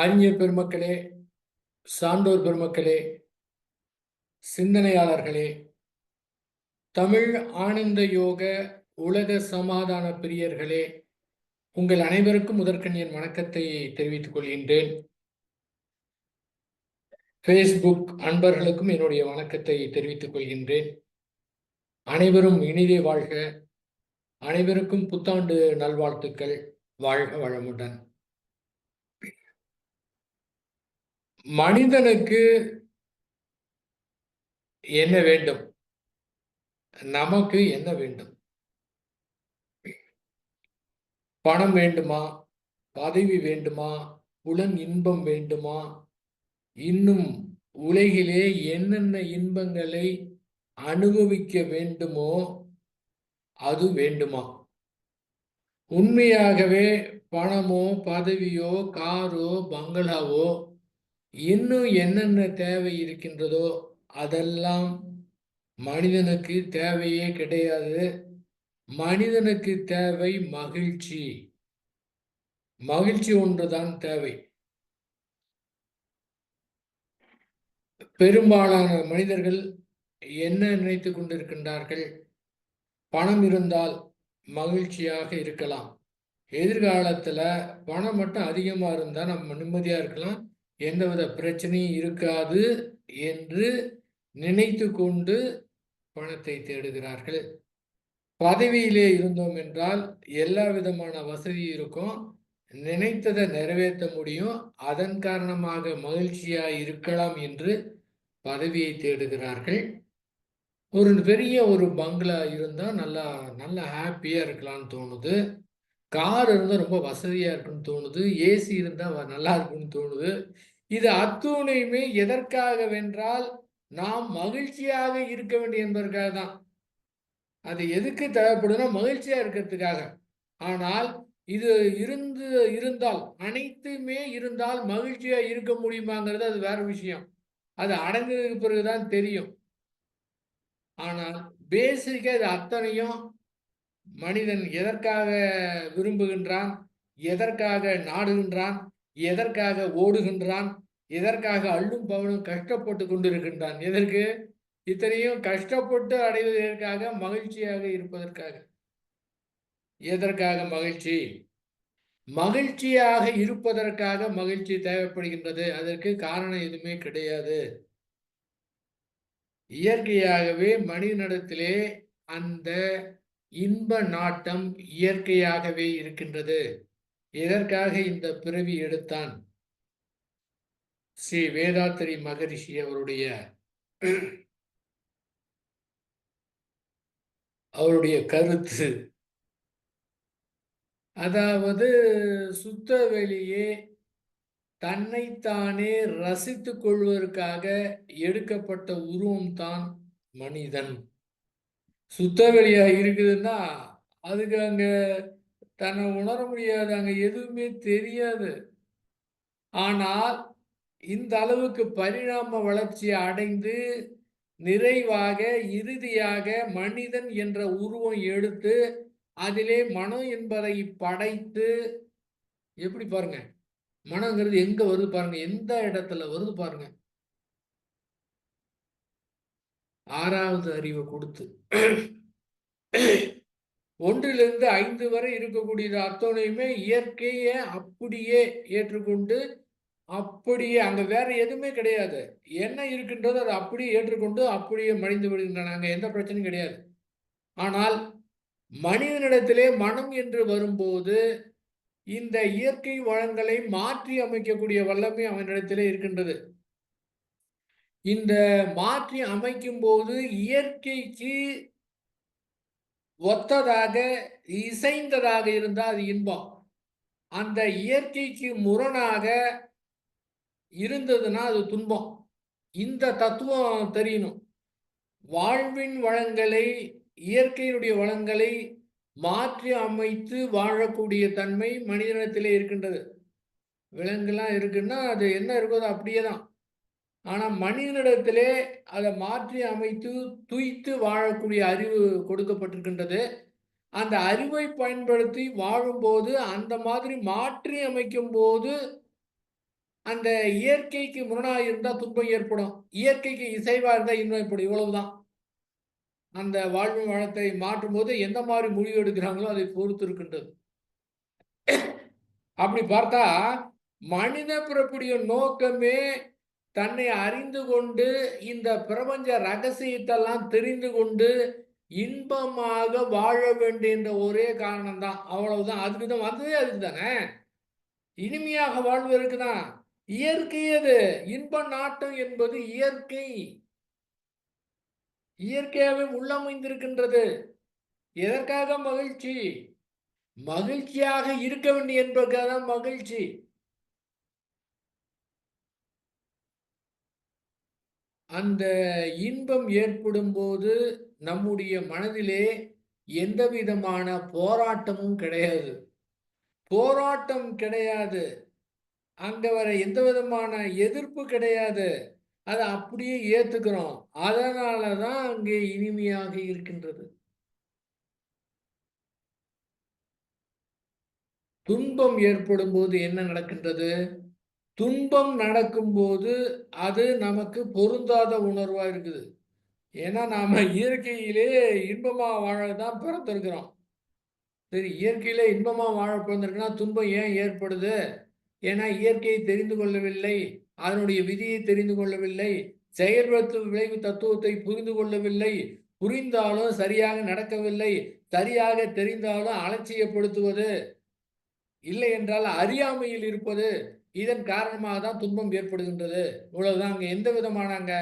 அறிஞர் பெருமக்களே, சான்றோர் பெருமக்களே, சிந்தனையாளர்களே, தமிழ் ஆனந்த யோக உலக சமாதான பிரியர்களே, உங்கள் அனைவருக்கும் முதற்கண் என் வணக்கத்தை தெரிவித்துக் கொள்கின்றேன். ஃபேஸ்புக் அன்பர்களுக்கும் என்னுடைய வணக்கத்தை தெரிவித்துக் கொள்கின்றேன். அனைவரும் இனிதே வாழ்க. அனைவருக்கும் புத்தாண்டு நல்வாழ்த்துக்கள். வாழ்க வளமுடன். மனிதனுக்கு என்ன வேண்டும்? நமக்கு என்ன வேண்டும்? பணம் வேண்டுமா? பதவி வேண்டுமா? புலன் இன்பம் வேண்டுமா? இன்னும் உலகிலே என்னென்ன இன்பங்களை அனுபவிக்க வேண்டுமோ அது வேண்டுமா? உண்மையாகவே பணமோ பதவியோ காரோ பங்களாவோ இன்னும் என்னென்ன தேவை இருக்கின்றதோ அதெல்லாம் மனிதனுக்கு தேவையே கிடையாது. மனிதனுக்கு தேவை மகிழ்ச்சி. மகிழ்ச்சி ஒன்றுதான் தேவை. பெரும்பாலான மனிதர்கள் என்ன நினைத்து கொண்டிருக்கின்றார்கள்? பணம் இருந்தால் மகிழ்ச்சியாக இருக்கலாம். எதிர்காலத்துல பணம் மட்டும் அதிகமா இருந்தா நம்ம நிம்மதியா இருக்கலாம், எந்தவித பிரச்சனையும் இருக்காது என்று நினைத்து கொண்டு பணத்தை தேடுகிறார்கள். பதவியிலே இருந்தோம் என்றால் எல்லா விதமான வசதி இருக்கும், நினைத்ததை நிறைவேற்ற முடியும், அதன் காரணமாக மகிழ்ச்சியா இருக்கலாம் என்று பதவியை தேடுகிறார்கள். ஒரு பெரிய ஒரு பங்களா இருந்தா நல்லா நல்லா ஹாப்பியா இருக்கலாம்னு தோணுது. கார் இருந்தால் ரொம்ப வசதியாக இருக்குன்னு தோணுது. ஏசி இருந்தால் நல்லா இருக்குன்னு தோணுது. இது அத்துணையுமே எதற்காக வென்றால் நாம் மகிழ்ச்சியாக இருக்க வேண்டும் என்பதற்காக தான். அது எதுக்கு தேவைப்படுதுன்னா மகிழ்ச்சியாக இருக்கிறதுக்காக. ஆனால் இது இருந்தால் அனைத்துமே இருந்தால் மகிழ்ச்சியாக இருக்க முடியுமாங்கிறது அது வேற விஷயம். அது அடைந்ததுக்கு பிறகுதான் தெரியும். ஆனால் பேசிக்காக இது அத்தனையும் மனிதன் எதற்காக விரும்புகின்றான், எதற்காக நாடுகின்றான், எதற்காக ஓடுகின்றான், எதற்காக அள்ளும் பவனும் கஷ்டப்பட்டு கொண்டிருக்கின்றான்? எதற்கு? இத்தனையும் கஷ்டப்பட்டு அடைவதற்காக, மகிழ்ச்சியாக இருப்பதற்காக. எதற்காக மகிழ்ச்சி? மகிழ்ச்சியாக இருப்பதற்காக மகிழ்ச்சி தேவைப்படுகின்றது. அதற்கு காரணம் எதுவுமே கிடையாது. இயற்கையாகவே மனிதனிடத்திலே அந்த இன்ப நாட்டம் இயற்கையாகவே இருக்கின்றது. எதற்காக இந்த பிறவி எடுத்தான்? ஸ்ரீ வேதாத்திரி மகரிஷி அவருடைய கருத்து, அதாவது சுத்த வெளியே தன்னைத்தானே ரசித்துக் கொள்வதற்காக எடுக்கப்பட்ட உருவம்தான் மனிதன். சுத்த வெளியா இருக்குதுன்னா அதுக்கு அங்க தன்னை உணர முடியாது, அங்க எதுவுமே தெரியாது. ஆனால் இந்த அளவுக்கு பரிணாம வளர்ச்சி அடைந்து நிறைவாக இறுதியாக மனிதன் என்ற உருவம் எடுத்து அதிலே மனம் என்பதை படைத்து, எப்படி பாருங்க, மனங்கிறது எங்க வருது பாருங்க, எந்த இடத்துல வருது பாருங்க. ஆறாவது அறிவை கொடுத்து 1லிருந்து 5 வரை இருக்கக்கூடியது அத்தனையுமே இயற்கையை அப்படியே ஏற்றுக்கொண்டு, அப்படியே அங்க வேற எதுவுமே கிடையாது. என்ன இருக்கின்றதோ அதை அப்படியே ஏற்றுக்கொண்டு அப்படியே மடிந்து விடுகின்றன. அங்க எந்த பிரச்சனையும் கிடையாது. ஆனால் மனிதனிடத்திலே மனம் என்று வரும்போது இந்த இயற்கை வளங்களை மாற்றி அமைக்கக்கூடிய வல்லமை அவனிடத்திலே இருக்கின்றது. இந்த மாற்றி அமைக்கும் போது இயற்கைக்கு ஒத்ததாக இசைந்ததாக இருந்தால் அது இன்பம். அந்த இயற்கைக்கு முரணாக இருந்ததுன்னா அது துன்பம். இந்த தத்துவம் தெரியணும். வாழ்வின் வளங்களை, இயற்கையினுடைய வளங்களை மாற்றி அமைத்து வாழக்கூடிய தன்மை மனிதனிடத்திலே இருக்கின்றது. விலங்குலாம் இருக்குன்னா அது என்ன இருக்கோ அது அப்படியே தான். ஆனால் மனிதனிடத்திலே அதை மாற்றி அமைத்து துய்த்து வாழக்கூடிய அறிவு கொடுக்கப்பட்டிருக்கின்றது. அந்த அறிவை பயன்படுத்தி வாழும்போது அந்த மாதிரி மாற்றி அமைக்கும் போது அந்த இயற்கைக்கு முரணாக இருந்தா துன்பம் ஏற்படும், இயற்கைக்கு இசைவா இருந்தா இன்பம் ஏற்படும். இவ்வளவுதான். அந்த வாழ்வு வளத்தை மாற்றும் போது எந்த மாதிரி முடிவு எடுக்கிறாங்களோ அதை பொறுத்து இருக்கின்றது. அப்படி பார்த்தா மனித பிறப்புடைய நோக்கமே தன்னை அறிந்து கொண்டு இந்த பிரபஞ்ச ரகசியத்தெல்லாம் தெரிந்து கொண்டு இன்பமாக வாழ வேண்டிய ஒரே காரணம் தான். அவ்வளவுதான். அதுக்கு தான் வந்ததே, அதுக்கு தானே. இனிமையாக வாழ்வதற்கு தான். இயற்கை அது. இன்ப நாட்டம் என்பது இயற்கை, இயற்கையாகவே உள்ளமைந்திருக்கின்றது. எதற்காக மகிழ்ச்சி? மகிழ்ச்சியாக இருக்க வேண்டும் என்பதற்காக மகிழ்ச்சி. அந்த இன்பம் ஏற்படும் போது நம்முடைய மனதிலே எந்த விதமான போராட்டமும் கிடையாது. போராட்டம் கிடையாது. அங்க வர எந்த விதமான எதிர்ப்பு கிடையாது. அதை அப்படியே ஏத்துக்கிறோம். அதனால தான் அங்கே இனிமையாக இருக்கின்றது. துன்பம் ஏற்படும் போது என்ன நடக்கின்றது? துன்பம் நடக்கும்போது அது நமக்கு பொருந்தாத உணர்வா இருக்குது. ஏன்னா நாம இயற்கையிலே இன்பமா வாழ தான் பிறந்திருக்கிறோம். சரி, இயற்கையிலே இன்பமா வாழ பிறந்திருக்குன்னா துன்பம் ஏன் ஏற்படுது? ஏன்னா இயற்கையை தெரிந்து கொள்ளவில்லை, அதனுடைய விதியை தெரிந்து கொள்ளவில்லை, செயல்படுத்தும் விளைவு தத்துவத்தை புரிந்து கொள்ளவில்லை, புரிந்தாலும் சரியாக நடக்கவில்லை, சரியாக தெரிந்தாலும் அலட்சியப்படுத்துவது, இல்லை என்றால் அறியாமையில் இருப்பது, இதன் காரணமாக தான் துன்பம் ஏற்படுகின்றது. இவ்வளவுதான். அங்க எந்த விதமான அங்க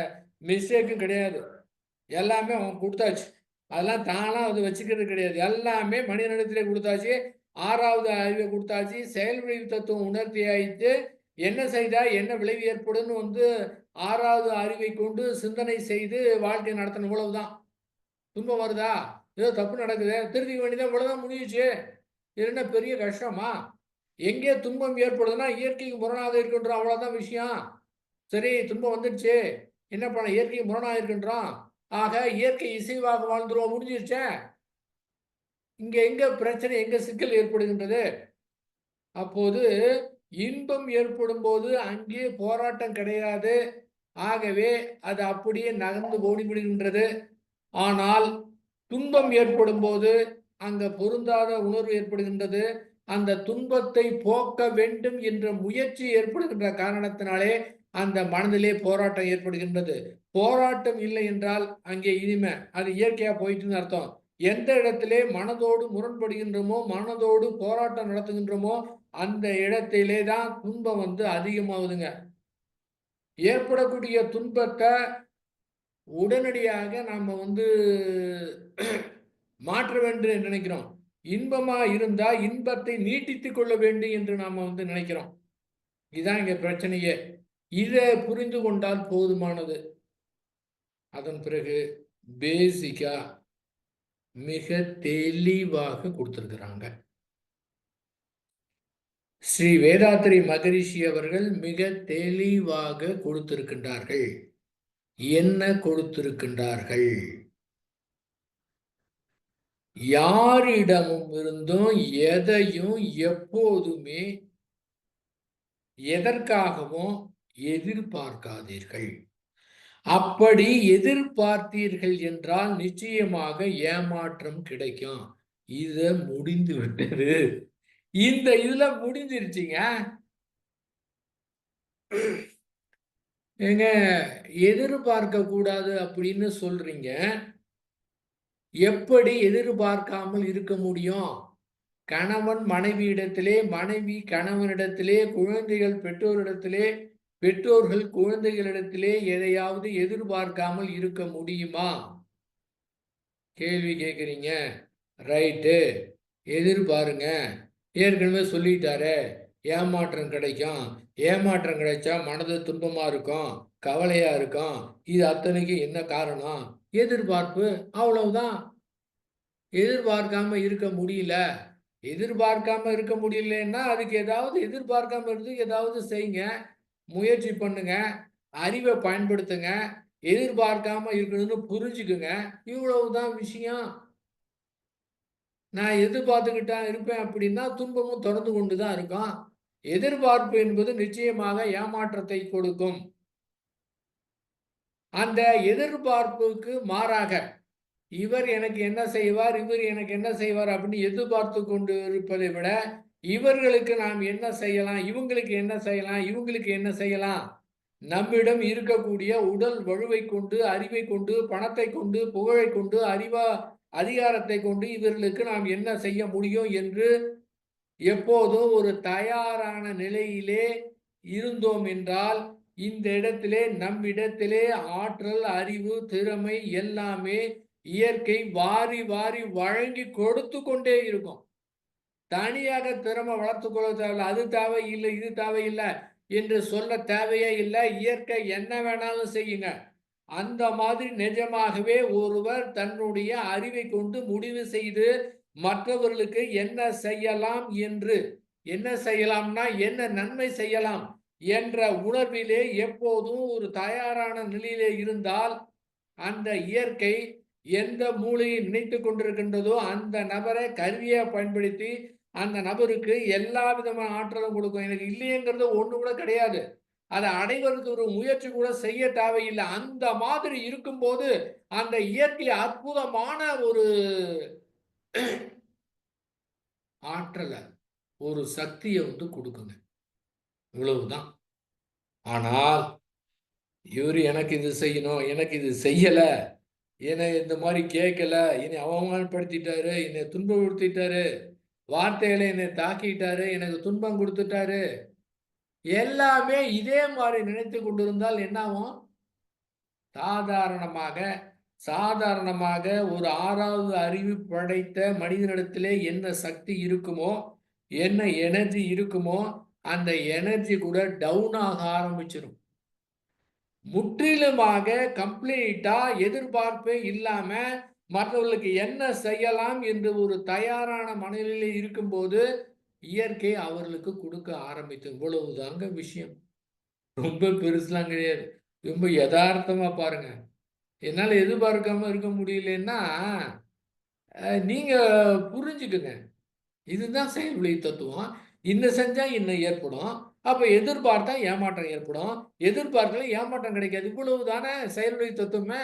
மிஸ்டேக்கும் கிடையாது. எல்லாமே அவன் கொடுத்தாச்சு. அதெல்லாம் தானா அது வச்சுக்கிறது கிடையாது. எல்லாமே மனிதனிடத்திலே கொடுத்தாச்சு. 6வது அறிவை கொடுத்தாச்சு. செயல் விளைவு தத்துவம் உணர்த்தி ஆயிட்டு, என்ன செய்தா என்ன விளைவு ஏற்படும்னு வந்து 6வது அறிவை கொண்டு சிந்தனை செய்து வாழ்க்கை நடத்தணும். இவ்வளவுதான். துன்பம் வருதா? ஏதோ தப்பு நடக்குது, திருத்திக்க வேண்டியதான். இவ்வளவுதான், முடிஞ்சிச்சு. இது என்ன பெரிய கஷ்டமா? எங்கே துன்பம் ஏற்படுதுன்னா இயற்கைக்கு முரணாக இருக்கின்றோம். அவ்வளவுதான் விஷயம். சரி, துன்பம் வந்துடுச்சு, என்ன பண்ண? இயற்கைக்கு முரணாக இருக்கின்றோம். ஆக இயற்கை இசைவாக வாழ்ந்துருவோம், முடிஞ்சிருச்சே. இங்க எங்க பிரச்சனை, எங்க சிக்கல் ஏற்படுகின்றது? அப்போது இன்பம் ஏற்படும் போது அங்கே போராட்டம் கிடையாது. ஆகவே அது அப்படியே நகர்ந்து ஓடிவிடுகின்றது. ஆனால் துன்பம் ஏற்படும் போது அங்க பொருந்தாத உணர்வு ஏற்படுகின்றது. அந்த துன்பத்தை போக்க வேண்டும் என்ற முயற்சி ஏற்படுகின்ற காரணத்தினாலே அந்த மனதிலே போராட்டம் ஏற்படுகின்றது. போராட்டம் இல்லை என்றால் அங்கே இனிமை, அது இயற்கையா போயிட்டுன்னு அர்த்தம். எந்த இடத்திலே மனதோடு முரண்படுகின்றோமோ, மனதோடு போராட்டம் நடத்துகின்றோமோ, அந்த இடத்திலே தான் துன்பம் வந்து அதிகமாகுதுங்க. ஏற்படக்கூடிய துன்பத்தை உடனடியாக நாம வந்து மாற்ற வேண்டும் என்று நினைக்கிறோம். இன்பமா இருந்தா இன்பத்தை நீட்டித்துக் கொள்ள வேண்டும் என்று நாம வந்து நினைக்கிறோம். இதுதான் இங்க பிரச்சனையே. இதை புரிந்து கொண்டால் போதுமானது. அதன் பிறகு பேசிக்கா மிக தெளிவாக கொடுத்திருக்கிறாங்க. ஸ்ரீ வேதாத்ரி மகரிஷி அவர்கள் மிக தெளிவாக கொடுத்திருக்கின்றார்கள். என்ன கொடுத்திருக்கின்றார்கள்? யாரிடமும் இருந்தும் எதையும் எப்போதுமே எதற்காகவும் எதிர்பார்க்காதீர்கள். அப்படி எதிர்பார்த்தீர்கள் என்றால் நிச்சயமாக ஏமாற்றம் கிடைக்கும். இத முடிந்து விட்டது. இந்த இதுல முடிஞ்சிருச்சுங்க. ஏங்க, எதிர்பார்க்க கூடாது அப்படின்னு சொல்றீங்க. எப்படி எதிர்பார்க்காமல் இருக்க முடியும்? கணவன் மனைவியிடத்திலே, மனைவி கணவனிடத்திலே, குழந்தைகள் பெற்றோரிடத்திலே, பெற்றோர்கள் குழந்தைகளிடத்திலே எதையாவது எதிர்பார்க்காமல் இருக்க முடியுமா? கேள்வி கேட்குறீங்க. ரைட்டு, எதிர்பாருங்க. ஏற்கனவே சொல்லிட்டாரே, ஏமாற்றம் கிடைக்கும். ஏமாற்றம் கிடைச்சா மனது துன்பமா இருக்கும், கவலையா இருக்கும். இது அத்தனைக்கும் என்ன காரணம்? எதிர்பார்ப்பு. அவ்வளவுதான். எதிர்பார்க்காம இருக்க முடியல. எதிர்பார்க்காம இருக்க முடியலன்னா அதுக்கு ஏதாவது, எதிர்பார்க்காம இருந்து ஏதாவது செய்யுங்க, முயற்சி பண்ணுங்க, அறிவை பயன்படுத்துங்க, எதிர்பார்க்காம இருக்கணும்னு புரிஞ்சுக்குங்க. இவ்வளவுதான் விஷயம். நான் எதிர்பார்த்துக்கிட்டா இருப்பேன் அப்படின்னா துன்பமும் தொடர்ந்து கொண்டு தான் இருக்கும். எதிர்பார்ப்பு என்பது நிச்சயமாக ஏமாற்றத்தை கொடுக்கும். அந்த எதிர்பார்ப்புக்கு மாறாக இவர் எனக்கு என்ன செய்வார், இவர் எனக்கு என்ன செய்வார் அப்படின்னு எதிர்பார்த்து கொண்டு இருப்பதை விட, இவர்களுக்கு நாம் என்ன செய்யலாம், இவங்களுக்கு என்ன செய்யலாம், இவங்களுக்கு என்ன செய்யலாம், நம்மிடம் இருக்கக்கூடிய உடல் வலுவை கொண்டு, அறிவை கொண்டு, பணத்தை கொண்டு, புகழை கொண்டு, அதிகாரத்தை கொண்டு இவர்களுக்கு நாம் என்ன செய்ய முடியும் என்று எப்போதும் ஒரு தயாரான நிலையிலே இருந்தோம் என்றால், இந்த இடத்திலே நம்மிடத்திலே ஆற்றல், அறிவு, திறமை எல்லாமே இயற்கை வாரி வாரி வழங்கி கொடுத்து கொண்டே இருக்கும். தனியாக திறமை வளர்த்துக் கொள்ள தேவையில்லை. அது தேவையில்லை, இது தேவையில்லை என்று சொல்ல தேவையே இல்லை. இயற்கை என்ன வேணாலும் செய்யுங்க. அந்த மாதிரி நிஜமாகவே ஒருவர் தன்னுடைய அறிவை கொண்டு முடிவு செய்து மற்றவர்களுக்கு என்ன செய்யலாம் என்று, என்ன செய்யலாம்னா என்ன நன்மை செய்யலாம் என்ற உணர்விலே எப்போதும் ஒரு தயாரான நிலையிலே இருந்தால், அந்த இயற்கை எந்த மூலையை நினைத்து கொண்டிருக்கின்றதோ அந்த நபரை கருவியை பயன்படுத்தி அந்த நபருக்கு எல்லா விதமான ஆற்றலும் கொடுக்கும். எனக்கு இல்லையேங்கிறது ஒண்ணு கூட கிடையாது. அதை அடைவதற்கு ஒரு முயற்சி கூட செய்ய தேவையில்லை. அந்த மாதிரி இருக்கும்போது அந்த இயற்கை அற்புதமான ஒரு ஆற்றலை, ஒரு சக்தியை கொடுக்குங்க. இவ்வளவுதான். ஆனால் இவரு எனக்கு இது செய்யணும், எனக்கு இது செய்யல, என்னை இந்த மாதிரி கேட்கல, என்னை அவமானப்படுத்திட்டாரு, என்னை துன்பப்படுத்திட்டாரு, வார்த்தைகளை என்னை தாக்கிட்டாரு, எனக்கு துன்பம் கொடுத்துட்டாரு, எல்லாமே இதே மாதிரி நினைத்து கொண்டிருந்தால் என்ன ஆகும்? சாதாரணமாக ஒரு 6வது அறிவு படைத்த மனிதனிடத்திலே என்ன சக்தி இருக்குமோ, என்ன எனர்ஜி இருக்குமோ, அந்த எனர்ஜி கூட டவுன் ஆக ஆரம்பிச்சிடும். முற்றிலுமாக கம்ப்ளீட்டா எதிர்பார்ப்பே இல்லாம மற்றவர்களுக்கு என்ன செய்யலாம் என்று ஒரு தயாரான மனநிலையில் இருக்கும்போது இயற்கை அவர்களுக்கு கொடுக்க ஆரம்பித்து. இவ்வளவுதாங்க விஷயம். ரொம்ப பெருசுலாம் கிடையாது. ரொம்ப யதார்த்தமா பாருங்க. என்னால எதிர்பார்க்காம இருக்க முடியலன்னா நீங்க புரிஞ்சுக்குங்க. இதுதான் செயல்விளை தத்துவம். இன்ன செஞ்சா இன்ன ஏற்படும். அப்ப எதிர்பார்த்தா ஏமாற்றம் ஏற்படும். எதிர்பார்க்கல ஏமாற்றம் கிடைக்காது. இவ்வளவு தானே செயல்விளை தத்துவமே.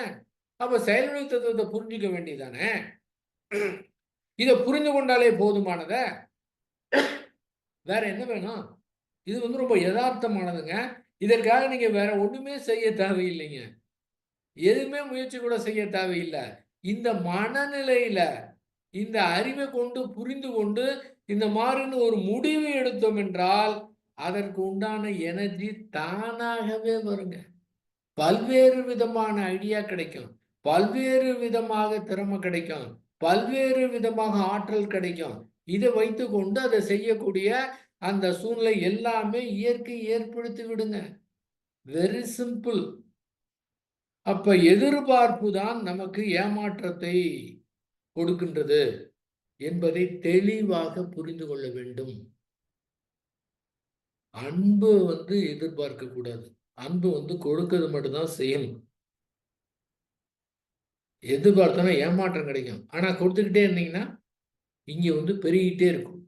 அப்ப செயல்விளை தத்துவத்தை புரிஞ்சுக்க வேண்டியதானே. இதை புரிந்து கொண்டாலே போதுமானத. வேற என்ன வேணும்? இது ரொம்ப யதார்த்தமானதுங்க. இதற்காக நீங்க வேற ஒண்ணுமே செய்ய தேவையில்லைங்க. எதுவுமே முயற்சி கூட செய்ய தேவையில்லை. இந்த மனநிலையில இந்த அறிவை கொண்டு புரிந்து கொண்டு இந்த மாதிரின்னு ஒரு முடிவு எடுத்தோம் என்றால் அதற்கு உண்டான எனர்ஜி தானாகவே வருங்க. பல்வேறு விதமான ஐடியா கிடைக்கும், பல்வேறு விதமாக திறமை கிடைக்கும், பல்வேறு விதமாக ஆற்றல் கிடைக்கும். இதை வைத்து கொண்டு அதை செய்யக்கூடிய அந்த சூழ்நிலை எல்லாமே இயற்கை ஏற்படுத்தி விடுங்க. Very simple. அப்ப எதிர்பார்ப்பு தான் நமக்கு ஏமாற்றத்தை கொடுக்கின்றது என்பதை தெளிவாக புரிந்து கொள்ள வேண்டும். அன்பு எதிர்பார்க்க கூடாது. அன்பு கொடுக்கிறது மட்டும்தான் செய்யணும். எதிர்பார்த்தோன்னா ஏமாற்றம் கிடைக்கும். ஆனா கொடுத்துக்கிட்டே இருந்தீங்கன்னா இங்க பெருகிட்டே இருக்கும்.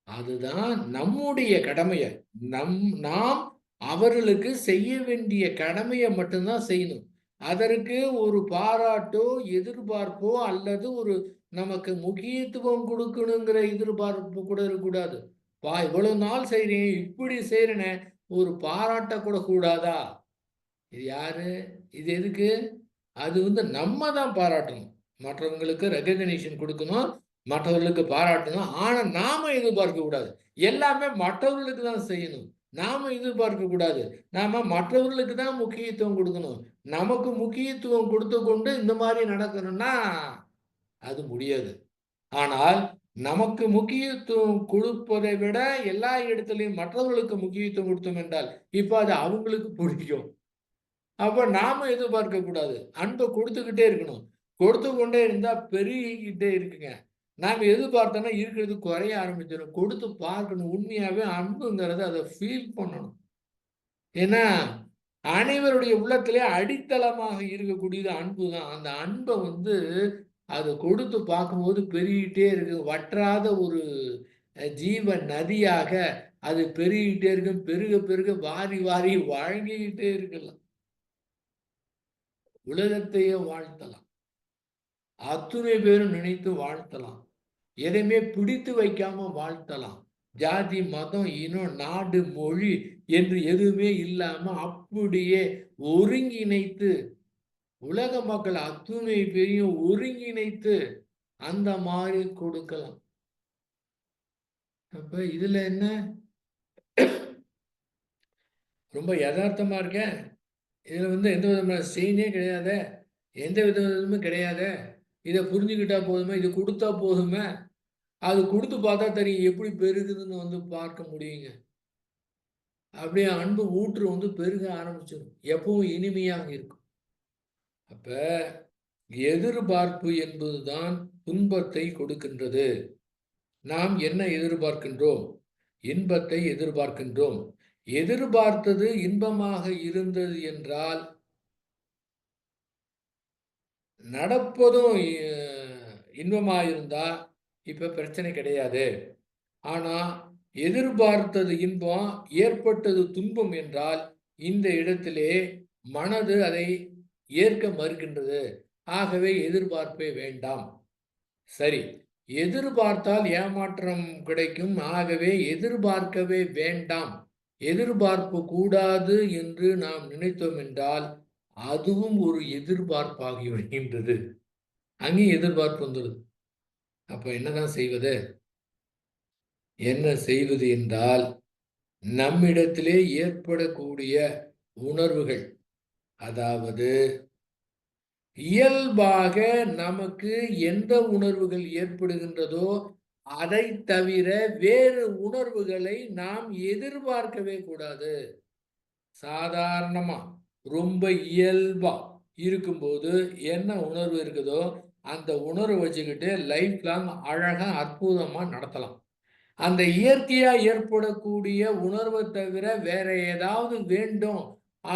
அதுதான் நம்முடைய கடமையை நாம் அவர்களுக்கு செய்ய வேண்டிய கடமையை மட்டும்தான் செய்யணும். அதற்கு ஒரு பாராட்டோ எதிர்பார்ப்போ அல்லது ஒரு நமக்கு முக்கியத்துவம் கொடுக்கணுங்கிற எதிர்பார்ப்பு கூட இருக்கக்கூடாது. இவ்வளவு நாள் செய்றேன், இப்படி செய்யறேனே, ஒரு பாராட்ட கூட கூடாதா? இது யாரு? இது எதுக்கு? அது நம்ம தான் பாராட்டணும். மற்றவங்களுக்கு ரெகக்னிஷன் கொடுக்கணும், மற்றவர்களுக்கு பாராட்டணும். ஆனா நாம எதிர்பார்க்க கூடாது. எல்லாமே மற்றவர்களுக்கு தான் செய்யணும். நாம எதிர்பார்க்க கூடாது. நாம மற்றவர்களுக்கு தான் முக்கியத்துவம் கொடுக்கணும். நமக்கு முக்கியத்துவம் கொடுத்து கொண்டு இந்த மாதிரி நடக்கணும்னா அது முடியாது. ஆனால் நமக்கு முக்கியத்துவம் கொடுப்பதை விட எல்லா இடத்திலையும் மற்றவர்களுக்கு முக்கியத்துவம் கொடுத்தோம் என்றால் இப்ப அது அவங்களுக்கு பிடிக்கும். அப்ப நாம எதிர்பார்க்க கூடாது. அன்பை கொடுத்துக்கிட்டே இருக்கணும். கொடுத்து கொண்டே இருந்தா பெருகிக்கிட்டே இருக்குங்க. நாம எதிர்பார்த்தோம்னா இருக்கிறது குறைய ஆரம்பிச்சிடும். கொடுத்து பார்க்கணும். உண்மையாவே அன்புங்கிறத அதை ஃபீல் பண்ணணும். ஏன்னா அனைவருடைய உள்ளத்திலே அடித்தளமாக இருக்கக்கூடியது அன்பு தான். அந்த அன்பை அதை கொடுத்து பார்க்கும்போது பெருகிட்டே இருக்கு. வற்றாத ஒரு ஜீவ நதியாக அது பெருகிட்டே இருக்கும். பெருக பெருக வாரி வாரி வழங்கிக்கிட்டே இருக்கலாம். உலகத்தையே வாழ்த்தலாம். அத்துணை பேரும் நினைத்து வாழ்த்தலாம். எதையுமே பிடித்து வைக்காம வாழ்த்தலாம். ஜாதி, மதம், இனம், நாடு, மொழி என்று எதுவுமே இல்லாம அப்படியே ஒருங்கிணைத்து உலக மக்கள் அத்துணை பேரையும் ஒருங்கிணைத்து அந்த மாதிரி கொடுக்கலாம். அப்ப இதுல என்ன ரொம்ப யதார்த்தமா இருக்கேன். இதுல எந்த விதமான செய்தியே கிடையாதே. எந்த விதமும் கிடையாதே. இதை புரிஞ்சுக்கிட்டா போதுமே, இது கொடுத்தா போதுமே. அது கொடுத்து பார்த்தா தெரியும் எப்படி பெருகுதுன்னு பார்க்க முடியுங்க. அப்படியே அன்பு ஊற்று பெருக ஆரம்பிச்சிடும். எப்பவும் இனிமையாக இருக்கும். அப்ப எதிர்பார்ப்பு என்பதுதான் துன்பத்தை கொடுக்கின்றது. நாம் என்ன எதிர்பார்க்கின்றோம்? இன்பத்தை எதிர்பார்க்கின்றோம். எதிர்பார்த்தது இன்பமாக இருந்தது என்றால் நடப்பதும் இன்பமாயிருந்தா இப்ப பிரச்சனை கிடையாது. ஆனா எதிர்பார்த்தது இன்பம், ஏற்பட்டது துன்பம் என்றால் இந்த இடத்திலே மனது அதை ஏற்க மறுக்கின்றது. ஆகவே எதிர்பார்ப்பே வேண்டாம். சரி, எதிர்பார்த்தால் ஏமாற்றம் கிடைக்கும். ஆகவே எதிர்பார்க்கவே வேண்டாம். எதிர்பார்ப்பு கூடாது என்று நாம் நினைத்தோம் என்றால் அதுவும் ஒரு எதிர்பார்ப்பாகி வருகின்றது. அங்கேயும் எதிர்பார்ப்பு வந்துடுது. அப்ப என்னதான் செய்வது? என்ன செய்வது என்றால் நம்மிடத்திலே ஏற்படக்கூடிய உணர்வுகள், அதாவது இயல்பாக நமக்கு எந்த உணர்வுகள் ஏற்படுகின்றதோ அதை தவிர வேறு உணர்வுகளை நாம் எதிர்பார்க்கவே கூடாது. சாதாரணமா ரொம்ப இயல்பா இருக்கும்போது என்ன உணர்வு இருக்குதோ அந்த உணர்வை வச்சுக்கிட்டு லைஃப் லாங் அழகா அற்புதமா நடத்தலாம். அந்த இயற்கையா ஏற்படக்கூடிய உணர்வை தவிர வேற ஏதாவது வேண்டும்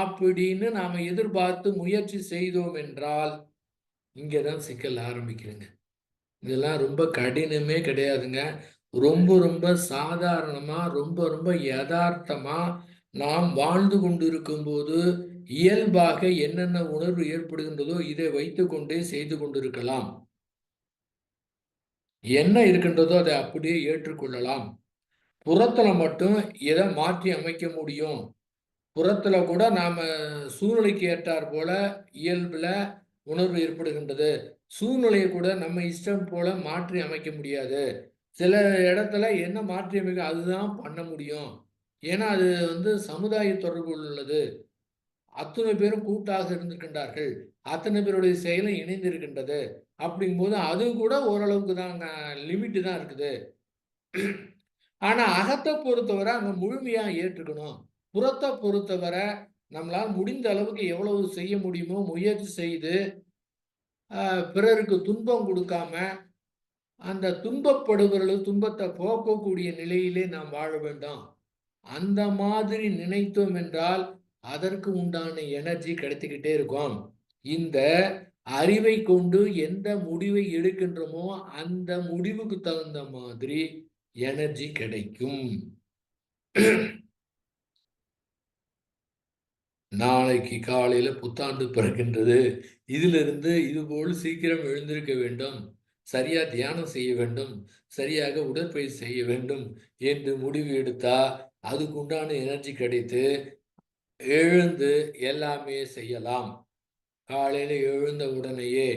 அப்படின்னு நாம எதிர்பார்த்து முயற்சி செய்தோம் என்றால் இங்கதான் சிக்கல் ஆரம்பிக்குதுங்க. இதெல்லாம் ரொம்ப கடினமே கிடையாதுங்க. ரொம்ப ரொம்ப சாதாரணமா ரொம்ப ரொம்ப யதார்த்தமா நாம் வாழ்ந்து கொண்டிருக்கும் போது இயல்பாக என்னென்ன உணர்வு ஏற்படுகின்றதோ இதை வைத்துக்கொண்டே செய்து கொண்டிருக்கலாம். என்ன இருக்கின்றதோ அதை அப்படியே ஏற்றுக்கொள்ளலாம். புறத்துல மட்டும் எதை மாற்றி அமைக்க முடியும். புறத்துல கூட நாம சூழ்நிலைக்கு ஏற்றார் போல இயல்புல உணர்வு ஏற்படுகின்றது. சூழ்நிலையை கூட நம்ம இஷ்டம் போல மாற்றி அமைக்க முடியாது. சில இடத்துல என்ன மாற்றி அமைக்க அதுதான் பண்ண முடியும். ஏன்னா அது சமுதாய தொடர்பு உள்ளது. அத்தனை பேரும் கூட்டாக இருந்திருக்கின்றார்கள். அத்தனை பேருடைய செயலும் இணைந்திருக்கின்றது. அப்படிங்கும்போது அது கூட ஓரளவுக்கு தான் லிமிட் தான் இருக்குது. ஆனா அகத்தை பொறுத்தவரை அங்க முழுமையா ஏற்றுக்கணும். புறத்தை பொறுத்தவரை நம்மளால் முடிந்த அளவுக்கு எவ்வளவு செய்ய முடியுமோ முயற்சி செய்து பிறருக்கு துன்பம் கொடுக்காம அந்த துன்பப்படுபவர்கள் துன்பத்தை போக்கக்கூடிய நிலையிலே நாம் வாழ வேண்டும். அந்த மாதிரி நினைத்தோம் என்றால் அதற்கு உண்டான எனர்ஜி கிடைத்துக்கிட்டே இருக்கும். இந்த அறிவை கொண்டு எந்த முடிவை எடுக்கின்றோமோ அந்த முடிவுக்கு தகுந்த மாதிரி எனர்ஜி கிடைக்கும். நாளைக்கு காலையில புத்தாண்டு பிறக்கின்றது. இதிலிருந்து இதுபோல் சீக்கிரம் எழுந்திருக்க வேண்டும். சரியா தியானம் செய்ய வேண்டும். சரியாக உடற்பயிற்சி செய்ய வேண்டும் என்று முடிவு எடுத்தா அதுக்கு உண்டான எனர்ஜி கிடைத்து எழுந்து எல்லாமே செய்யலாம். காலையில எழுந்த உடனேயே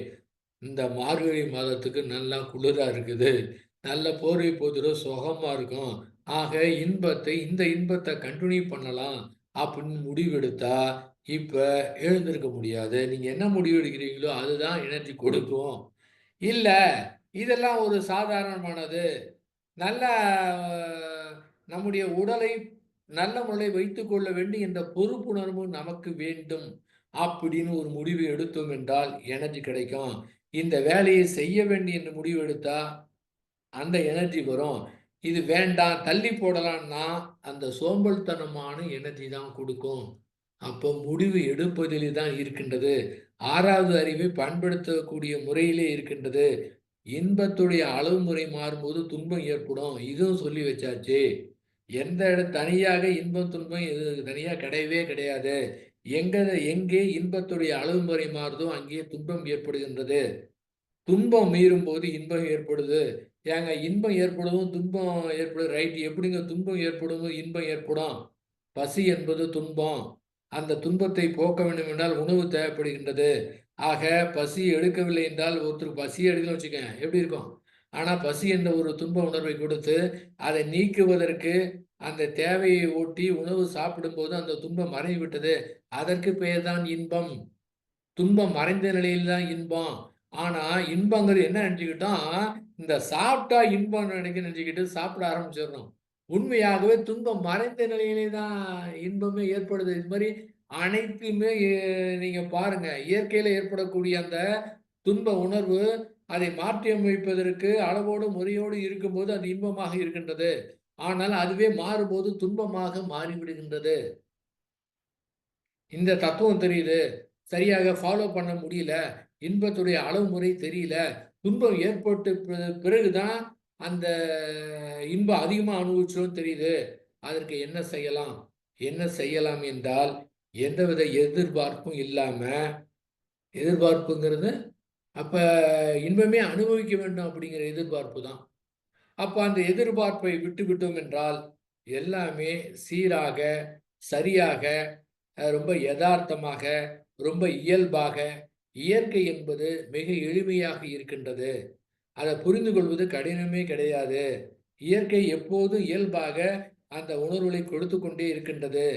இந்த மார்கழி மாதத்துக்கு நல்லா குளிரா இருக்குது. நல்ல போர்வை போத்துற சுகமா இருக்கும். ஆக இந்த இன்பத்தை கண்டினியூ பண்ணலாம் அப்படின்னு முடிவெடுத்தா இப்ப எழுந்திருக்க முடியாது. நீங்க என்ன முடிவு எடுக்கிறீங்களோ அதுதான் எனர்ஜி கொடுக்கும். இல்ல இதெல்லாம் ஒரு சாதாரணமானது. நல்ல நம்முடைய உடலை நல்ல முறையில் வைத்துக் கொள்ள வேண்டும் என்ற பொறுப்புணர்வு நமக்கு வேண்டும் அப்படின்னு ஒரு முடிவு எடுத்தோம் என்றால் எனர்ஜி கிடைக்கும். இந்த வேலையை செய்ய வேண்டும் என்று முடிவு எடுத்தா அந்த எனர்ஜி வரும். இது வேண்டாம் தள்ளி போடலாம்னா அந்த சோம்பல்தனமான எனர்ஜி தான் கொடுக்கும். அப்போ முடிவு எடுப்பதிலே தான் இருக்கின்றது. 6வது அறிவை பயன்படுத்தக்கூடிய முறையிலே இருக்கின்றது. இன்பத்துடைய அளவு முறை மாறும்போது துன்பம் ஏற்படும். இதுவும் சொல்லி வச்சாச்சு. தனியாக இன்பம் துன்பம் இது தனியா கிடையவே கிடையாது. எங்கே இன்பத்துடைய அளவு முறை மாறுதோ அங்கே துன்பம் ஏற்படுகின்றது. துன்பம் மீறும் போது இன்பம் ஏற்படுது. ஏங்க இன்பம் ஏற்படுதும் துன்பம் ஏற்படுது ரைட். எப்படிங்க துன்பம் ஏற்படும் இன்பம் ஏற்படும்? பசி என்பது துன்பம். அந்த துன்பத்தை போக்க வேண்டும் என்றால் உணவு தேவைப்படுகின்றது. ஆக பசி எடுக்கவில்லை என்றால் ஒருத்தருக்கு பசி எடுக்கணும்னு வச்சுக்கோங்க எப்படி இருக்கும்? ஆனா பசி என்ற ஒரு துன்ப உணர்வை கொடுத்து அதை நீக்குவதற்கு அந்த தேவையை ஒட்டி உணவு சாப்பிடும்போது அந்த துன்பம் மறைந்துவிட்டது. அதற்கு பெயர் தான் இன்பம். துன்பம் மறைந்த நிலையில் தான் இன்பம். ஆனா இன்பங்கிறது என்ன நினைச்சுக்கிட்டோம், இந்த சாப்பிட்டா இன்பம் நினைச்சுக்கிட்டு சாப்பிட ஆரம்பிச்சிடுறோம். உண்மையாகவே துன்பம் மறைந்த நிலையிலே தான் இன்பமே ஏற்படுது. இது மாதிரி அனைத்துமே நீங்க பாருங்க, இயற்கையில ஏற்படக்கூடிய அந்த துன்ப உணர்வு அதை மாற்றி அமைப்பதற்கு அளவோடு முறையோடு இருக்கும்போது அது இன்பமாக இருக்கின்றது. ஆனால் அதுவே மாறும்போது துன்பமாக மாறிவிடுகின்றது. இந்த தத்துவம் தெரியுது. சரியாக ஃபாலோ பண்ண முடியல. இன்பத்துடைய அளவு முறை தெரியல. துன்பம் ஏற்பட்டு பிறகுதான் அந்த இன்பம் அதிகமா அனுபவிச்சோம்னு தெரியுது. அதற்கு என்ன செய்யலாம்? என்ன செய்யலாம் என்றால், எந்தவித எதிர்பார்ப்பும் இல்லாம எதிர்பார்ப்புங்கிறது அப்ப இன்பமே அனுபவிக்க வேண்டும் அப்படிங்கிற எதிர்பார்ப்பு தான். அப்ப அந்த எதிர்பார்ப்பை விட்டுவிட்டோம் என்றால், எல்லாமே சீராக, சரியாக, ரொம்ப எதார்த்தமாக, ரொம்ப இயல்பாக, இயற்கை என்பது மிக எளிமையாக இருக்கின்றது. அதை புரிந்து கொள்வது கடினமே கிடையாது. இயற்கை எப்போதும் இயல்பாக அந்த உணர்வுகளை கொடுத்து கொண்டே இருக்கின்றது.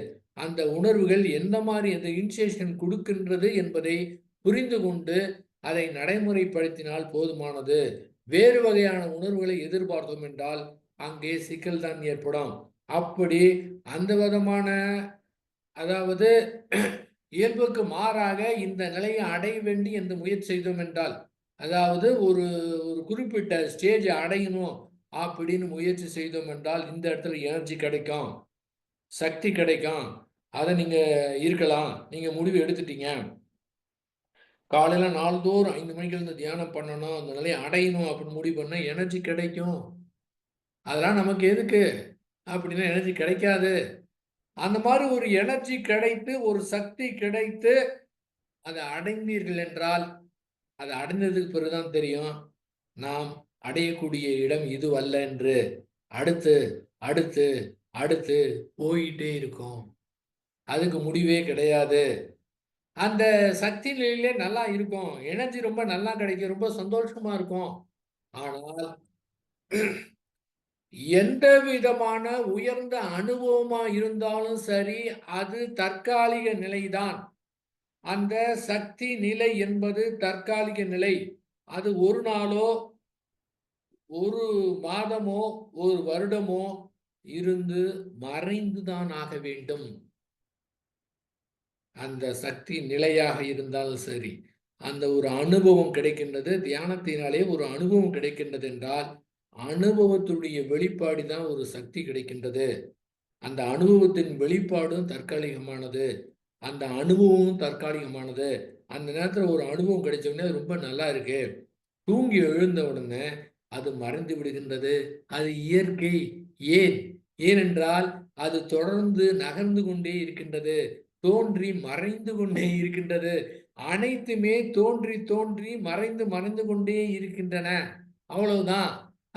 அந்த உணர்வுகள் எந்த மாதிரி அந்த இனிஷியேஷன் கொடுக்கின்றது என்பதை புரிந்து கொண்டு அதை நடைமுறைப்படுத்தினால் போதுமானது. வேறு வகையான உணர்வுகளை எதிர்பார்த்தோம் என்றால் அங்கே சிக்கல் தான் ஏற்படும். அப்படி அந்த விதமான அதாவது இயல்புக்கு மாறாக இந்த நிலையை அடைய வேண்டி என்று முயற்சி செய்தோம் என்றால், அதாவது ஒரு ஒரு குறிப்பிட்ட ஸ்டேஜ் அடையணும் அப்படின்னு முயற்சி செய்தோம் என்றால் இந்த இடத்துல எனர்ஜி கிடைக்கும், சக்தி கிடைக்கும். அதை நீங்க இருக்கலாம். நீங்க முடிவு எடுத்துட்டீங்க. காலையில நாள்தோறும் 5 மணிக்கு இருந்து தியானம் பண்ணணும், அந்த நிலையை அடையணும் அப்படின்னு முடிவு பண்ணா எனர்ஜி கிடைக்கும். அதெல்லாம் நமக்கு எதுக்கு அப்படின்னா எனர்ஜி கிடைக்காது. அந்த மாதிரி ஒரு எனர்ஜி கிடைத்து ஒரு சக்தி கிடைத்து அதை அடைந்தீர்கள் என்றால் அதை அடைந்ததுக்கு பிறகுதான் தெரியும் நாம் அடையக்கூடிய இடம் இதுவல்ல என்று. அடுத்து அடுத்து அடுத்து போயிட்டே இருக்கும். அதுக்கு முடிவே கிடையாது. அந்த சக்தி நிலையிலே நல்லா இருக்கும். எனர்ஜி ரொம்ப நல்லா கிடைக்கும். ரொம்ப சந்தோஷமா இருக்கும். ஆனால் எந்த விதமான உயர்ந்த அனுபவமா இருந்தாலும் சரி, அது தற்காலிக நிலைதான். அந்த சக்தி நிலை என்பது தற்காலிக நிலை. அது ஒரு நாளோ, ஒரு மாதமோ, ஒரு வருடமோ இருந்து மறைந்துதான் ஆக வேண்டும். அந்த சக்தி நிலையாக இருந்தாலும் சரி. அந்த ஒரு அனுபவம் கிடைக்கின்றது. தியானத்தினாலே ஒரு அனுபவம் கிடைக்கின்றது என்றால், அனுபவத்துடைய வெளிப்பாடு தான் ஒரு சக்தி கிடைக்கின்றது. அந்த அனுபவத்தின் வெளிப்பாடும் தற்காலிகமானது. அந்த அனுபவமும் தற்காலிகமானது. அந்த நேரத்துல ஒரு அனுபவம் கிடைச்ச உடனே ரொம்ப நல்லா இருக்கு. தூங்கி எழுந்த உடனே அது மறைந்து விடுகின்றது. அது இயற்கை. ஏன்? ஏனென்றால் அது தொடர்ந்து நகர்ந்து கொண்டே இருக்கின்றது. தோன்றி மறைந்து கொண்டே இருக்கின்றது. அனைத்துமே தோன்றி தோன்றி மறைந்து மறைந்து கொண்டே இருக்கின்றன. அவ்வளவுதான்.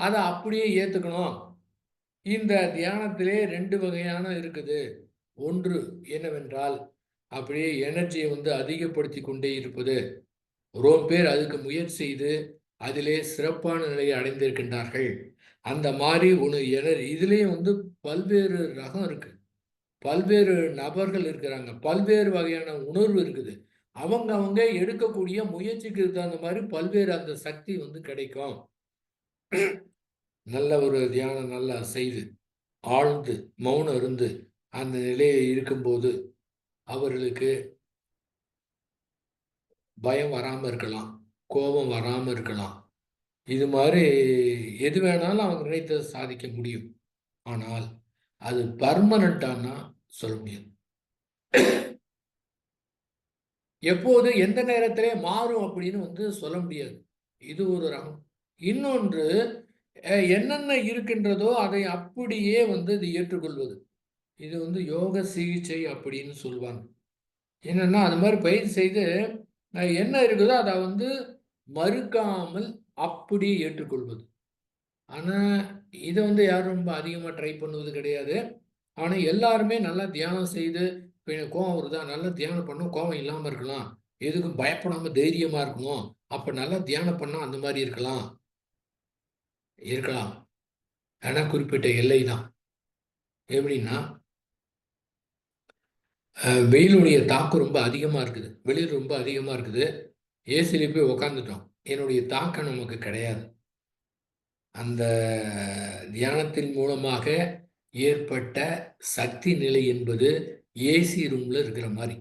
அதை அப்படியே ஏத்துக்கணும். இந்த தியானத்திலே 2 வகையான இருக்குது. ஒன்று என்னவென்றால், அப்படியே எனர்ஜியை அதிகப்படுத்தி கொண்டே இருப்பது. ரொம்ப பேர் அதுக்கு முயற்சி செய்து அதிலே சிறப்பான நிலையை அடைந்திருக்கின்றார்கள். அந்த மாதிரி இதுலேயும் பல்வேறு ரகம் இருக்கு. பல்வேறு நபர்கள் இருக்கிறாங்க. பல்வேறு வகையான உணர்வு இருக்குது. அவங்க எடுக்கக்கூடிய முயற்சிக்கு தகுந்த மாதிரி பல்வேறு அந்த சக்தி கிடைக்கும். நல்ல ஒரு தியானம் நல்லா செய்து ஆழ்ந்து மௌனம் இருந்து அந்த நிலையில் இருக்கும்போது அவர்களுக்கு பயம் வராம இருக்கலாம், கோபம் வராம இருக்கலாம். இது மாதிரி எது வேணாலும் அவங்க நினைத்ததை சாதிக்க முடியும். ஆனால் அது பர்மனண்டானா சொல்ல முடியாது. எப்போது எந்த நேரத்திலே மாறும் அப்படின்னு சொல்ல முடியாது. இது ஒரு ரகம். இன்னொன்று, என்னென்ன இருக்கின்றதோ அதை அப்படியே வந்து இது ஏற்றுக்கொள்வது. இது வந்து யோக சிகிச்சை அப்படின்னு சொல்லுவாங்க. என்னன்னா, அது மாரி பயிற்சி செய்து என்ன இருக்குதோ அத வந்து மறுக்காமல் அப்படியே ஏற்றுக்கொள்வது. ஆனா, இத வந்து யாரும் ரொம்ப அதிகமா ட்ரை பண்ணுவது கிடையாது. ஆனா, எல்லாருமே நல்லா தியானம் செய்து, இப்ப எனக்கு கோவம் வருதா? நல்லா தியானம் பண்ணா கோவம் இல்லாம இருக்கலாம். எதுக்கும் பயப்படாம தைரியமா இருக்கணும். அப்ப நல்லா தியானம் பண்ணா அந்த மாரி இருக்கலாம். இருக்கலாம். ஆனா குறிப்பிட்ட எல்லை தான். எப்படின்னா, வெயிலுடைய தாக்கம் ரொம்ப அதிகமா இருக்குது. வெளிய ரொம்ப அதிகமா இருக்குது. ஏசில போய் உட்காந்துட்டோம். என்னுடைய தாக்கம் நமக்கு கிடையாது. அந்த தியானத்தின் மூலமாக ஏற்பட்ட சக்தி நிலை என்பது ஏசி ரூம்ல இருக்கிற மாரி.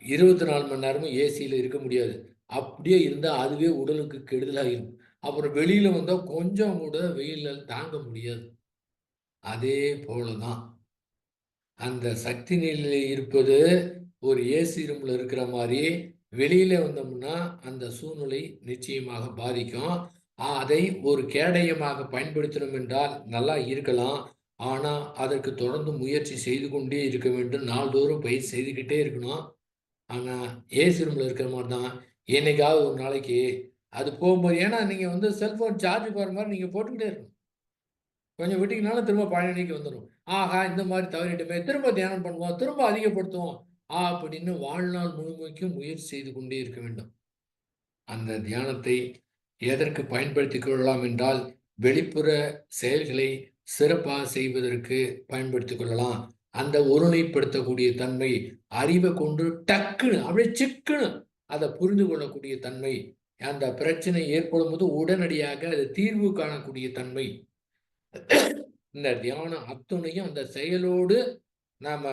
24 மணி நேரமும் ஏசியில இருக்க முடியாது. அப்படியே இருந்தா அதுவே உடலுக்கு கெடுதலாயிரும். அப்புறம் வெளியில வந்தா கொஞ்சம் கூட வெயில்ல தாங்க முடியாது. அதே போல தான். அந்த சக்தி நிலையில இருப்பது ஒரு ஏசி ரூம்ல இருக்கிற மாரி, வெளியில வந்தோம்னா அந்த சூழ்நிலை நிச்சயமாக பாதிக்கும். அதை ஒரு கேடயமாக பயன்படுத்தினோம் என்றால் நல்லா இருக்கலாம். ஆனா, அதற்கு தொடர்ந்து முயற்சி செய்து கொண்டே இருக்க வேண்டும். நாள்தோறும் பயிற்சி செய்துக்கிட்டே இருக்கணும். ஆனா, ஏசி ரூம்ல இருக்கிற மாரி தான். என்னைக்காவது ஒரு நாளைக்கு அது போம்போது ஏன்னா நீங்க வந்து செல்ஃபோன் சார்ஜ் போடுற மாரி நீங்க போட்டுக்கிட்டே இருக்கணும். கொஞ்சம் விட்டீங்கனாலும் திரும்ப பழைய நிலைக்கு வந்துரும். ஆஹா! இந்த மாரி தவறிட்டோமே! திரும்ப தியானம் பண்ணுவோம். திரும்ப அதிகப்படுத்துவோம். அப்படின்னு வாழ்நாள் முழுமைக்கும் முயற்சி செய்து கொண்டே இருக்க வேண்டும். அந்த தியானத்தை எதற்கு பயன்படுத்திக் கொள்ளலாம் என்றால், வெளிப்புற செயல்களை சிறப்பாக செய்வதற்கு பயன்படுத்திக் கொள்ளலாம். அந்த ஒருமைப்படுத்தக்கூடிய தன்மை, அறிவ கொண்டு டக்குனு, அப்படியே சிக்குனு அத புரிந்து கொள்ளக்கூடிய தன்மை, அந்த பிரச்சனை ஏற்படும்போது உடனடியாக அது தீர்வு காணக்கூடிய தன்மை. இந்த தியானம் அத்துணையும் அந்த செயலோடு நாம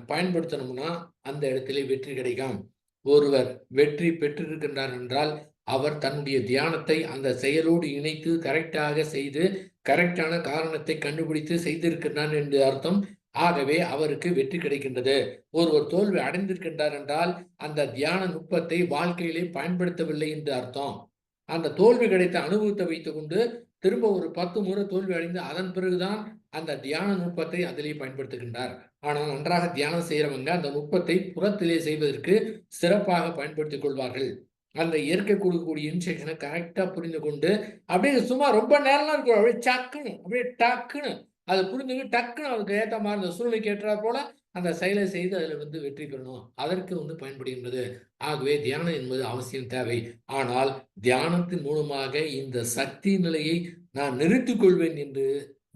பயன்படுத்தணும்னா, அந்த இடத்திலே வெற்றி கிடைக்கும். ஒருவர் வெற்றி பெற்றிருக்கின்றார் என்றால், அவர் தன்னுடைய தியானத்தை அந்த செயலோடு இணைத்து கரெக்ட்டாக செய்து, கரெக்ட்டான காரணத்தை கண்டுபிடித்து செய்திருக்கின்றான் என்று அர்த்தம். ஆகவே அவருக்கு வெற்றி கிடைக்கின்றது. ஒருவர் தோல்வி அடைந்திருக்கின்றார் என்றால், அந்த தியான நுட்பத்தை வாழ்க்கையிலே பயன்படுத்தவில்லை என்று அர்த்தம். அந்த தோல்வி கிடைத்த அனுபவத்தை வைத்துக்கொண்டு, திரும்ப ஒரு 10 முறை தோல்வி அடைந்து, அதன் பிறகுதான் அந்த தியான நுட்பத்தை அதிலே பயன்படுத்துகின்றார். ஆனால் நன்றாக தியானம் செய்றவங்க அந்த நுட்பத்தை புறத்திலே செய்வதற்கு சிறப்பாக பயன்படுத்திக் கொள்வார்கள். அந்த இயற்கை கொடுக்கக்கூடிய இன்ஸ்ட்ரக்ஷன கரெக்ட்டா புரிந்து கொண்டு, அப்படியே சும்மா ரொம்ப நேரம்லாம் இருக்கக்கூடாது. அப்படியே சக்குன்னு, அப்படியே டக்குன்னு அத புரிஞ்சுக்கிட்டு டக்குன்னு அதுக்கு ஏத்த மாரி அந்த சூழ்நிலைக்கு ஏற்றார் போல அந்த செயலை செய்து அதில வந்து வெற்றி பெறணும். அதற்கு வந்து பயன்படுகின்றது. ஆகவே தியானம் என்பது அவசியம் தேவை. ஆனால் தியானத்தின் மூலமாக இந்த சக்தி நிலையை நான் நிறுத்திக் கொள்வேன் என்று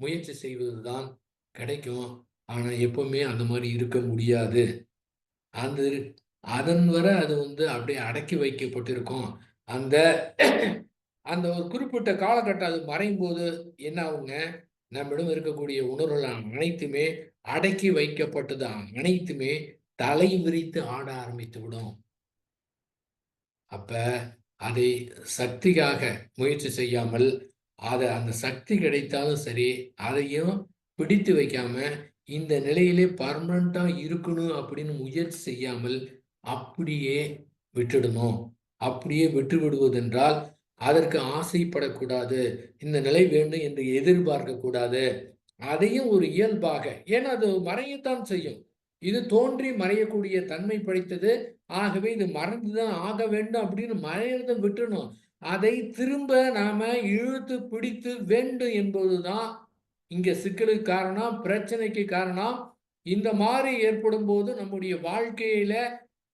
முயற்சி செய்வதுதான் கிடைக்கும். ஆனா, எப்பவுமே அந்த மாரி இருக்க முடியாது. அந்த அதன் வர அது வந்து அப்படியே அடக்கி வைக்கப்பட்டிருக்கும். அந்த அந்த ஒரு குறிப்பிட்ட காலகட்டம் அது மறையும்போது என்ன ஆகுங்க, நம்மிடம் இருக்கக்கூடிய உணர்வுகள் அனைத்துமே அடக்கி வைக்கப்பட்டது அனைத்துமே தலை விரித்து ஆட ஆரம்பித்துவிடும். அப்ப அதை சக்திக்காக முயற்சி செய்யாமல், அந்த சக்தி கிடைத்தாலும் சரி, அதையும் பிடித்து வைக்காம, இந்த நிலையிலே பெர்மனன்ட்டா இருக்கணும் அப்படின்னு முயற்சி செய்யாமல், அப்படியே விட்டுடணும். அப்படியே விட்டு விடுவதென்றால், அதற்கு ஆசைப்படக்கூடாது. இந்த நிலை வேண்டும் என்று எதிர்பார்க்கக்கூடாது. அதையும் ஒரு இயல்பாக ஏன்னா அது மறையத்தான் செய்யும். இது தோன்றி மறையக்கூடிய தன்மை படைத்தது. ஆகவே இது மறைந்துதான் ஆக வேண்டும் அப்படின்னு மறையறத விட்டுறணும். அதை திரும்ப நாம இழுத்து பிடித்து வேண்டும் என்பதுதான் இங்க சிக்கலுக்கு காரணம், பிரச்சனைக்கு காரணம். இந்த மாரி ஏற்படும்போது நம்முடைய வாழ்க்கையில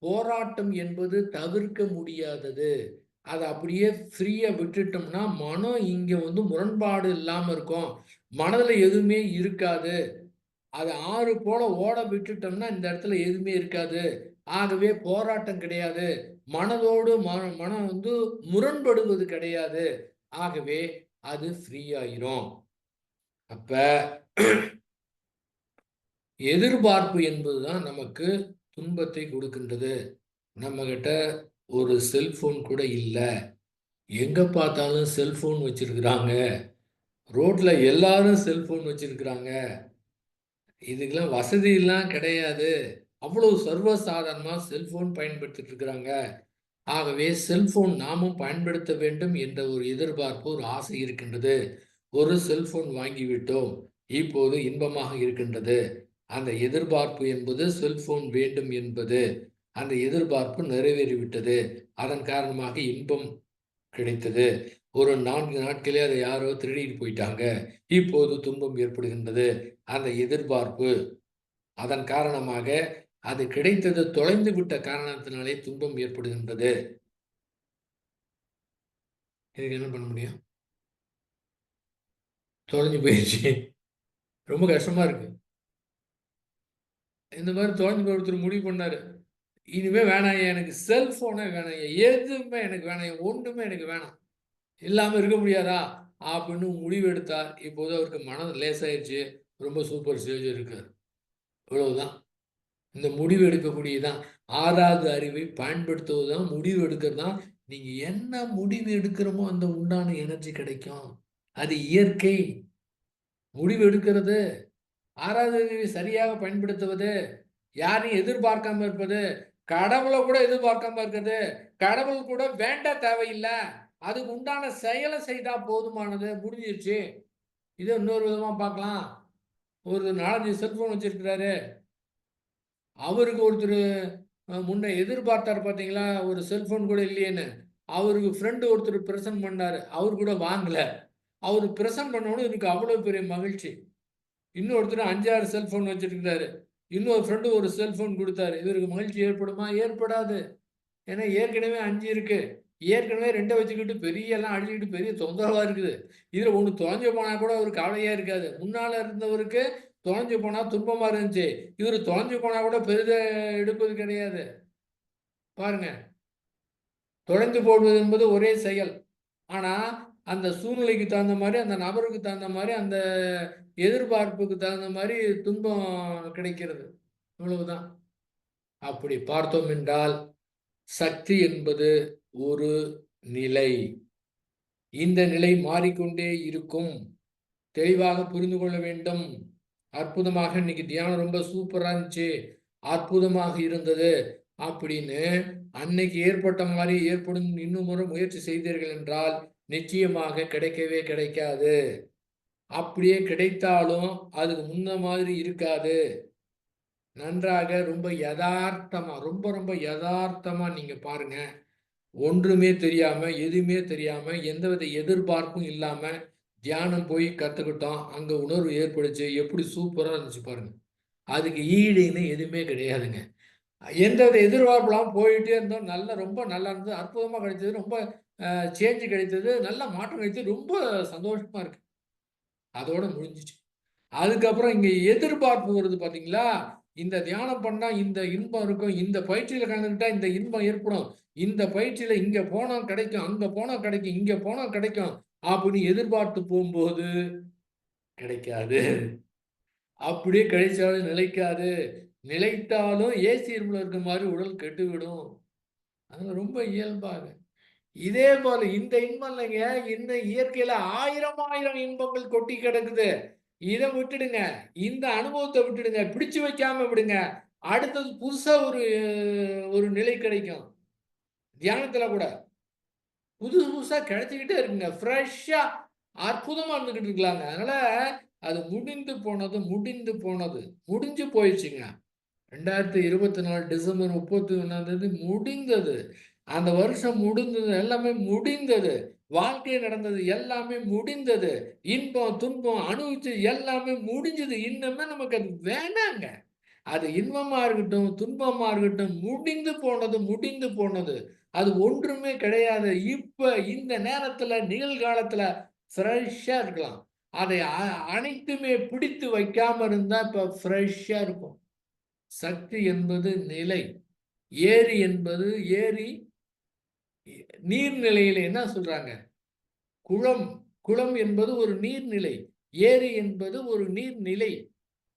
போராட்டம் என்பது தவிர்க்க முடியாதது. அத அப்படியே ஃப்ரீயா விட்டுட்டோம்னா, மனம் இங்க வந்து முரண்பாடு இல்லாம இருக்கும். மனதுல எதுவுமே இருக்காது. அத ஆறு போல ஓட விட்டுட்டோம்னா, இந்த இடத்துல எதுவுமே இருக்காது. ஆகவே போராட்டம் கிடையாது. மனதோடு மனம் வந்து முரண்படுவது கிடையாது. ஆகவே அது ஃப்ரீ ஆயிரும். அப்ப எதிர்பார்ப்பு என்பதுதான் நமக்கு துன்பத்தை கொடுக்கின்றது. நம்மகிட்ட ஒரு செல்போன் கூட இல்ல. எங்க பார்த்தாலும் செல்போன் வச்சிருக்கிறாங்க. ரோட்ல எல்லாரும் செல்போன் வச்சிருக்கிறாங்க. இதுக்கெல்லாம் வசதிலாம் கிடையாது. அவ்வளவு சர்வசாதாரணமா செல்போன் பயன்படுத்திட்டு இருக்கிறாங்க. ஆகவே செல்போன் நாமும் பயன்படுத்த வேண்டும் என்ற ஒரு எதிர்பார்ப்பு, ஒரு ஆசை இருக்கின்றது. ஒரு செல்போன் வாங்கிவிட்டோம், இப்போது இன்பமாக இருக்கின்றது. அந்த எதிர்பார்ப்பு என்பது செல்போன் வேண்டும் என்பது, அந்த எதிர்பார்ப்பு நிறைவேறிவிட்டது. அதன் காரணமாக இன்பம் கிடைத்தது. ஒரு 4 நாட்களே அதை யாரோ திருடிட்டு போயிட்டாங்க. இப்போது துன்பம் ஏற்படுகின்றது. அந்த எதிர்பார்ப்பு, அதன் காரணமாக அது கிடைத்தது தொலைந்து விட்ட காரணத்தினாலே துன்பம் ஏற்படுகின்றது. இதுக்கு என்ன பண்ண முடியும்? தொலைஞ்சு போயிடுச்சு. ரொம்ப கஷ்டமா இருக்கு. இந்த மாதிரி தொலைஞ்சு போய் ஒருத்தர் முடிவு பண்ணாரு. இனிமே வேணாம்யா, எனக்கு செல்போனே வேணாம்யா, எதுவுமே எனக்கு வேணாம்யா, ஒண்ணுமே எனக்கு வேணாம். இல்லாம இருக்க முடியாதா? அப்படின்னு முடிவு எடுத்தார். இப்போது அவருக்கு மனம் லேசாயிருச்சு. ரொம்ப சூப்பர் ஸ்டேஜ் இருக்காரு. இவ்வளவுதான். இந்த முடிவு எடுக்கக்கூடியது தான். 6வது அறிவை பயன்படுத்துவது தான், முடிவு எடுக்கிறது தான். நீங்க என்ன முடிவு எடுக்கிறோமோ அந்த உண்டான எனர்ஜி கிடைக்கும். அது இயற்கை. முடிவு எடுக்கிறது, 6வது அறிவை சரியாக பயன்படுத்துவது, யாரையும் எதிர்பார்க்காம இருப்பது, கடவுள கூட எதிர்பார்க்காம இருக்கிறது, கடவுள் கூட வேண்ட தேவையில்ல. அதுக்கு உண்டான செயல செய்தா போதுமானது. முடிஞ்சிருச்சு. இத இன்னொரு விதமா பார்க்கலாம். ஒரு 4, 5 செல்போன் வச்சிருக்கிறாரு. அவருக்கு ஒருத்தரு முன்ன எதிர்பார்த்தாரு பார்த்தீங்களா? ஒரு செல்போன் கூட இல்லையேன்னு. அவருக்கு ஃப்ரெண்ட் ஒருத்தர் பிரசன்ட் பண்ணாரு. அவரு கூட வாங்கல. அவரு பிரசன்ட் பண்ணவுடனே இவருக்கு அவ்வளோ பெரிய மகிழ்ச்சி. இன்னொருத்தர் 5, 6 செல்போன் வச்சிருக்கிறாரு. இன்னொரு ஃப்ரெண்ட் ஒரு செல்போன் குடுத்தாரு. இவருக்கு மகிழ்ச்சி ஏற்படுமா? ஏற்படாது. ஏன்னா ஏற்கனவே 5 இருக்கு. ஏற்கனவே 2 வச்சுக்கிட்டு பெரிய எல்லாம் அடிச்சுக்கிட்டு பெரிய தொந்தரவா இருக்குது. இதுல 1 தொலைஞ்சு போனா கூட அவருக்கு கவலையா இருக்காது. முன்னால இருந்தவருக்கு தொலைஞ்சு போனா துன்பமா இருந்துச்சு. இவரு தொலைஞ்சு போனா கூட பெரிதா எடுப்பது கிடையாது. பாருங்க. தொலைந்து போடுவது என்பது ஒரே செயல். ஆனா, அந்த சூழ்நிலைக்கு தகுந்த மாரி, அந்த நபருக்கு தகுந்த மாரி, அந்த எதிர்பார்ப்புக்கு தகுந்த மாரி துன்பம் கிடைக்கிறது. இவ்வளவுதான். அப்படி பார்த்தோம் என்றால், சக்தி என்பது ஒரு நிலை. இந்த நிலை மாறிக்கொண்டே இருக்கும். தெளிவாக புரிந்து கொள்ள வேண்டும். அற்புதமாக இன்னைக்கு தியானம் ரொம்ப சூப்பரா இருந்துச்சு. அற்புதமாக இருந்தது. அப்படின்னு அன்னைக்கு ஏற்பட்ட மாரி ஏற்படும் இன்னும் ஒரு முயற்சி செய்தீர்கள் என்றால், நிச்சயமாக கிடைக்கவே கிடைக்காது. அப்படியே கிடைத்தாலும், அதுக்கு முன்ன மாதிரி இருக்காது. நன்றாக ரொம்ப எதார்த்தமா, ரொம்ப ரொம்ப எதார்த்தமா நீங்க பாருங்க. ஒன்றுமே தெரியாம, எதுவுமே தெரியாம, எந்தவித எதிர்பார்ப்பும் இல்லாம, தியானம் போய் கத்துக்கிட்டோம். அங்க உணர்வு ஏற்பட்டுச்சு. எப்படி சூப்பரா இருந்துச்சு பாருங்க. அதுக்கு ஈடு இணை எதுவுமே கிடையாதுங்க. எந்தவித எதிர்பார்ப்பு இல்லாம போயிட்டே இருந்தோம். ரொம்ப நல்லா இருந்தது. அற்புதமா கிடைச்சது. ரொம்ப சேஞ்ச் கிடைத்தது. நல்ல மாற்றம் கிடைச்சது. ரொம்ப சந்தோஷமா இருக்கு. அதோட முடிஞ்சுச்சு. அதுக்கப்புறம் இங்க எதிர்பார்ப்பு வருது பார்த்தீங்களா? இந்த தியானம் பண்ணா இந்த இன்பம் இருக்கும். இந்த பயிற்சியில கலந்துக்கிட்டா இந்த இன்பம் ஏற்படும். இந்த பயிற்சியில இங்க போனா கிடைக்கும். அங்க போனா கிடைக்கும். இங்க போனா கிடைக்கும். அப்படின்னு எதிர்பார்த்து போம்போது கிடைக்காது. அப்படியே கிடைச்சாலும் நிலைக்காது. நிலைத்தாலும் ஏசி ரூம்ல இருக்க மாரி உடல் கெட்டுவிடும். அதனால ரொம்ப இயல்பாக. இதே போல இந்த இன்பம் இல்லைங்க. இந்த இயற்கையில ஆயிரம் ஆயிரம் இன்பங்கள் கொட்டி கிடக்குது. இத விட்டுடுங்க. இந்த அனுபவத்த விட்டுடுங்க. பிடிச்சு வைக்காம விடுங்க. அடுத்தது புதுசா ஒரு ஒரு நிலை கிடைக்கும். தியானத்துல கூட. புதுசு புதுசா கிடைச்சுக்கிட்டே இருக்குங்க. ஃப்ரெஷ்ஷா அற்புதமா இருந்துகிட்டு இருக்கலாங்க. அதனால அது முடிந்து போனது, முடிந்து போனது. முடிஞ்சு போயிருச்சுங்க. 2024 டிசம்பர் 31 முடிந்தது. அந்த வருஷம் முடிந்தது. எல்லாமே முடிந்தது. வாழ்க்கை நடந்தது எல்லாமே முடிந்தது. இன்பம், துன்பம் அனுபவிச்சது எல்லாமே முடிஞ்சது. இன்னுமே நமக்கு அது வேணாங்க. அது இன்பமா இருக்கட்டும், துன்பமா இருக்கட்டும், முடிந்து போனது, முடிந்து போனது. அது ஒன்றுமே கிடையாது. இப்ப இந்த நேரத்துல, நிகழ்காலத்துல ஃப்ரெஷ்ஷா இருக்கலாம். அதை அனைத்துமே பிடித்து வைக்காம இருந்தா இப்ப ஃப்ரெஷ்ஷா இருக்கும். சக்தி என்பது நிலை. ஏரி என்பது ஏரி நீர்நிலையில என்ன சொல்றாங்க? குளம். குளம் என்பது ஒரு நீர்நிலை. ஏரி என்பது ஒரு நீர்நிலை.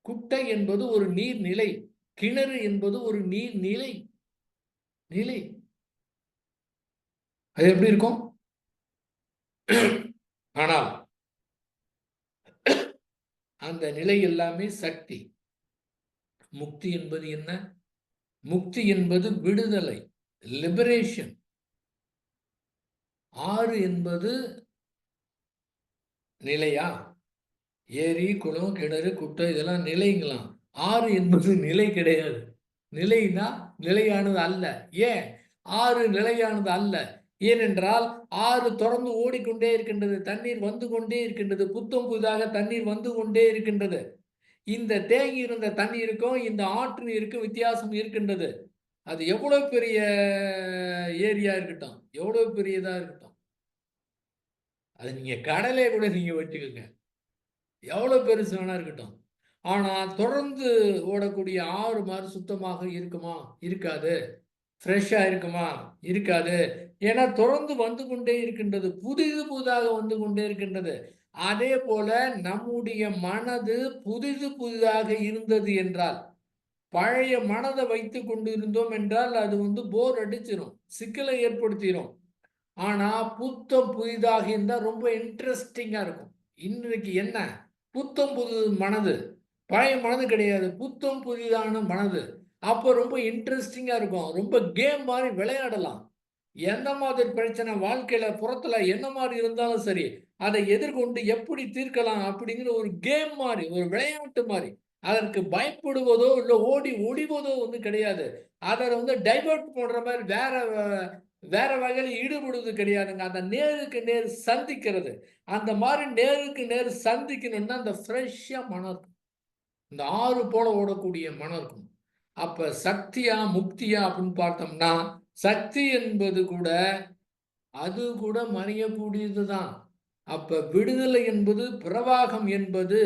குட்டை என்பது ஒரு நீர்நிலை. கிணறு என்பது ஒரு நீர்நிலை. நிலை. அது எப்படி இருக்கும்? ஆனால் அந்த நிலை எல்லாமே சக்தி. முக்தி என்பது என்ன? முக்தி என்பது விடுதலை. லிபரேஷன். 6 என்பது நிலையா? ஏரி, குளம், கிணறு, குட்டை இதெல்லாம் நிலைங்களாம். ஆறு என்பது நிலை கிடையாது. நிலைனா நிலையானது அல்ல. ஏன்? ஆறு நிலையானது அல்ல. ஏனென்றால் ஆறு தொடர்ந்து ஓடிக்கொண்டே இருக்கின்றது. தண்ணீர் வந்து கொண்டே இருக்கின்றது. புத்தம் புதிதாக தண்ணீர் வந்து கொண்டே இருக்கின்றது. இந்த தேங்கி இருந்த தண்ணீருக்கும் இந்த ஆற்று நீருக்கும் வித்தியாசம் இருக்கின்றது. அது எவ்வளவு பெரிய ஏரியா இருக்கட்டும், எவ்வளவு பெரியதா இருக்கட்டும். அது நீங்க கடலே கூட நீங்க வச்சுக்கோங்க. எவ்வளவு பெருசு வேணா இருக்கட்டும். ஆனா தொடர்ந்து ஓடக்கூடிய ஆறு மாரி சுத்தமாக இருக்குமா? இருக்காது. ஃப்ரெஷ்ஷா இருக்குமா? இருக்காது. ஏன்னா தொடர்ந்து வந்து கொண்டே இருக்கின்றது. புதிது புதிதாக வந்து கொண்டே இருக்கின்றது. அதேபோல நம்முடைய மனது புதிது புதிதாக இருந்தது என்றால், பழைய மனத வைத்துக் கொண்டிருந்தோம் என்றால், அது வந்து போர் அடிச்சிரும். சிக்கலை ஏற்படுத்திரும். ஆனா புத்தம் புதிதாக இருந்தா ரொம்ப இன்ட்ரஸ்டிங்கா இருக்கும். இன்றைக்கு என்ன? புத்தம் புது மனது. பழைய மனது கிடையாது. புத்தம் புதிதான மனது. அப்போ ரொம்ப இன்ட்ரஸ்டிங்கா இருக்கும். ரொம்ப கேம் மாரி விளையாடலாம். எந்த மாதிரி பிரச்சனை வாழ்க்கையில புறத்துல என்ன மாரி இருந்தாலும் சரி, அதை எதிர்கொண்டு எப்படி தீர்க்கலாம் அப்படிங்கிற ஒரு கேம் மாரி, ஒரு விளையாட்டு மாரி. அதற்கு பயப்படுவதோ, இல்ல ஓடி ஒளிவதோ வந்து கிடையாது. அத வந்து டைவர்ட் பண்ற மாரி வேற வகையில ஈடுபடுவது கிடையாதுங்க. அந்த நேருக்கு நேர் சந்திக்கிறது. அந்த மாரி நேருக்கு நேர் சந்திக்கணும்னா, அந்த ஃப்ரெஷ்ஷா மனம் இருக்கும். இந்த ஆறு போல ஓடக்கூடிய மனம் இருக்கும். அப்ப சக்தியா, முக்தியா அப்படின்னு பார்த்தோம்னா, சக்தி என்பது கூட அது கூட மறையக்கூடியது தான். அப்ப விடுதலை என்பது பிரவாகம் என்பது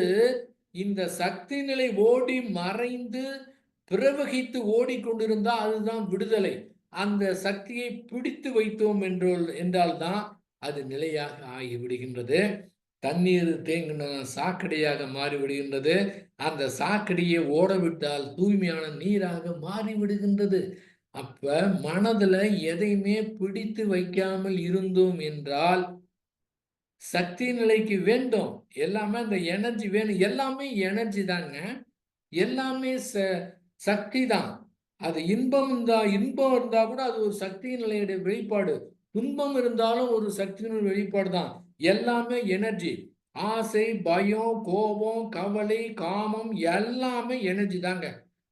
இந்த சக்தி நிலை ஓடி மறைந்து பிரவகித்து ஓடிக்கொண்டிருந்தா அதுதான் விடுதலை. அந்த சக்தியை பிடித்து வைத்தோம் என்றால் தான் அது நிலையாக ஆகிவிடுகின்றது. தண்ணீர் தேங்கின சாக்கடையாக மாறிவிடுகின்றது. அந்த சாக்கடையை ஓடவிட்டால் தூய்மையான நீராக மாறிவிடுகின்றது. அப்ப மனதுல எதையுமே பிடித்து வைக்காமல் இருந்தோம் என்றால், சக்தி நிலைக்கு வேண்டும். எல்லாமே அந்த எனர்ஜி வேணும். எல்லாமே எனர்ஜி தாங்க. எல்லாமே சக்தி தான். அது இன்பம் இருந்தா கூட அது ஒரு சக்தி நிலையுடைய வெளிப்பாடு. துன்பம் இருந்தாலும் ஒரு சக்தியின் வெளிப்பாடு தான். எல்லாமே எனர்ஜி. ஆசை, பயம், கோபம், கவலை, காமம் எல்லாமே எனர்ஜி தாங்க.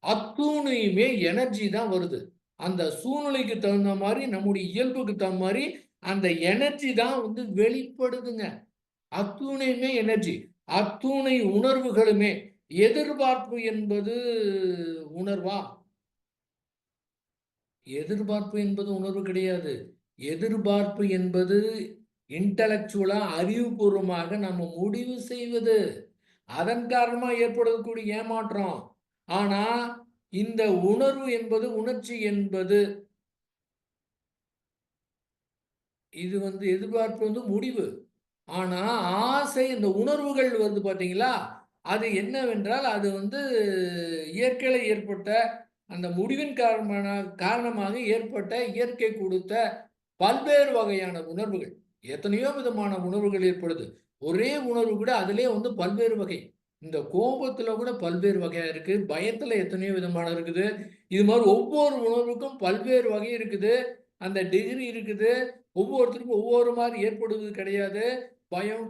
அத்துணையுமே எனர்ஜி தான் வருது. அந்த சூழ்நிலைக்கு தகுந்த மாரி, நம்முடைய இயல்புக்கு தகுந்த மாரி அந்த எனர்ஜி தான் வந்து வெளிப்படுதுங்க. அத்துணையுமே எனர்ஜி. அத்துணை உணர்வுகளுமே எதிர்பார்ப்பு என்பது உணர்வா? எதிர்பார்ப்பு என்பது உணர்வு கிடையாது. எதிர்பார்ப்பு என்பது இன்டலெக்சுவலா அறிவுபூர்வமாக நம்ம முடிவு செய்வது. அதன் காரணமா ஏற்படக்கூடிய ஏமாற்றம். ஆனா, இந்த உணர்வு என்பது, உணர்ச்சி என்பது இது வந்து எதிர்பார்ப்பு வந்து முடிவு. ஆனா, ஆசை இந்த உணர்வுகள் வருது பார்த்தீங்களா? அது என்னவென்றால், அது வந்து இயற்கையில ஏற்பட்ட அந்த முடிவின் காரணமாக ஏற்பட்ட இயற்கை கொடுத்த பல்வேறு வகையான உணர்வுகள். எத்தனையோ விதமான உணர்வுகள் ஏற்படுது. ஒரே உணர்வு கூட அதிலேயே வந்து பல்வேறு வகை. இந்த கோபத்துல கூட பல்வேறு வகையா இருக்கு. பயத்துல எத்தனையோ விதமான இருக்குது. இது மாரி ஒவ்வொரு உணர்வுக்கும் பல்வேறு வகை இருக்குது. அந்த டிகிரி இருக்குது. ஒவ்வொருத்தருக்கும் ஒவ்வொரு மாரி ஏற்படுவது கிடையாது. பயம்,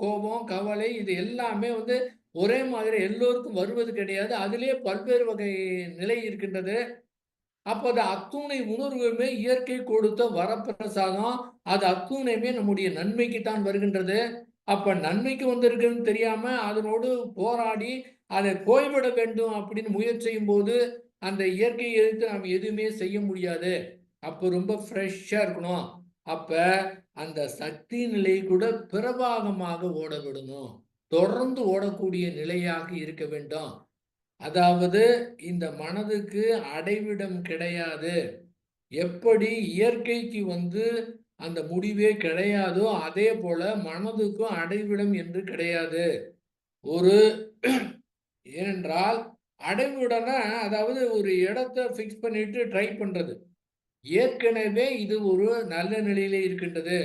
கோபம், கவலை இது எல்லாமே வந்து ஒரே மாதிரி எல்லோருக்கும் வருவது கிடையாது. அதிலேயே பல்வேறு வகை நிலை இருக்கின்றது. அப்ப அது அத்துணை உணர்வுமே இயற்கை கொடுத்த வரப்பிரசாதம். அது அத்துணையுமே நம்முடைய நன்மைக்கு தான் வருகின்றது. அப்ப நன்மைக்கு வந்திருக்குன்னு தெரியாம அதனோடு போராடி அதை போய்விட வேண்டும் அப்படின்னு முயற்சி செய்யும்போது, அந்த இயற்கையை எதிர்த்து நாம் எதுவுமே செய்ய முடியாது. அப்ப ரொம்ப ஃப்ரெஷ்ஷா இருக்கணும். அப்ப அந்த சக்தி நிலை கூட பிரவாகமாக ஓட விடணும். தொடர்ந்து ஓடக்கூடிய நிலையாக இருக்க வேண்டும். அதாவது இந்த மனதுக்கு அடைவிடம் கிடையாது. எப்படி இயற்கைக்கு வந்து அந்த முடிவே கிடையாதோ, அதே போல மனதுக்கும் அடைவிடம் என்று கிடையாது. ஒரு ஏனென்றால் அடைவிடம்னா, அதாவது ஒரு இடத்த ஃபிக்ஸ் பண்ணிட்டு ட்ரை பண்றது. ஏற்கனவே இது ஒரு நல்ல நிலையிலே இருக்கின்றது.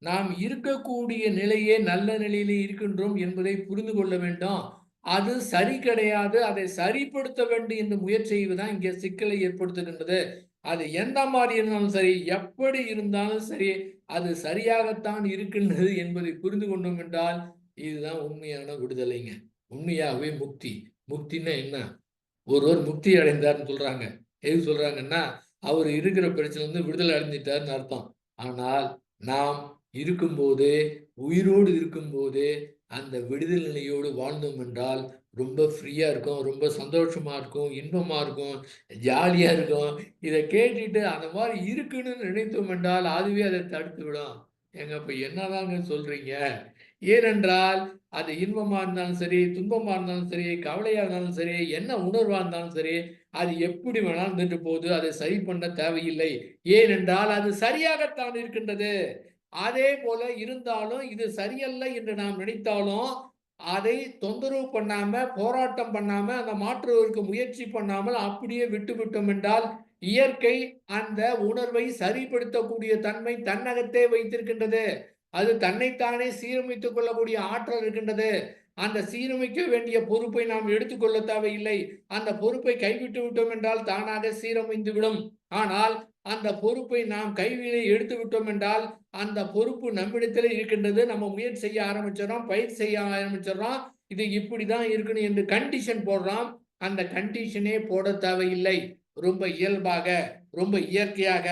நாம் இருக்கக்கூடிய நிலையே நல்ல நிலையிலே இருக்கின்றோம் என்பதை புரிந்து கொள்ள வேண்டும். அது சரி கிடையாது. அதை சரிப்படுத்த வேண்டும் என்று முயற்சி செய்வது தான் இங்கே சிக்கலை ஏற்படுத்துகின்றது. அது எந்த மாரி இருந்தாலும் சரி, எப்படி இருந்தாலும் சரி, அது சரியாகத்தான் இருக்கின்றது என்பதை புரிந்து கொண்டோம் என்றால், இதுதான் உண்மையான விடுதலைங்க. உண்மையாகவே முக்தி. முக்தின்னா என்ன? ஒருவர் முக்தி அடைந்தார்ன்னு சொல்றாங்க. எதுக்கு சொல்றாங்கன்னா, அவர் இருக்கிற பிரச்சனையிலிருந்து விடுதலை அடைஞ்சிட்டார்ன்னு அர்த்தம். ஆனால் நாம் இருக்கும்போதே, உயிரோடு இருக்கும்போதே அந்த விடுதலை நிலையோடு வாழ்ந்தோம் என்றால் ரொம்ப ஃப்ரீயா இருக்கும். ரொம்ப சந்தோஷமா இருக்கும். இன்பமா இருக்கும். ஜாலியா இருக்கும். இத கேட்டுட்டு அந்த மாரி இருக்கணும்னு நினைத்தோம் என்றால், அதுவே அதை தடுத்து விடும். ஏங்க அப்ப என்னதாங்க சொல்றீங்க? ஏனென்றால் அது இன்பமா இருந்தாலும் சரி, துன்பமா இருந்தாலும் சரி, கவலையா இருந்தாலும் சரி, என்ன உணர்வா இருந்தாலும் சரி, அது எப்படி வேணாலும் இருந்துட்டு போகுது. அதை சரி பண்ண தேவையில்லை. ஏனென்றால் அது சரியாகத்தான் இருக்கின்றது. அதே போல இருந்தாலும் இது சரியல்ல என்று நாம் நினைத்தாலும், அதை தொந்தரவு பண்ணாம, போராட்டம் பண்ணாம, அந்த மாற்றுவதற்கு முயற்சி பண்ணாமல் அப்படியே விட்டுவிட்டோம் என்றால், இயற்கை அந்த உணர்வை சரிப்படுத்தக்கூடிய தன்மை தன்னகத்தே வைத்திருக்கின்றது. அது தன்னைத்தானே சீரமைத்துக் கொள்ளக்கூடிய ஆற்றல் இருக்கின்றது. அந்த சீரமைக்க வேண்டிய பொறுப்பை நாம் எடுத்துக்கொள்ள தேவையில்லை. அந்த பொறுப்பை கைவிட்டு விட்டோம் என்றால் தானாக சீரமைந்து விடும். ஆனால் அந்த பொறுப்பை நாம் கைவிட எடுத்து விட்டோம் என்றால் அந்த பொறுப்பு நம்மிடத்திலே இருக்கின்றது. நம்ம முயற்சி செய்ய ஆரம்பிச்சிடறோம், பயிற்சி செய்ய ஆரம்பிச்சிடறோம். இது இப்படிதான் இருக்கணும் என்று கண்டிஷன் போடுறோம். அந்த கண்டிஷனே போட தேவையில்லை. ரொம்ப இயல்பாக, ரொம்ப இயற்கையாக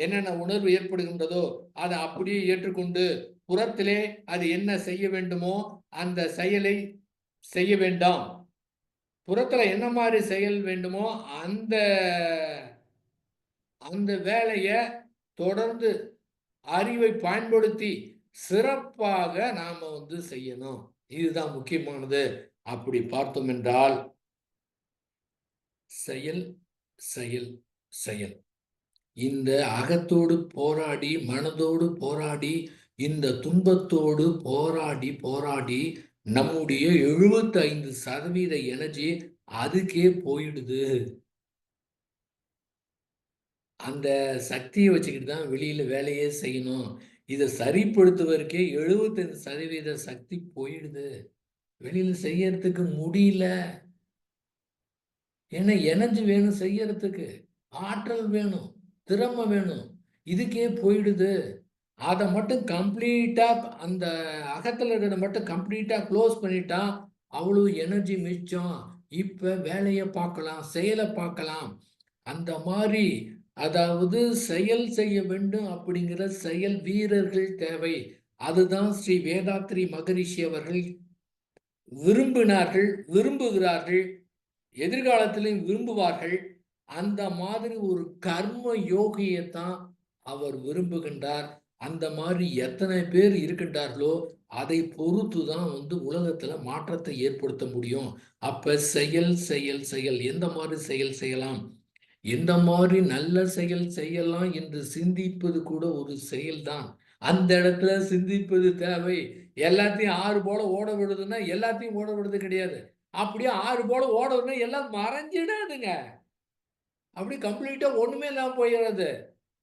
என்னென்ன உணர்வு ஏற்படுகின்றதோ அதை அப்படியே ஏற்றுக்கொண்டு புறத்திலே அது என்ன செய்ய வேண்டுமோ அந்த செயலை செய்ய வேண்டாம். புறத்துல என்ன மாதிரி செயல் வேண்டுமோ அந்த அந்த வேலைய தொடர்ந்து அறிவை பயன்படுத்தி சிறப்பாக நாம செய்யணும். இதுதான் முக்கியமானது. அப்படி பார்த்தோம் என்றால் செயல், செயல், செயல். இந்த அகத்தோடு போராடி, மனதோடு போராடி, இந்த துன்பத்தோடு போராடி, போராடி நம்முடைய 75% எனர்ஜி அதுக்கே போயிடுது. அந்த சக்திய வச்சுக்கிட்டு தான் வெளியில வேலையே செய்யணும். இத சரிப்படுத்துவதற்கே 75% சக்தி போயிடுது. வெளியில செய்யறதுக்கு முடியல. ஏன்னா எனர்ஜி வேணும் செய்யறதுக்கு. ஆற்றல் வேணும். திறமை வேணும். இதுக்கே போயிடுது. அத மட்டும் கம்ப்ளீட்டா அந்த அகத்துல இருக்கிறத மட்டும் கம்ப்ளீட்டா குளோஸ் பண்ணிட்டா, அவ்வளவு எனர்ஜி மிச்சம். இப்ப வேலைய பார்க்கலாம், செயல பார்க்கலாம். அந்த மாரி அதாவது செயல் செய்ய வேண்டும் அப்படிங்கிற செயல் வீரர்கள் தேவை. அதுதான் ஸ்ரீ வேதாத்ரி மகரிஷி அவர்கள் விரும்பினார்கள், விரும்புகிறார்கள். எதிர்காலத்திலும் விரும்புவார்கள். அந்த மாதிரி ஒரு கர்ம யோகியத்தான் அவர் விரும்புகின்றார். அந்த மாதிரி எத்தனை பேர் இருக்கின்றார்களோ, அதை பொறுத்து தான் உலகத்துல மாற்றத்தை ஏற்படுத்த முடியும். அப்ப செயல், செயல், செயல். எந்த மாதிரி செயல் செய்யலாம்? எந்த மாதிரி நல்ல செயல் செய்யலாம் என்று சிந்திப்பது கூட ஒரு செயல்தான். அந்த இடத்துல சிந்திப்பது தேவை. எல்லாத்தையும் ஆறு போல ஓட விடுதுன்னா, எல்லாத்தையும் ஓட விடுறது கிடையாது. அப்படியே ஆறு போல ஓட விடுனா எல்லாம் மறைஞ்சிடாதுங்க. அப்படியே கம்ப்ளீட்டா ஒண்ணுமே இல்லாம போயிடாது.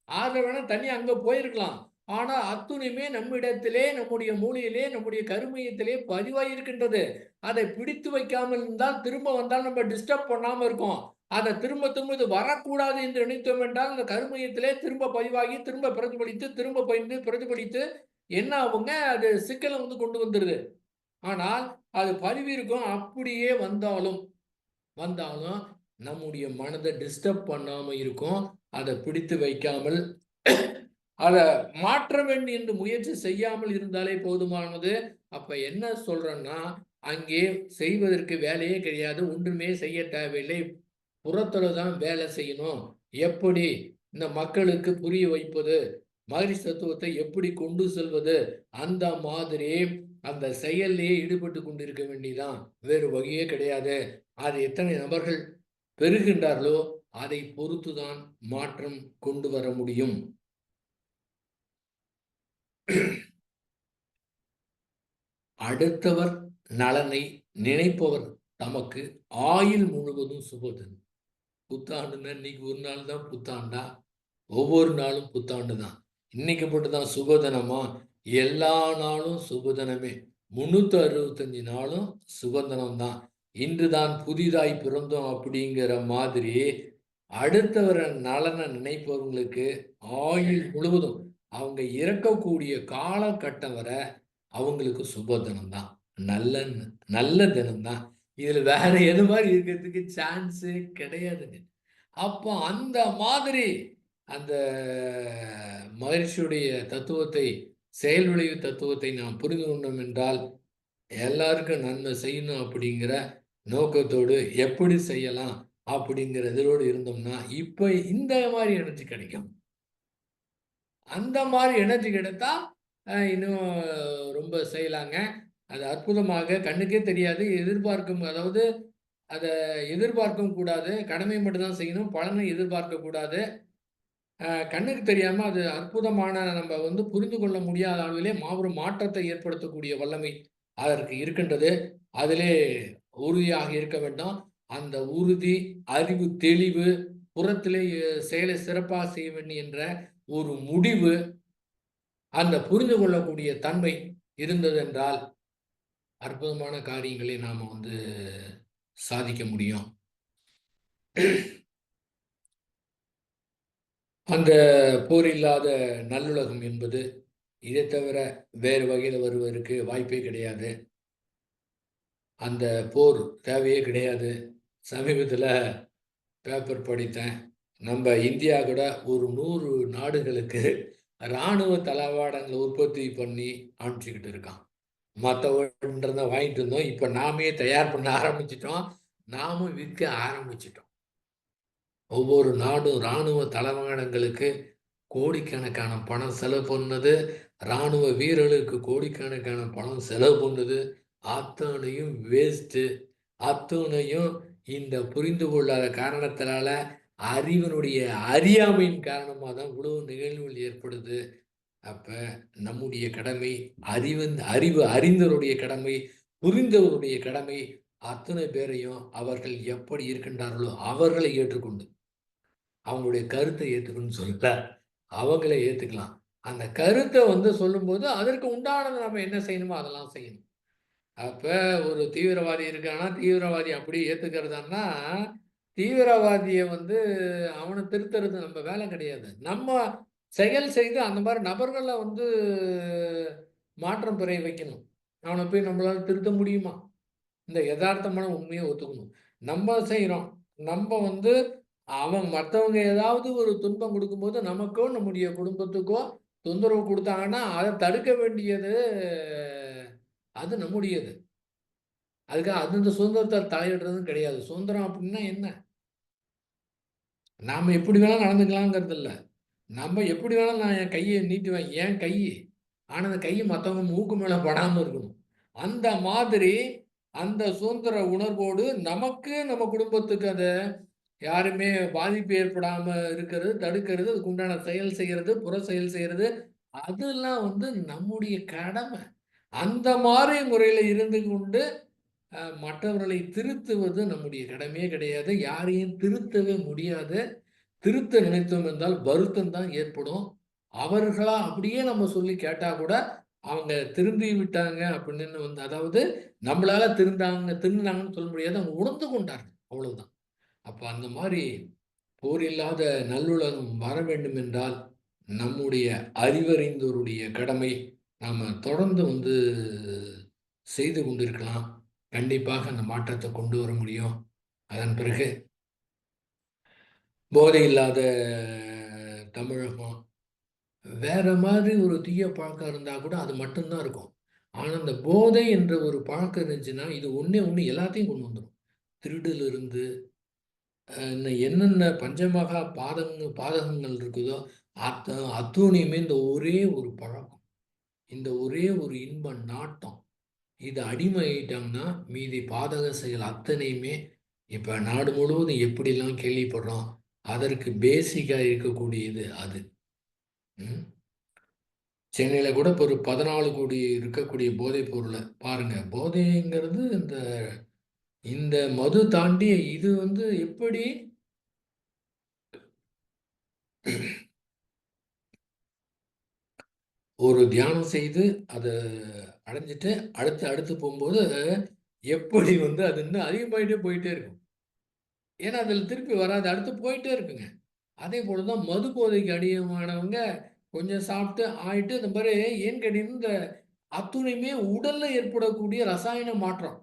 ஆறுல வேணா தண்ணி அங்க போயிருக்கலாம். ஆனா அத்துணையுமே நம்மிடத்திலே, நம்முடைய மூளையிலே, நம்முடைய கருமையத்திலே பதிவாயிருக்கின்றது. அதை பிடித்து வைக்காமல் இருந்தால் திரும்ப வந்தால் நம்ம டிஸ்டர்ப் பண்ணாம இருக்கோம். அத திரும்ப திரும்ப இது வரக்கூடாது என்று நினைத்தோம் என்றால், அந்த கருமையத்திலே திரும்ப பதிவாகி, திரும்ப பிரதிபலித்து, திரும்ப பயந்து பிரதிபலித்து என்ன ஆகுங்க? அது சிக்கல கொண்டு வந்துருது. ஆனால் அது பதிவிருக்கும். அப்படியே வந்தாலும் வந்தாலும் நம்முடைய மனத டிஸ்டர்ப் பண்ணாம இருக்கும். அத பிடித்து வைக்காமல் அத மாற்ற வேண்டும் என்று முயற்சி செய்யாமல் இருந்தாலே போதுமானது. அப்ப என்ன சொல்றேன்னா, அங்கே செய்வதற்கு வேலையே கிடையாது. ஒன்றுமே செய்ய தேவையில்லை. புறத்துல தான் வேலை செய்யணும். எப்படி இந்த மக்களுக்கு புரிய வைப்பது? மகரிஷி தத்துவத்தை எப்படி கொண்டு செல்வது? அந்த மாதிரி அந்த செயல்லேயே ஈடுபட்டு கொண்டிருக்க வேண்டியதுதான். வேறு வழியே கிடையாது. அது எத்தனை நபர்கள் பெறுகின்றார்களோ, அதை பொறுத்து தான் மாற்றம் கொண்டு வர முடியும். அடுத்தவர் நலனை நினைப்பவர் தமக்கு ஆயுள் முழுவதும் சுபதன். புத்தாண்டுன்னா இன்னைக்கு ஒரு நாள் தான் புத்தாண்டா? ஒவ்வொரு நாளும் புத்தாண்டு தான். இன்னைக்கு மட்டும்தான் சுபதினமா? எல்லா நாளும் சுபதினமே. 365 நாளும் சுபதினம் தான். இன்றுதான் புதிதாய் பிறந்தோம் அப்படிங்கிற மாதிரி அடுத்தவர நலனை நினைப்பவங்களுக்கு ஆயுள் முழுவதும் அவங்க இறக்கக்கூடிய காலகட்டம் வரை அவங்களுக்கு சுபதினம் தான். நல்ல நல்ல தினம் தான். இதுல வேற எது மாதிரி இருக்கிறதுக்கு சான்ஸே கிடையாதுங்க. அப்போ அந்த மாதிரி அந்த மகிழ்ச்சியுடைய தத்துவத்தை, செயல் விளைவு தத்துவத்தை நாம் புரிந்து கொண்டோம் என்றால், எல்லாருக்கும் நன்மை செய்யணும் அப்படிங்கிற நோக்கத்தோடு எப்படி செய்யலாம் அப்படிங்கிற இதோடு இருந்தோம்னா, இப்ப இந்த மாரி எனர்ஜி கிடைக்கும். அந்த மாரி எனர்ஜி கிடைத்தா, இன்னும் ரொம்ப செய்யலாங்க. அது அற்புதமாக கண்ணுக்கே தெரியாது. அதாவது அத எதிர்பார்க்கவும் கூடாது. கடமை மட்டும் தான் செய்யணும். பலனை எதிர்பார்க்கக் கூடாது. கண்ணுக்கு தெரியாம அது அற்புதமான நம்ம புரிந்து கொள்ள முடியாத அளவிலே மாபெரும் மாற்றத்தை ஏற்படுத்தக்கூடிய வல்லமை அதற்கு இருக்கின்றது. அதிலே உறுதியாக இருக்க வேண்டும். அந்த உறுதி, அறிவு தெளிவு, புறத்திலே செயலை சிறப்பாக செய்ய வேண்டும் என்ற ஒரு முடிவு, அந்த புரிந்து கொள்ளக்கூடிய தன்மை இருந்ததென்றால், அற்புதமான காரியங்களை நாம சாதிக்க முடியும். அந்த போர் இல்லாத நல்லுலகம் என்பது இதை தவிர வேறு வகையில வருவதற்கு வாய்ப்பே கிடையாது. அந்த போர் தேவையே கிடையாது. சமீபத்தில பேப்பர் படித்தேன். நம்ம இந்தியா கூட ஒரு 100 நாடுகளுக்கு ராணுவ தளவாடங்கள உற்பத்தி பண்ணி அனுப்பிச்சுக்கிட்டு இருக்கான். மத்தவன்ட்டருந்து வாங்கிட்டு இருந்தோம். இப்ப நாமே தயார் பண்ண ஆரம்பிச்சுட்டோம். நாமும் விற்க ஆரம்பிச்சுட்டோம். ஒவ்வொரு நாடும் ராணுவ தளவாடங்களுக்கு கோடிக்கணக்கான பணம் செலவு பண்ணுது. ராணுவ வீரர்களுக்கு கோடிக்கணக்கான பணம் செலவு பண்ணுது. அத்தனையும் வேஸ்ட்டு. அத்துணையும் இந்த புரிந்து கொள்ளாத காரணத்தினால, அறிவினுடைய அறியாமையின் காரணமா தான் இவ்வளவு நிகழ்வுகள் ஏற்படுது. அப்ப நம்முடைய கடமை, அறிவு அறிந்தவருடைய கடமை, புரிந்தவருடைய கடமை, அத்தனை பேரையும் அவர்கள் எப்படி இருக்கின்றார்களோ அவர்களை ஏற்றுக்கொண்டு, அவங்களுடைய கருத்தை ஏத்துக்கணும்னு சொல்லல. அவங்கள ஏத்துக்கலாம். அந்த கருத்த சொல்லும்போது, அதற்கு உண்டானத நம்ம என்ன செய்யணுமோ அதெல்லாம் செய்யணும். அப்ப ஒரு தீவிரவாதி இருக்கான்னா, தீவிரவாதி அப்படியே ஏத்துக்கிறதான்னா, தீவிரவாதிய அவன திருத்துறது நம்ம வேலை கிடையாது. நம்ம செயல் செய்து அந்த மாரி நபர்கள மாற்றம் பெற வைக்கணும். அவன போய் நம்மளால திருத்த முடியுமா? இந்த எதார்த்தமான உண்மைய ஒத்துக்கணும். நம்ம செய்றோம். நம்ம அவன் மத்தவங்க ஏதாவது ஒரு துன்பம் குடுக்கும்போது, நமக்கோ, நம்முடைய குடும்பத்துக்கோ தொந்தரவு குடுத்தாங்கன்னா, அத தடுக்க வேண்டியது அது நம்முடையது. அதுக்காக அது இந்த சுதந்திரத்த தலையிடுறதும் கிடையாது. சுதந்திரம் அப்டின்னா என்ன? நாம எப்படி வேணாலும் நடந்துக்கலாங்கிறது இல்ல. நம்ம எப்படி வேணாலும் நான் என் கைய நீட்டுவேன். என் கையி. ஆனா, அந்த கை மத்தவங்க மூக்கு மேல படாம இருக்கணும். அந்த மாதிரி அந்த சுதந்திர உணர்வோடு நமக்கு, நம்ம குடும்பத்துக்கு அத யாருமே பாதிப்பு ஏற்படாம இருக்கிறது, தடுக்கிறது, அதுக்கு உண்டான செயல் செய்யறது, புற செயல் செய்யறது, அதெல்லாம் நம்முடைய கடமை. அந்த மாரி முறையில இருந்து கொண்டு மற்றவர்களை திருத்துவது நம்முடைய கடமையே கிடையாது. யாரையும் திருத்தவே முடியாது. திருத்த நினைத்தோம் என்றால் வருத்தம் தான் ஏற்படும். அவர்களா அப்படியே நம்ம சொல்லி கேட்டா கூட, அவங்க திருந்தி விட்டாங்க அப்படின்னு அதாவது நம்மளால திருந்துனாங்கன்னு சொல்ல முடியாது. அவங்க உணர்ந்து கொண்டார்கள். அவ்வளவுதான். அப்ப அந்த மாரி போர் இல்லாத நல்லுலகம் வர வேண்டும் என்றால், நம்முடைய அறிவறிந்தோருடைய கடமை நாம தொடர்ந்து செய்து கொண்டிருக்கலாம். கண்டிப்பாக அந்த மாற்றத்த கொண்டு வர முடியும். அதன் பிறகு போதை இல்லாத தமிழகம். வேற மாதிரி ஒரு தீய பழக்கம் இருந்தா கூட அது மட்டும் தான் இருக்கும். ஆனா, அந்த போதை என்ற ஒரு பழக்கம் இருந்துச்சுன்னா, இது ஒண்ணே ஒண்ணு எல்லாத்தையும் கொண்டு வந்துரும். திருடிலிருந்து இன்னும் என்னென்ன பஞ்சமகா பாதகங்கள் இருக்குதோ, அத்தனையுமே இந்த ஒரே ஒரு பழக்கம். இந்த ஒரே ஒரு இன்ப நாட்டம். இது அடிமை ஆயிட்டாங்கன்னா, மீதி பாதக செயல் அத்தனையுமே இப்ப நாடு முழுவதும் எப்படிலாம் கேள்விப்படுறோம். அதற்கு பேசிக்கா இருக்கக்கூடியது அது. ம். சென்னையில கூட இப்ப ஒரு 14,00,00,000 இருக்கக்கூடிய போதைப் பொருள பாருங்க. போதைங்கிறது இந்த இந்த மது தாண்டி இது எப்படி ஒரு தியானம் செய்து அத அடைஞ்சுட்டு, அடுத்து அடுத்து போம்போது, எப்படி அது இன்னும் அதிகமாயிட்டே போயிட்டே இருக்கும். ஏன்னா, அதில திருப்பி வராது. அடுத்து போயிட்டே இருக்குங்க. அதேபோல தான் மது போதைக்கு அடிமையானவங்க கொஞ்சம் சாப்பிட்டு ஆயிட்டு இந்த மாரி ஏன்னு கேட்டீங்கன்னா, இந்த அத்துணையுமே உடல்ல ஏற்படக்கூடிய ரசாயன மாற்றம்.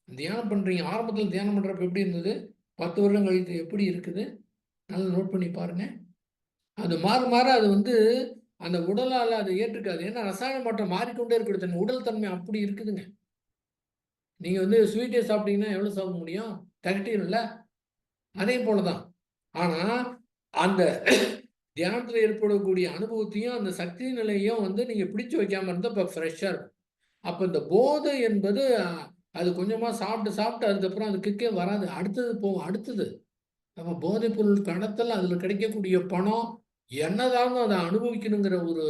தியானம் பண்றீங்க. ஆரம்பத்துல தியானம் பண்றப்ப எப்படி இருந்தது? 10 வருடம் கழித்து எப்படி இருக்குது? நல்லா நோட் பண்ணி பாருங்க. அது மாற மாற அது வந்து அந்த உடலால அதை ஏற்றுக்காது. ஏன்னா ரசாயன மாற்றம் மாறிக்கொண்டே இருக்கிறது. தன் உடல் தன்மை அப்படி இருக்குதுங்க. நீங்க வந்து ஸ்வீட்டே சாப்பிட்டீங்கன்னா எவ்வளவு சாப்பிட முடியும்? தெகட்டிரும்ல. அதே போல தான். ஆனா, அந்த தியானத்துல ஏற்படக்கூடிய அனுபவத்தையும், அந்த சக்தி நிலையையும் வந்து நீங்க பிடிச்சு வைக்காம இருந்தா இப்ப ஃப்ரெஷ்ஷா இருக்கும். அப்ப இந்த போதை என்பது அது கொஞ்சமா சாப்பிட்டு, சாப்பிட்டு அதுக்கப்புறம் அது கிக்கே வராது. அடுத்தது போகும். அடுத்தது. அப்ப போதைப் பொருள் கடத்தல், அதுல கிடைக்கக்கூடிய பணம், என்னதாலும் அத அனுபவிக்கணுங்கிற ஒரு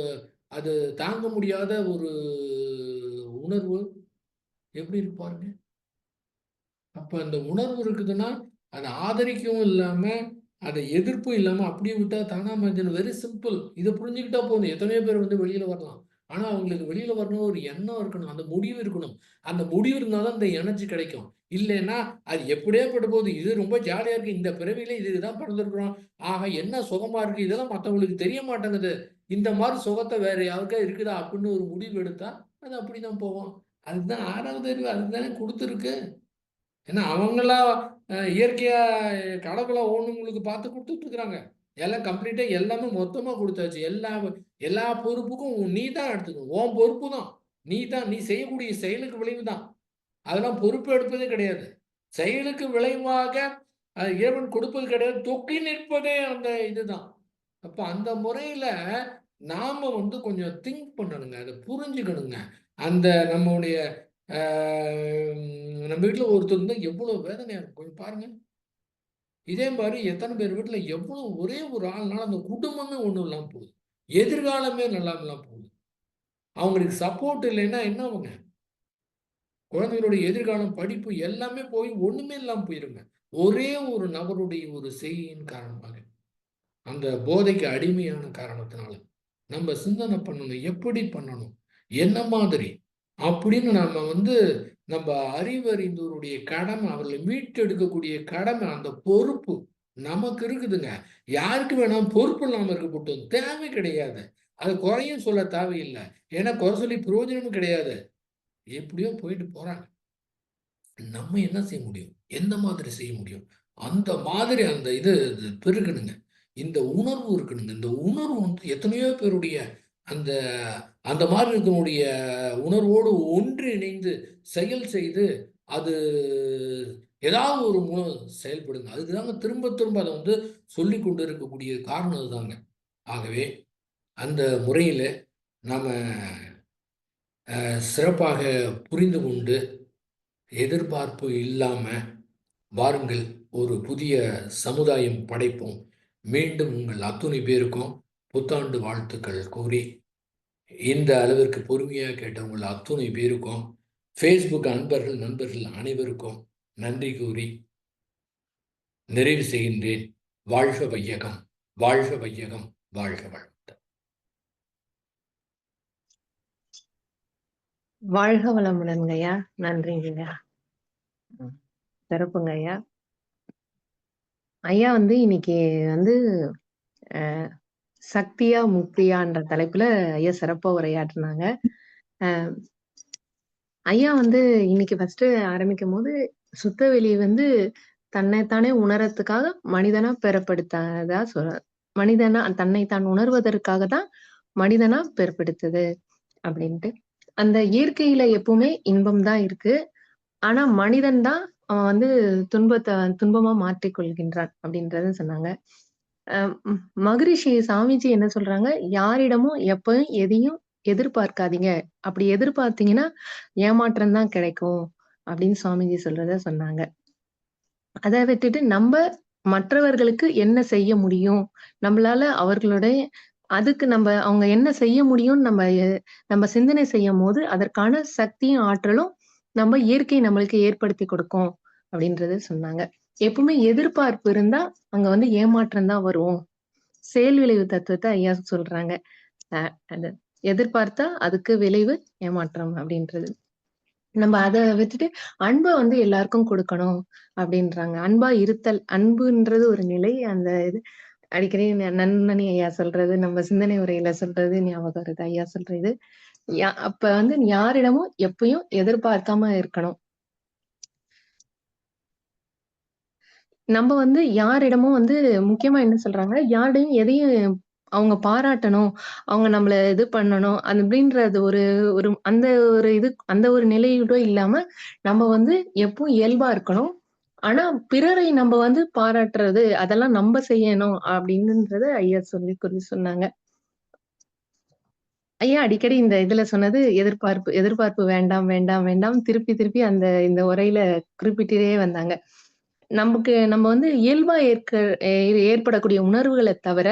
அது தாங்க முடியாத ஒரு உணர்வு எப்படி இருக்கு பாருங்க. அப்ப அந்த உணர்வு இருக்குதுன்னா, அத ஆதரிக்கவும் இல்லாம, அத எதிர்ப்பும் இல்லாம அப்படியே விட்டா தானா மாறிடும். Very simple. இத புரிஞ்சுக்கிட்டா போதும். எத்தனையோ பேர் வந்து வெளியில வரலாம். ஆனா, அவங்களுக்கு வெளியில வரணும் ஒரு எண்ணம் இருக்கணும். அந்த முடிவு இருக்கணும். அந்த முடிவு இருந்தா தான் இந்த எனர்ஜி கிடைக்கும். இல்லைன்னா, அது எப்படியேப்பட்ட போது, இது ரொம்ப ஜாலியா இருக்கு. இந்த பிறவியில இதுதான் பிறந்திருக்கிறோம். ஆஹா! என்ன சுகமா இருக்கு. இதெல்லாம் மத்தவங்களுக்கு தெரிய மாட்டேங்குது. இந்த மாரி சுகத்த வேற யாருக்கா இருக்குதா? அப்படின்னு ஒரு முடிவு எடுத்தா, அது அப்படிதான் போகும். அதுதான் 6வது அறிவு அதுதானே குடுத்துருக்கு. ஏன்னா அவங்களா இயற்கையா கடவுளா ஓணுங்களுக்கு பார்த்து குடுத்துட்டு இருக்கிறாங்க. எல்லாம் கம்ப்ளீட்டா எல்லாமே மொத்தமா குடுத்தாச்சு. எல்லா பொறுப்புக்கும் நீ தான் எடுத்துக்கணும். உன் பொறுப்பு தான். நீ செய்யக்கூடிய செயலுக்கு விளைவு தான். அதெல்லாம் பொறுப்பு எடுப்பதே கிடையாது. செயலுக்கு விளைவாக இறைவன் கொடுப்பது கிடையாது. தொக்கி நிற்பதே அந்த இதுதான். அப்ப அந்த முறையில நாம வந்து கொஞ்சம் திங்க் பண்ணணுங்க. அத புரிஞ்சுக்கணுங்க. அந்த நம்முடைய அ நம்ம வீட்ல ஒருத்தர் இருந்தா எவ்வளோ வேதனையா இருக்கும். கொஞ்சம் பாருங்க. இதே மாரி எத்தன பேர் வீட்ல எவ்வளோ ஒரே ஒரு ஆள்னால அந்த குடும்பமே ஒண்ணும் இல்லாம போகுது. எதிர்காலமே நல்லா இல்லாம போகுது. அவங்களுக்கு சப்போர்ட் இல்லைன்னா என்ன ஆகுங்க? குழந்தைகளுடைய எதிர்காலம், படிப்பு எல்லாமே போய் ஒண்ணுமே இல்லாம போயிருங்க. ஒரே ஒரு நபருடைய ஒரு செய்கையின் காரணமாக. அந்த போதைக்கு அடிமையான காரணத்தினால. நம்ம சிந்தனை பண்ணணும். எப்படி பண்ணணும்? என்ன மாதிரி? அப்படின்னு நம்ம வந்து நம்ம அறிவறிந்தோருடைய கடமை, அவர்களை மீட்டெடுக்கக்கூடிய கடமை, அந்த பொறுப்பு நமக்கு இருக்குதுங்க. யாருக்கு வேணாலும் பொறுப்பு இல்லாம இருக்கப்பட்டது. தேவை கிடையாது. அது குறையும் சொல்ல தேவையில்ல. ஏன்னா குறை சொல்லி பிரயோஜனமும் கிடையாது. எப்படியோ போயிட்டு போறாங்க. நம்ம என்ன செய்ய முடியும்? எந்த மாதிரி செய்ய முடியும்? அந்த மாதிரி அந்த இது பெருகணுங்க. இந்த உணர்வு இருக்கணுங்க. இந்த உணர்வு வந்து எத்தனையோ பேருடைய அந்த அந்த மாதிரி இருக்கக்கூடிய உணர்வோடு ஒன்றிணைந்து செயல் செய்து, அது ஏதாவது ஒரு செயல்படுங்க. அதுக்குதாங்க திரும்ப திரும்ப அத வந்து சொல்லிக் கொண்டு இருக்கக்கூடிய காரணம் அதுதாங்க. ஆகவே அந்த முறையில நாம சிறப்பாக புரிந்து கொண்டு, எதிர்பார்ப்பு இல்லாம வாருங்கள் ஒரு புதிய சமுதாயம் படைப்போம். மீண்டும் உங்கள் அத்துணை பேருக்கும் புத்தாண்டு வாழ்த்துக்கள் கூறி, இந்த அளவிற்கு பொறுமையா கேட்ட உங்கள் அத்துணை பேருக்கும், Facebook அன்பர்கள், நண்பர்கள் அனைவருக்கும் நன்றி கூறி நிறைவு செய்கின்றேன். வாழ்க வையகம்! வாழ்க வையகம்! வாழ்க வளமுடன்! வாழ்க வளமுடன்ங்க ஐயா. நன்றிங்க ஐயா. சிறப்புங்க ஐயா. ஐயா வந்து இன்னைக்கு வந்து சக்தியா முக்தியான்ற தலைப்புல ஐயா சிறப்பா உரையாற்றினாங்க. ஐயா வந்து இன்னைக்கு ஃபர்ஸ்ட் ஆரம்பிக்கும் போது சுத்தவெளி வந்து தன்னைத்தானே உணரத்துக்காக மனிதனா பெறப்படுத்ததா மனிதனா தன்னைத்தான் உணர்வதற்காக தான் மனிதனா பெறப்படுத்தது அப்படின்ட்டு. அந்த இயற்கையில எப்பவுமே இன்பம் தான் இருக்கு. ஆனா மனிதன் தான் அவன் வந்து துன்பமா மாற்றிக் கொள்கின்றான் அப்படின்றத சொன்னாங்க. மகரிஷி சாமிஜி என்ன சொல்றாங்க, யாரிடமும் எப்பவும் எதையும் எதிர்பார்க்காதீங்க. அப்படி எதிர்பார்த்தீங்கன்னா ஏமாற்றம் தான் கிடைக்கும் அப்படின்னு சுவாமிஜி சொல்றத சொன்னாங்க. அத விட்டுட்டு மற்றவர்களுக்கு என்ன செய்ய முடியும்? நம்மளால அவர்களுடைய அதுக்கு அவங்க என்ன செய்ய முடியும்னு நம்ம சிந்தனை செய்யும்போது, அதற்கான சக்தியும், ஆற்றலும் நம்ம இயற்கை நம்மளுக்கு ஏற்படுத்தி கொடுக்கும் அப்படின்றத சொன்னாங்க. எப்பவுமே எதிர்பார்ப்பு இருந்தா, அங்க வந்து ஏமாற்றம் தான் வரும். செயல் விளைவு தத்துவத்த ஐயா சொல்றாங்க. அது எதிர்பார்த்தா அதுக்கு விளைவு ஏமாற்றம் அப்படின்றது. நம்ம அத விட்டுட்டு அன்ப வந்து எல்லாருக்கும் குடுக்கணும் அப்படின்றாங்க. அன்பா இருத்தல். அன்புன்றது ஒரு நிலை. அந்த இது அடிக்கடி நன்னனி ஐயா சொல்றது, நம்ம சிந்தனை உரையில சொல்றது ஞாபகம் வருது. ஐயா சொல்றது. அப்ப வந்து யாரிடமும் எப்பயும் எதிர்பார்க்காம இருக்கணும். நம்ம வந்து யாரிடமும் வந்து முக்கியமா என்ன சொல்றாங்க, யாரிடையும் எதையும் அவங்க பாராட்டணும், அவங்க நம்மள இது பண்ணணும், அப்படின்றது ஒரு ஒரு அந்த ஒரு இது அந்த ஒரு நிலையோட இல்லாம, நம்ம வந்து எப்பவும் இயல்பா இருக்கணும். ஆனா, பிறரை நம்ம வந்து பாராட்டுறது, அதெல்லாம் நம்ப செய்யணும் அப்படின்னுன்றத ஐயா சொன்னாங்க. ஐயா அடிக்கடி இந்த இதுல சொன்னது எதிர்பார்ப்பு. எதிர்பார்ப்பு வேண்டாம், வேண்டாம், வேண்டாம். திருப்பி, திருப்பி இந்த உரையில குறிப்பிட்டே வந்தாங்க. நம்ம வந்து இயல்பா ஏற்படக்கூடிய உணர்வுகள தவிர,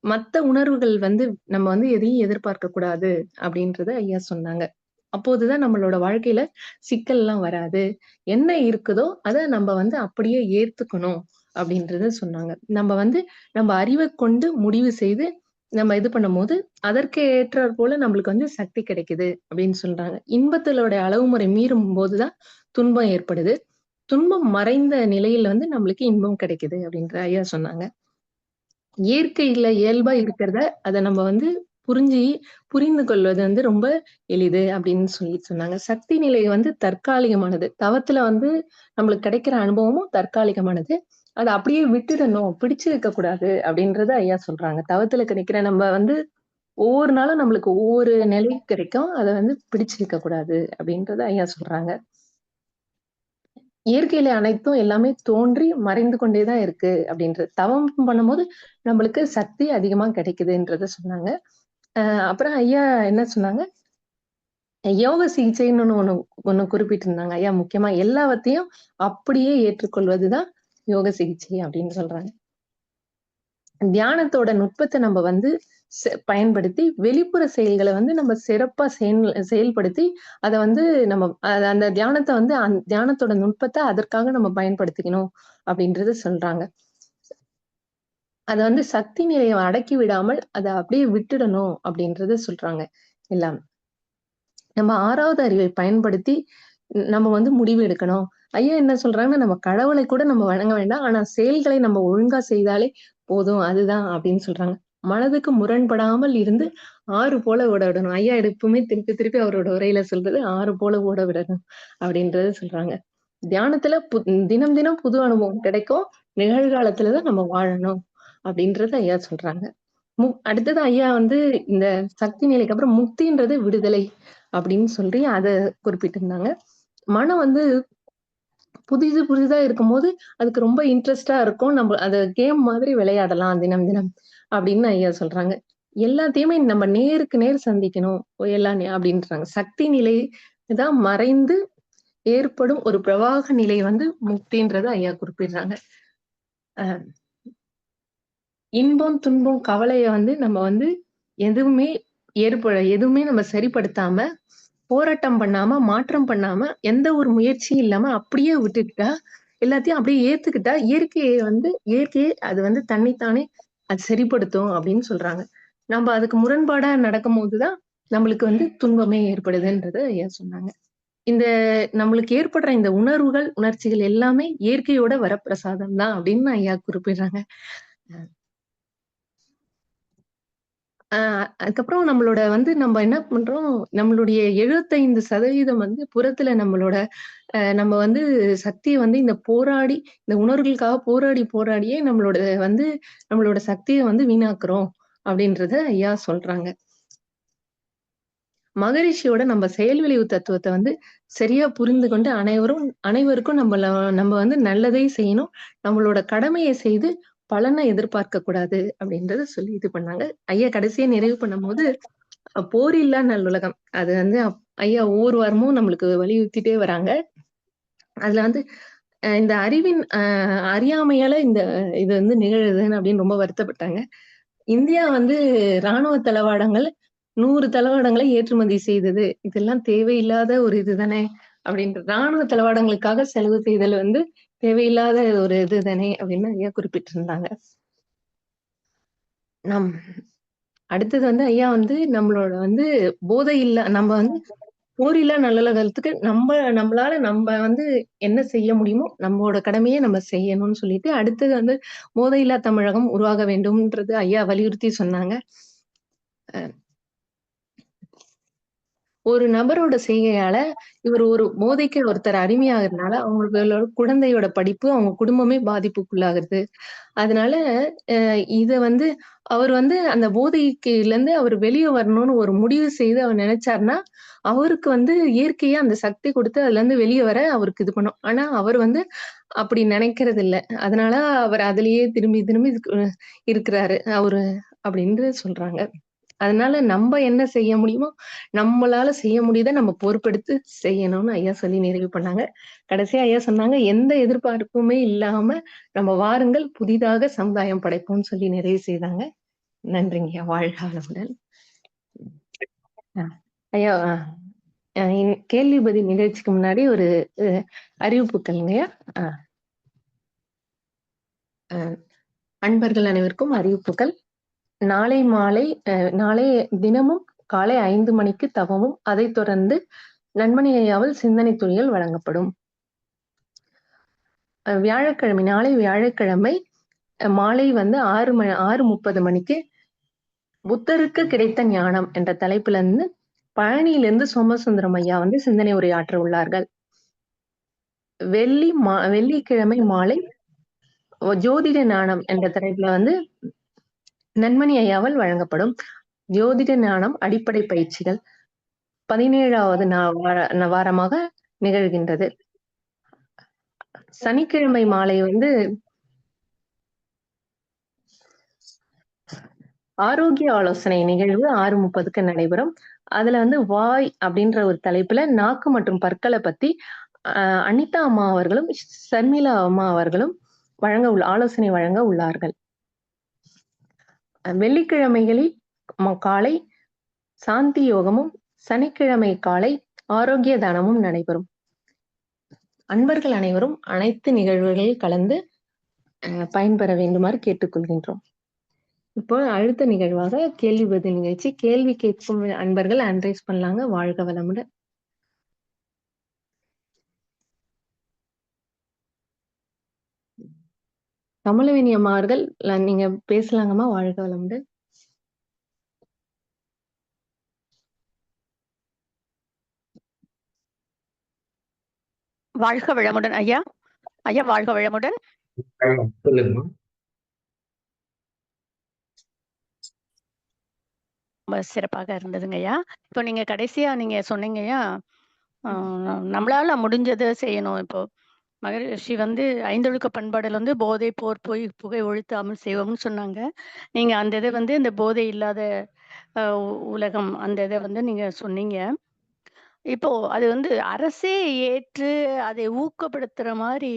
மத்த உணர்வுகள் வந்து நம்ம வந்து எதையும் எதிர்பார்க்கக் கூடாது அப்படின்றத ஐயா சொன்னாங்க. அப்போதுதான் நம்மளோட வாழ்க்கையில சிக்கல்லாம் வராது. என்ன இருக்குதோ, அத நம்ம வந்து அப்படியே ஏத்துக்கணும் அப்படின்றத சொன்னாங்க. நம்ம அறிவைக் கொண்டு முடிவு செய்து நம்ம இது பண்ணும்போது, அதற்கு ஏற்றார் போல நம்மளுக்கு வந்து சக்தி கிடைக்குது அப்படின்னு சொல்றாங்க. இன்பத்திலோட அளவுமுறை மீறும்போது தான் துன்பம் ஏற்படுது. துன்பம் மறைந்த நிலையில வந்து நம்மளுக்கு இன்பம் கிடைக்குது அப்படின்ற ஐயா சொன்னாங்க. இயற்கையில இயல்பா இருக்கிறத, அத நம்ம வந்து புரிஞ்சு புரிந்து கொள்வது வந்து ரொம்ப எளிது அப்படின்னு சொன்னாங்க. சக்தி நிலை வந்து தற்காலிகமானது. தவத்துல வந்து நம்மளுக்கு கிடைக்கிற அனுபவமும் தற்காலிகமானது. அத அப்படியே விட்டுடணும், பிடிச்சு வைக்கக் கூடாது அப்படின்றத ஐயா சொல்றாங்க. தவத்துல கிடைக்கிற நம்ம வந்து ஒவ்வொரு நாளும் நம்மளுக்கு ஒவ்வொரு நிலை கிடைக்கும். அத வந்து பிடிச்சு வைக்கக் கூடாது அப்படின்றத ஐயா சொல்றாங்க. இயற்கையில அனைத்தும் எல்லாமே தோன்றி மறைந்து கொண்டே தான் இருக்கு அப்படின்றது. தவம் பண்ணும்போது நம்மளுக்கு சக்தி அதிகமா கிடைக்குதுன்றத சொன்னாங்க. அ அப்புறம் ஐயா என்ன சொன்னாங்க, யோக சிகிச்சைன்னு ஒண்ணு ஒண்ணு குறிப்பிட்டிருந்தாங்க. ஐயா முக்கியமா எல்லாவத்தையும் அப்படியே ஏற்றுக்கொள்வது தான் யோக சிகிச்சை அப்படின்னு சொல்றாங்க. தியானத்தோட நுட்பத்த நம்ம வந்து பயன்படுத்தி வெளிப்புற செயல்கள வந்து நம்ம சிறப்பா செயல்படுத்தி, அத வந்து நம்ம அந்த தியானத்த வந்து தியானத்தோட நுட்பத்த அதற்காக நம்ம பயன்படுத்திக்கணும் அப்படின்றத சொல்றாங்க. அத வந்து சக்தி நிலைய அடக்கி விடாமல், அத அப்படியே விட்டுடணும் அப்படின்றத சொல்றாங்க எல்லாம். நம்ம 6வது அறிவை பயன்படுத்தி நம்ம வந்து முடிவு எடுக்கணும். ஐயா என்ன சொல்றாங்கன்னா, நம்ம கடவுளை கூட நம்ம வணங்க வேண்டாம். ஆனா செயல்களை நம்ம ஒழுங்கா செய்தாலே போதும். அதுதான் அப்படின்னு சொல்றாங்க. மனதுக்கு முரண்படாமல் இருந்து ஆறு போல ஓட விடணும். ஐயா எப்பவுமே திருப்பி திருப்பி அவரோட உரையில சொல்றது ஆறு போல ஓட விடணும் அப்படின்றத சொல்றாங்க. தியானத்துல தினம் தினம் புது அனுபவம் கிடைக்கும். நிகழ்காலத்துல தான் நம்ம வாழணும் அப்படின்றத ஐயா சொல்றாங்க. அடுத்தது ஐயா வந்து இந்த சக்தி நிலைக்கு அப்புறம் முக்தின்றது விடுதலை அப்படின்னு சொல்லி அத குறிப்பிட்டிருந்தாங்க. மனம் வந்து புதிதா இருக்கும்போது, அதுக்கு ரொம்ப இன்ட்ரெஸ்ட்டா இருக்கும். நம்ம அத கேம் மாதிரி விளையாடலாம் தினம், தினம் அப்படின்னு ஐயா சொல்றாங்க. எல்லாத்தையுமே நம்ம நேருக்கு நேர் சந்திக்கணும். அப்படின்றாங்க. சக்தி நிலை தான் மறைந்து ஏற்படும் ஒரு பிரவாக நிலை வந்து முக்தின்றத ஐயா குறிப்பிடுறாங்க. அ இன்பம், துன்பம், கவலைய வந்து நம்ம வந்து எதுவுமே எதுவுமே நம்ம சரிப்படுத்தாம, போராட்டம் பண்ணாம, மாற்றம் பண்ணாம, எந்த ஒரு முயற்சியும் இல்லாம அப்படியே விட்டுட்டா, எல்லாத்தையும் அப்படியே ஏத்துக்கிட்டா, இயற்கையே அது வந்து தன்னைத்தானே அது சரிப்படுத்தும் அப்படின்னு சொல்றாங்க. நம்ம அதுக்கு முரண்பாடா நடக்கும்போது தான், நம்மளுக்கு வந்து துன்பமே ஏற்படுதுன்றத ஐயா சொன்னாங்க. இந்த நம்மளுக்கு ஏற்படுற இந்த உணர்வுகள், உணர்ச்சிகள் எல்லாமே இயற்கையோட வரப்பிரசாதம் தான் அப்படின்னு ஐயா குறிப்பிடுறாங்க. அ அதுக்கப்புறம் நம்மளோட வந்து நம்ம என்ன பண்றோம், நம்மளுடைய 75% வந்து புறத்துல நம்ம வந்து சக்திய வந்து இந்த உணர்வுகளுக்காக போராடியே நம்மளோட சக்திய வந்து வீணாக்குறோம் அப்படின்றத ஐயா சொல்றாங்க. மகரிஷியோட நம்ம செயல் விளைவு தத்துவத்த வந்து சரியா புரிந்து கொண்டு அனைவருக்கும் நம்ம வந்து நல்லதை செய்யணும். நம்மளோட கடமைய செய்து பலன எதிர்பார்க்கக் கூடாது அப்படின்றத சொல்லி இது பண்ணாங்க. ஐயா கடைசியா நிறைவு பண்ணும்போது, போரில்லா நல்லுலகம். அது வந்து ஐயா ஒவ்வொரு வாரமும் நம்மளுக்கு வலியுறுத்திட்டே வராங்க. அதுல வந்து இந்த அறியாமையால இது வந்து நிகழுதுன்னு அப்படின்னு ரொம்ப வருத்தப்பட்டாங்க. இந்தியா வந்து ராணுவ தளவாடங்கள் 100 தளவாடங்களை ஏற்றுமதி செய்தது. இதெல்லாம் தேவையில்லாத ஒரு இது தானே! அப்படின்ற ராணுவ தளவாடங்களுக்காக செலவு செய்தல் வந்து தேவையில்லாத ஒரு இது தானே! அப்படின்னு ஐயா குறிப்பிட்டிருந்தாங்க. நம் அடுத்தது வந்து ஐயா வந்து நம்மளோட வந்து போதை இல்ல நம்ம வந்து போரில்லா நல்லுலகத்துக்கு நம்மளால வந்து என்ன செய்ய முடியுமோ, நம்மோட கடமைய நம்ம செய்யணும்னு சொல்லிட்டு, அடுத்தது வந்து போதையில்லா தமிழகம் உருவாக வேண்டும்ன்றது ஐயா வலியுறுத்தி சொன்னாங்க. ஒரு நபரோட செய்கையால, இவர் ஒரு போதைக்கு ஒருத்தர் அடிமையாகுறதுனால, அவங்களோட குழந்தையோட படிப்பு, அவங்க குடும்பமே பாதிப்புக்குள்ளாகுது. அதனால இத வந்து அவர் வந்து அந்த போதைக்குலருந்து அவர் வெளிய வரணும்னு ஒரு முடிவு செய்து அவர் நெனச்சாருன்னா, அவருக்கு வந்து இயற்கையா அந்த சக்தி குடுத்து அதுலருந்து வெளிய வர அவருக்கு இது பண்ணும். ஆனா அவர் வந்து அப்படி நெனைக்கிறதில்ல. அதனால அவர் அதிலேயே திரும்பி திரும்பி இருக்கிறாரு. அவரு அப்படின்னு சொல்றாங்க. அதனால நம்ப என்ன செய்ய முடியுமோ, நம்மளால செய்ய முடியத நம்ம பொறுப்பெடுத்து செய்யணும்னு ஐயா சொல்லி நிறைவு பண்ணாங்க. கடைசியா ஐயா சொன்னாங்க, "எந்த எதிர்பார்ப்புமே இல்லாம நம்ம வாருங்கள் புதிதாக சமுதாயம் படைப்போம்ன்னு" சொல்லி நிறைவு செய்தாங்க. நன்றிங்கய்யா. வாழ்க வளமுடன். அ ஐயா கேள்வி பதில் நிகழ்ச்சிக்கு முன்னாடி ஒரு அ அறிவிப்புகள்ங்கய்யா. அ அ அன்பர்கள் அனைவருக்கும் அறிவிப்புகள். நாளை மாலை நாளை தினமும் காலை 5 மணிக்கு தவமும், அதைத் தொடர்ந்து நன்மணி ஐயாவால் சிந்தனை துளிகள் வழங்கப்படும். நாளை வியாழக்கிழமை மாலை வந்து 6:30 மணிக்கு புத்தருக்கு கிடைத்த ஞானம் என்ற தலைப்புல இருந்து பழனியிலிருந்து சோமசுந்தரம் ஐயா வந்து சிந்தனை உரையாற்ற உள்ளார்கள். வெள்ளிக்கிழமை மாலை ஜோதிட ஞானம் என்ற தலைப்புல வந்து நன்மணி ஐயாவால் வழங்கப்படும். ஜோதிட ஞானம் அடிப்படை பயிற்சிகள் 17வது வாரமாக நிகழ்கின்றது. சனிக்கிழமை மாலை வந்து ஆரோக்கிய ஆலோசனை நிகழ்வு 6:30க்கு நடைபெறும். அதுல வந்து வாய் அப்படின்ற ஒரு தலைப்புல நாக்கு மற்றும் பற்கள பத்தி அனிதா அம்மா அவர்களும், ஷர்மிளா அம்மா அவர்களும் ஆலோசனை வழங்க உள்ளார்கள். வெள்ளிக்கிழமைகளில் காலை சாந்தி யோகமும், சனிக்கிழமை காலை ஆரோக்கிய தானமும் நடைபெறும். அன்பர்கள் அனைவரும் அனைத்து நிகழ்வுகளில் கலந்து பயன்பெற வேண்டுமாறு கேட்டுக்கொள்கின்றோம். இப்போ அடுத்த நிகழ்வாக கேள்வி பதில் நிகழ்ச்சி. கேள்வி கேட்கும் அன்பர்கள் ஹேண்ட் ரைஸ் பண்ணலாங்க. வாழ்க வளமுடன். கமலவேணி அம்மா அவர்கள் நீங்க பேசலாங்கம்மா. வாழ்க வளமுடன். வாழ்க வளமுடன் ஐயா. ஐயா வாழ்க வளமுடன். சொல்லுங்கம்மா. ரொம்ப சிறப்பாக இருந்ததுங்க ஐயா. இப்போ நீங்க கடைசியா நீங்க சொன்னீங்க ஐயா, நம்மளால முடிஞ்சதை செய்யணும். இப்போ மகரிஷி வந்து ஐந்தொழுக்க பண்பாடுல வந்து போதை, போர், பொய், புகை ஒழித்தாமல் செய்வோம்னு சொன்னாங்க. நீங்க அந்த இதை வந்து இந்த போதை இல்லாத உலகம் அந்த இதை வந்து நீங்க சொன்னீங்க. இப்போ அது வந்து அரசே ஏற்று அதை ஊக்கப்படுத்துற மாதிரி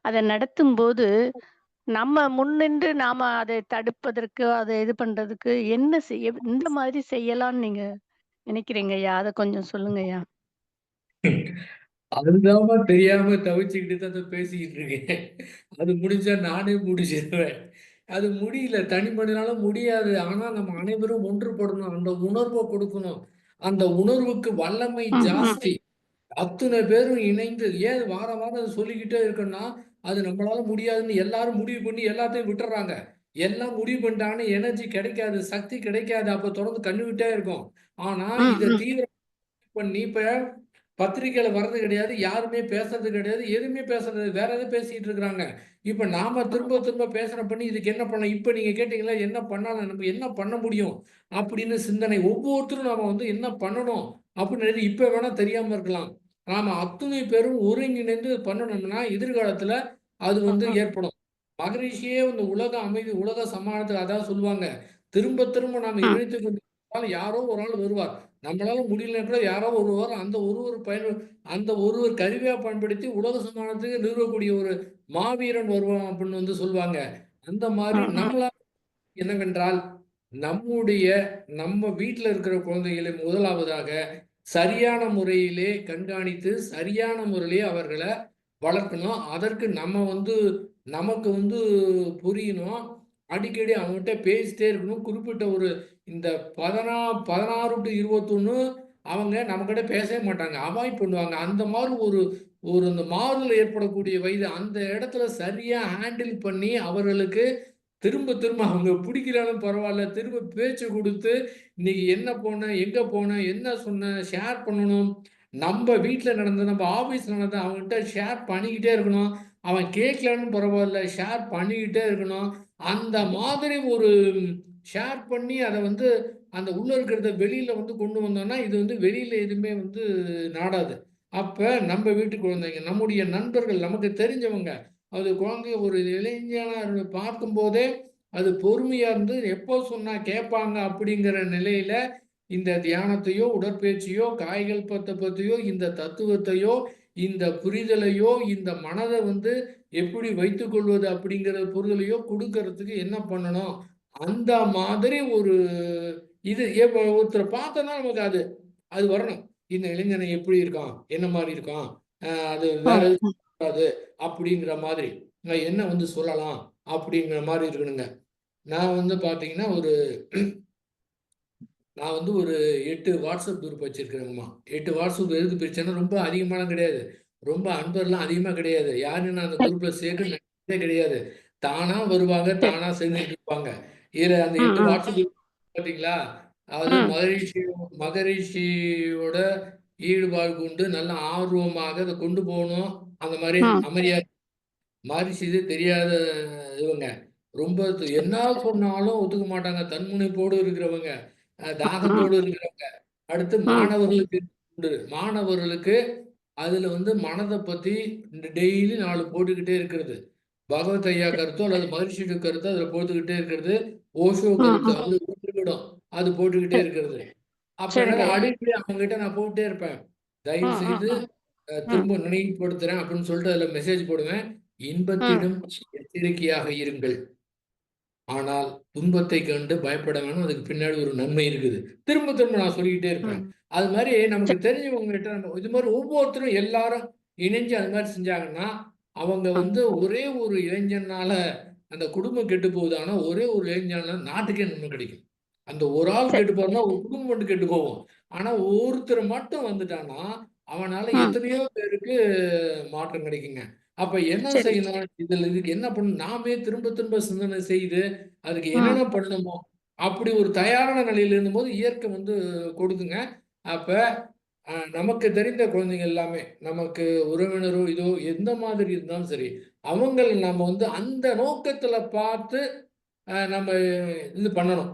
அதை நடத்தும்போது நம்ம முன்னின்று நாம அதை தடுப்பதற்கு, அதை இது பண்றதுக்கு என்ன எந்த மாதிரி செய்யலாம்னு நீங்க நினைக்கிறீங்க ஐயா? அத கொஞ்சம் சொல்லுங்க ஐயா. அதுதாம்மா தெரியாம தவிச்சுக்கிட்டு தான் பேசிக்கிட்டு இருக்கேன். அது முடிஞ்சா நானே முடிச்சிருவேன். அது முடியல. தனி மனிதனால முடியாது. ஆனா நம்ம அனைவரும் ஒன்றுபடணும். அந்த உணர்வை கொடுக்கணும். அந்த உணர்வுக்கு வல்லமை ஜாஸ்தி. அத்தனை பேரும் இணைந்து ஏன் வாரம் வாரம் சொல்லிக்கிட்டே இருக்கோம்னா, அது நம்மளால முடியாதுன்னு எல்லாரும் முடிவு பண்ணி எல்லாத்தையும் விட்டுறாங்க. எல்லாம் முடிவு பண்ணிட்டாங்கன்னா எனர்ஜி கிடைக்காது, சக்தி கிடைக்காது. அப்ப தொடர்ந்து கண்ணுவிட்டே இருக்கும். ஆனா இத தீவிரம் பண்ணி இப்ப பத்திரிக்கையில வர்றது கிடையாது, யாருமே பேசுறது கிடையாது, எதுவுமே பேசுறது வேற எதோ பேசிட்டு இருக்கிறாங்க. இப்ப நாம திரும்ப திரும்ப பேசுற பண்ணி இதுக்கு என்ன பண்ண இப்ப நீங்க கேட்டீங்களா என்ன பண்ணலாம், நம்ம என்ன பண்ண முடியும் அப்படின்னு சிந்தனை ஒவ்வொருத்தரும் நாம வந்து என்ன பண்ணணும் அப்படின்னு இப்ப வேணா தெரியாம இருக்கலாம். நாம அத்துணை பேரும் ஒருங்கிணைந்து பண்ணணும்னா எதிர்காலத்துல அது வந்து ஏற்படும். மகரிஷியே இந்த உலக அமைதி, உலக சமாதானத்துக்கு அதான் சொல்லுவாங்க. திரும்ப திரும்ப நாம இழைத்துக் கொண்டு யாரோ ஒரு ஆள் வருவார். நம்மளால முடியலன்னா கூட யாரோ ஒருவர் அந்த ஒருவர் கருவியா பயன்படுத்தி உலக சமாதானத்துக்கு நிறுவக்கூடிய ஒரு மாவீரன் வருவான் அப்படின்னு வந்து சொல்லுவாங்க. அந்த மாதிரி நம்மளால என்னவென்றால் நம்ம வீட்டில் இருக்கிற குழந்தைகளை முதலாவதாக சரியான முறையிலே கண்காணித்து சரியான முறையிலே அவர்களை வளர்க்கணும். அதற்கு நமக்கு வந்து புரியணும். அடிக்கடி அவங்ககிட்ட பேசிட்டே இருக்கணும். குறிப்பிட்ட ஒரு இந்த 16 to 21 அவங்க நம்மக்கிட்ட பேசவே மாட்டாங்க, அவாய்ட் பண்ணுவாங்க. அந்த மாதிரி ஒரு ஒரு அந்த மாறுதல் ஏற்படக்கூடிய வயது. அந்த இடத்துல சரியா ஹேண்டில் பண்ணி அவர்களுக்கு திரும்ப திரும்ப அவங்க பிடிக்கலனாலும் பரவாயில்ல, திரும்ப பேச்சு குடுத்து, இன்னைக்கு என்ன போன, எங்க போன, என்ன சொன்ன, ஷேர் பண்ணணும். நம்ப வீட்ல நடந்தது, நம்ம ஆஃபீஸ்ல நடந்தது அவன்கிட்ட ஷேர் பண்ணிக்கிட்டே இருக்கணும். அவன் கேட்கலன்னு பரவாயில்ல, ஷேர் பண்ணிக்கிட்டே இருக்கணும். அந்த மாதிரி ஒரு ஷேர் பண்ணி அத வந்து அந்த உள்ள இருக்கிறத வெளியில வந்து கொண்டு வந்தோம்னா, இது வந்து வெளியில எதுவுமே வந்து நாடாது. அப்ப நம்ம வீட்டு குழந்தைங்க, நம்முடைய நண்பர்கள், நமக்கு தெரிஞ்சவங்க, அது குழந்தைய ஒரு இளைஞனா பார்க்கும்போதே, அது பொறுமையா இருந்து எப்போ சொன்னா கேட்பாங்க அப்படிங்கிற நிலையில, இந்த தியானத்தையோ, உடற்பயிற்சியோ, காய்கள் பத்தியோ, இந்த தத்துவத்தையோ, இந்த புரிதலையோ, இந்த மனத வந்து எப்படி வைத்துக்கொள்வது அப்படிங்கிற புரிதலையோ குடுக்கறதுக்கு என்ன பண்ணணும்? அந்த மாதிரி ஒரு இது ஒருத்தர பார்த்தோம்னா நமக்கு அது அது வரணும். இந்த இளைஞன் எப்படி இருக்கான்? என்ன மாரி இருக்கான்? அது வேற ம், எதுவும் ம், கூடாது அப்படிங்கிற மாதிரி. என்ன வந்து சொல்லலாம்? அப்படிங்கிற மாரி இருக்கணுங்க. நான் வந்து பார்த்தீங்கன்னா, நான் வந்து ஒரு 8 வாட்ஸ்அப் குரூப் வச்சிருக்கிறேங்கம்மா. 8 வாட்ஸ்அப் எதுக்கு பிரிச்சேன்னா, ரொம்ப அதிகமாலாம் கிடையாது. ரொம்ப அன்பர்லாம் அதிகமா கிடையாது. யாரையும் நான் அந்த குரூப்ல சேர்க்கணும்னு நினைச்சதே கிடையாது. தானா வருவாங்க, சரி. தானா செஞ்சுட்டு இருப்பாங்க. இதுல அந்த ம், 8 ம், வாட்ஸ்அப் குரூப் பார்த்தீங்களா? அதாவது ம், மகரிஷியோட ஈடுபாடு கொண்டு நல்ல ஆர்வமாக அத கொண்டு போணும். அந்த மாரி ம், அமைதியா மகரிஷி இது தெரியாத இவங்க. ரொம்ப என்ன சொன்னாலும் ஒத்துக்க மாட்டாங்க. தன்முனைப்போடு இருக்கிறவங்க. ம், தாகத்தோடு இருக்கிறவங்க. அடுத்து ம், மாணவர்களுக்கு உண்டு. மாணவர்களுக்கு அதுல வந்து மனத பத்தி டெய்லி 4 போட்டுக்கிட்டே இருக்கிறது. பகவத் ஐயா கருத்தோ அல்லது மகரிஷியோட கருத்தோ அதுல போட்டுக்கிட்டே இருக்கிறது. ஓஷோ ம், கருத்து ம். அது ஒரு நிமிடம். அது போட்டுக்கிட்டே சரி, இருக்கிறது. அப்ப என்னால சரிங்கய்யா. அடிக்கடி அவங்ககிட்ட நான் போட்டுட்டே இருப்பேன். தயவு ம், ம், செய்து ம், ம், திரும்ப நினைவுபடுத்துறேன் அப்படின்னு சொல்லிட்டு அதுல மெசேஜ் போடுவேன். ம், இன்பத்திலும் எச்சரிக்கையாக இருங்கள். ஆனால் துன்பத்தைக் கண்டு பயப்பட வேணாம். அதுக்கு பின்னாடி ஒரு நன்மை இருக்குது. திரும்ப திரும்ப நான் சொல்லிக்கிட்டே இருப்பேன். ம். அது மாரி நமக்கு சரி. தெரிஞ்சவங்ககிட்ட நம்ம இது மாரி ஒவ்வொருத்தரும் எல்லாரும் இணைஞ்சு அது மாரி செஞ்சாங்கன்னா, அவங்க ம். வந்து ஒரே ஒரு இளைஞனால அந்த குடும்பம் கெட்டு போகுது. ஆனா ஒரே ஒரு இளைஞனால நாட்டுக்கே நன்மை கிடைக்கும். அந்த ஒரு ஆள் சரி. கெட்டு போறனா ஒரு குடும்பம் மட்டும் கெட்டு போகும். ஆனா ஒருத்தர் மட்டும் வந்துட்டான்னா, அவனால ம். எத்தனையோ பேருக்கு மாற்றம் கிடைக்குங்க. அப்ப என்ன சரி. செய்யணும்? இதுக்கு என்ன பண்ணணும்? நாமே திரும்ப திரும்ப சிந்தனை செய்து அதுக்கு ம். என்னென்ன பண்ணணுமோ, அப்படி ஒரு தயாரான நிலையில இருந்தபோது இயற்கை வந்து கொடுக்குங்க. அப்ப நமக்கு தெரிந்த குழந்தைங்க எல்லாமே, நமக்கு உறவினரோ, இதோ எந்த மாதிரி இருந்தாலும் சரி, அவங்கள நம்ம வந்து அந்த நோக்கத்துல பார்த்து நம்ம இது பண்ணணும்.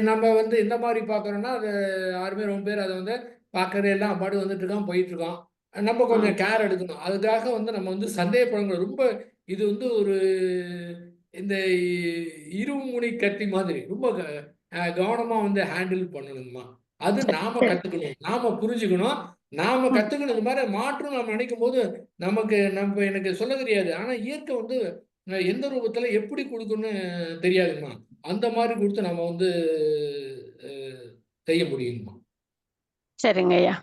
நம்ம வந்து எந்த மாரி பார்க்குறோம்னா, அது யாருமே ரொம்ப பேர் அத வந்து பார்க்கறதே இல்ல. அவன் பாட்டுக்கு வந்துட்டு இருக்கான், போயிட்டு இருக்கான். நம்ம ம். கொஞ்சம் கேர் எடுக்கணும். அதுக்காக வந்து நம்ம வந்து சந்தேகப்படக்கூடாது. ரொம்ப இது வந்து ஒரு இந்த இருமுனை கத்தி மாதிரி. ரொம்ப கவனமா வந்து ஹேண்டில் பண்ணணும்மா. அது சரி, நாம சரி. கத்துக்கணும். நாம புரிஞ்சுக்கணும். நாம ம். கத்துக்கணும். இது மாரி மாற்றம் நம்ம நினைக்கும்போது, நமக்கு எனக்கு சொல்ல தெரியாது. ஆனா இயற்கை வந்து எந்த ரூபத்துல எப்படி குடுக்கும்னு தெரியாதுங்கம்மா. அந்த மாரி குடுத்து நம்ம வந்து அ செய்ய முடியுங்கம்மா. சரிங்கய்யா.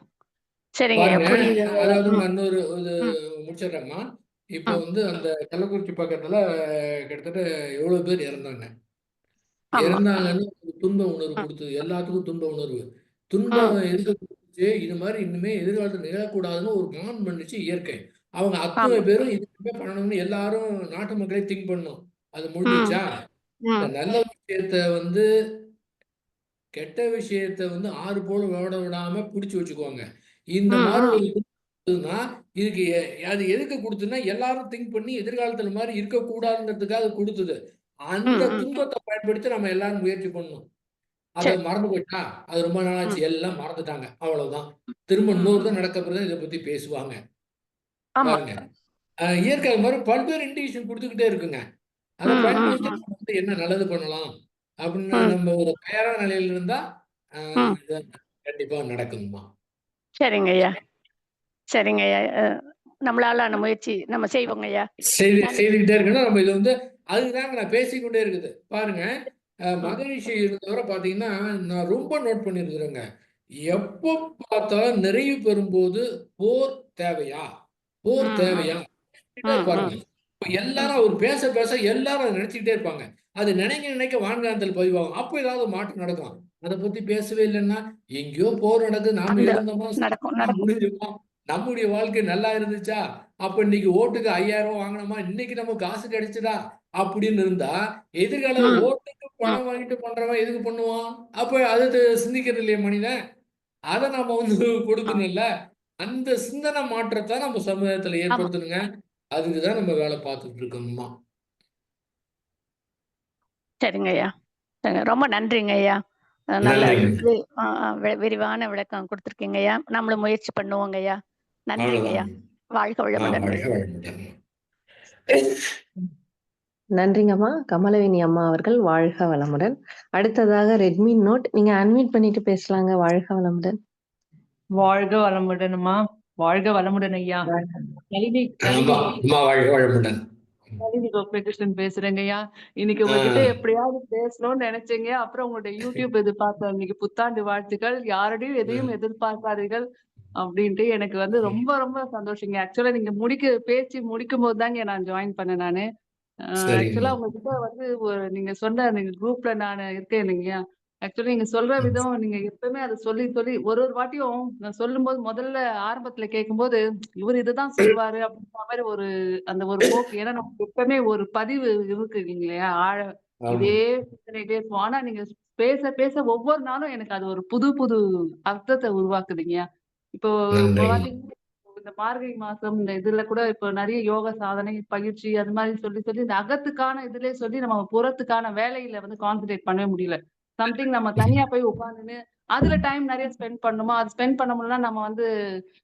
சரிங்கய்யா. பாருங்க, புரியுதுங்கய்யா. அதாவது ம். நான் இன்னொரு இது ம். முடிச்சிடுறேன்ம்மா. இப்போ ம். வந்து அந்த கள்ளக்குறிச்சி பக்கத்துல கிட்டத்தட்ட எவ்வளோ பேர் இறந்தாங்க. ஆமா. இறந்தாங்கன்னு ஒரு துன்ப உணர்வு ம். குடுத்தது. எல்லாத்துக்கும் துன்ப உணர்வு. ம். துன்பம் எதுக்கு குடுத்துச்சு? இது மாரி இனிமே எதிர்காலத்துல நிகழக்கூடாதுன்னு ஒரு பிளான் பண்ணுச்சு இயற்கை. அவங்க அத்தனை ஆமா. பேரும் இதுக்குமே பண்ணணும்னு எல்லாரும் நாட்டு மக்களே திங்க் பண்ணணும். அது ம். முடிஞ்சுச்சா? இந்த ம். நல்ல விஷயத்த வந்து கெட்ட விஷயத்த வந்து ஆறு போல ஓட விடாம புடிச்சு வச்சுக்குவாங்க. இந்த ம். மாரி ம். ஒரு குடுத்ததுன்னா, இதுக்கு அது எதுக்கு குடுத்ததுன்னா, எல்லாரும் திங்க் பண்ணி எதிர்காலத்துல மாரி இருக்கக்கூடாதுங்கிறதுக்காக குடுத்தது. ம். அந்த ம். துன்பத்த பயன்படுத்தி நம்ம எல்லாரும் முயற்சி பண்ணணும். அத சரி. மறந்து போச்சா? அது ரொம்ப நாளாச்சு. ம். எல்லாம் மறந்துட்டாங்க. அவ்வளவுதான். திரும்ப ம். இன்னொரு ம். தடவ நடக்கப்ப தான் இத பத்தி பேசுவாங்க. ஆமா. பாருங்க. இயற்கை அது மாரி பல்வேறு இன்டியூஷன் குடுத்துக்கிட்டே இருக்குங்க. அத ம். ம். பயன்படுத்தி ம். நம்ம வந்து என்ன நல்லது பண்ணலாம்? அப்படின்னு ம். நம்ம ஒரு தயாரான நிலையில இருந்தா, அ ம். இது கண்டிப்பா நடக்குங்கம்மா. சரிங்கய்யா. சரிங்கய்யா. நம்மளால ஆன முயற்சி நம்ம செய்வோங்கய்யா. நன்றி. செய்துகிட்டே இருக்கணும். நம்ம இது வந்து அதுதாங்க நான் பேசிக்கொண்டே இருக்குது. பாருங்க, ம். மகரிஷி இருந்தவர பார்த்தீங்கன்னா, நான் ரொம்ப நோட் பண்ணியிருக்கிறேங்க. எப்போ பார்த்தாலும் நிறைவு பெறும்போது போர் தேவையா? போர் ம். ம். தேவையா? கேட்டுட்டே ம். இருப்பாருங்க. ம். இப்ப ம். எல்லாரும் அவர் பேச எல்லாரும் அத நினைச்சுக்கிட்டே இருப்பாங்க. அது நினைக்க வான்காந்தல் பதிவாகும். அப்ப ஏதாவது ஒரு மாற்றம் நடக்கும். அதை பத்தி பேசவே இல்லைன்னா எங்கேயோ போர் நடக்குது, நாம அந்த இருந்தோமா, நடக்கும் சாப்பிட்டோமா, நடக்கும். முடிஞ்சுமா, நம்முடைய வாழ்க்கை நல்லா இருந்துச்சா, அப்ப இன்னைக்கு ஓட்டுக்கு 5000 வாங்கினோமா, இன்னைக்கு நமக்கு காசு கிடைச்சதா அப்படின்னு இருந்தா, எதிர்கால ம் ஓட்டுக்கு ம் பணம் வாங்கிட்டு பண்றவன் எதுக்கு பண்ணுவான்? அப்ப அது சிந்திக்கிறது இல்லையா மனிதன்? அதை நாம ஆ, கொடுக்கணும்ல. அந்த சிந்தனை மாற்றத்தை நம்ம சமுதாயத்துல ஆமா. ஏற்படுத்தணுங்க. அதுக்குதான் நம்ம வேலை பார்த்துட்டு இருக்கோம்மா. சரிங்க ஐயா. சரிங்க. ரொம்ப நன்றிங்க ஐயா. நல்ல நன்றிங்க. விரிவான விளக்கம் குடுத்துருக்கீங்க ஐயா. நம்மளும் முயற்சி பண்ணுவோங்க ஐயா. நன்றிங்க ஐயா. அவ்வளவுதான். வாழ்க வளமுடன் வாழ்க ஐயா. வளமுடன். நன்றிங்கம்மா. கமலவேணி அம்மா அவர்கள் வாழ்க வளமுடன். அடுத்ததாக ரெட்மி நோட். நீங்க அன்மியூட் பண்ணிட்டு பேசலாங்க. வாழ்க வளமுடன். வாழ்க வளமுடன்மா. வாழ்க வளமுடன் ஐயா. கல்வி ஆமா, கல்வி அம்மா வாழ்க வளமுடன். கல்வி கோபிகிருஷ்ணன் பேசுறேங்க ஐயா. இன்னைக்கு உங்ககிட்ட எப்படியாவது பேசணும்னு நினைச்சேங்க. அப்புறம் உங்களுடைய யூடியூப் இது பார்த்தேன். இன்னைக்கு புத்தாண்டு வாழ்த்துக்கள். யாருடையும் எதையும் எதிர்பார்க்காதீர்கள் அப்படின்ட்டு எனக்கு வந்து ரொம்ப ரொம்ப சந்தோஷங்க. ஆக்சுவலா நீங்க பேசி முடிக்கும் போது தாங்க நான் ஜாயின் பண்ணேன் நானு. ஆக்சுவலா சரிங்கம்மா. உங்ககிட்ட வந்து நீங்க சொன்ன நீங்க குரூப்ல நான் இருக்கேன் இல்லைங்க. ஆக்சுவலி நீங்க சொல்ற விதம் நீங்க எப்பவுமே அதை சொல்லி சொல்லி ஒரு ஒரு வாட்டியும் நான் சொல்லும்போது முதல்ல ஆரம்பத்துல கேட்கும்போது இவர் இதுதான் சொல்லுவாரு அப்படின்ற மாதிரி அந்த ஒரு போக்கு. ஏன்னா நமக்கு எப்பவுமே ஒரு பதிவு இருக்கு இல்லையா ஆமா. இதே சிந்தனையிலே இருப்போம். ஆனா நீங்க பேச பேச ஒவ்வொரு நாளும் எனக்கு அது ஒரு புது புது அர்த்தத்தை உருவாக்குதுங்க. இப்போ இப்போ நன்றிங்கம்மா. பாத்தீங்கன்னா இந்த மார்கழி மாசம் இந்த இதுல கூட இப்போ நிறைய யோக சாதனை பயிற்சி அது மாதிரி சொல்லி சொல்லி இந்த அகத்துக்கான இதுலயே சொல்லி நம்ம புறத்துக்கான வேலையில வந்து கான்சென்ட்ரேட் பண்ணவே முடியல. சம்திங் நம்ம தனியா போய் உட்கார்ந்துன்னு அதுல டைம் நிறைய ஸ்பெண்ட் பண்ணுமா, அது ஸ்பெண்ட் பண்ண முடியலன்னா நம்ம வந்து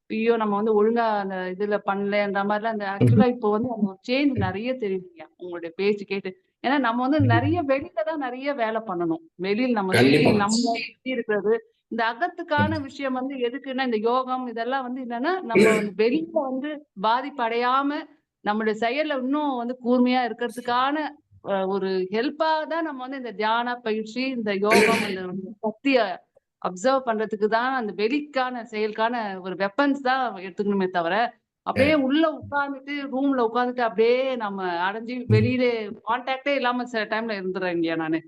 ஐயோ நம்ம வந்து ஒழுங்கா அந்த இதுல பண்ணலன்ற மாதிரிலாம் அந்த ஆக்சுவலா இப்போ வந்து அந்த ஒரு சேஞ்ச் நிறைய தெரியுதுங்க உங்களுடைய பேச்சு கேட்டு. ஏன்னா நம்ம வந்து நிறைய வெளியில தான் நிறைய வேலை பண்ணணும். வெளியில நம்ம சுத்தி கண்டிப்பா. நம்ம சுத்தி இருக்கிறது இந்த அகத்துக்கான விஷயம் வந்து எதுக்குன்னா இந்த யோகம் இதெல்லாம் வந்து என்னன்னா நம்ம வந்து வெளியில வந்து பாதிப்பு அடையாம நம்மளுடைய செயல்ல இன்னும் வந்து கூர்மையா இருக்கிறதுக்கான ஒரு ஹெல்ப்பா தான் நம்ம வந்து இந்த தியான பயிற்சி இந்த யோகம் இந்த சக்திய அப்சர்வ் பண்றதுக்கு தான் அந்த வெளிக்கான செயலுக்கான ஒரு வெப்பன்ஸ் தான் எடுத்துக்கணுமே தவிர அப்படியே உள்ள உட்கார்ந்துட்டு ரூம்ல உட்கார்ந்துட்டு அப்படியே நம்ம அடைஞ்சு வெளியில கான்டாக்டே இல்லாம சில டைம்ல இருந்துறேன் நானு.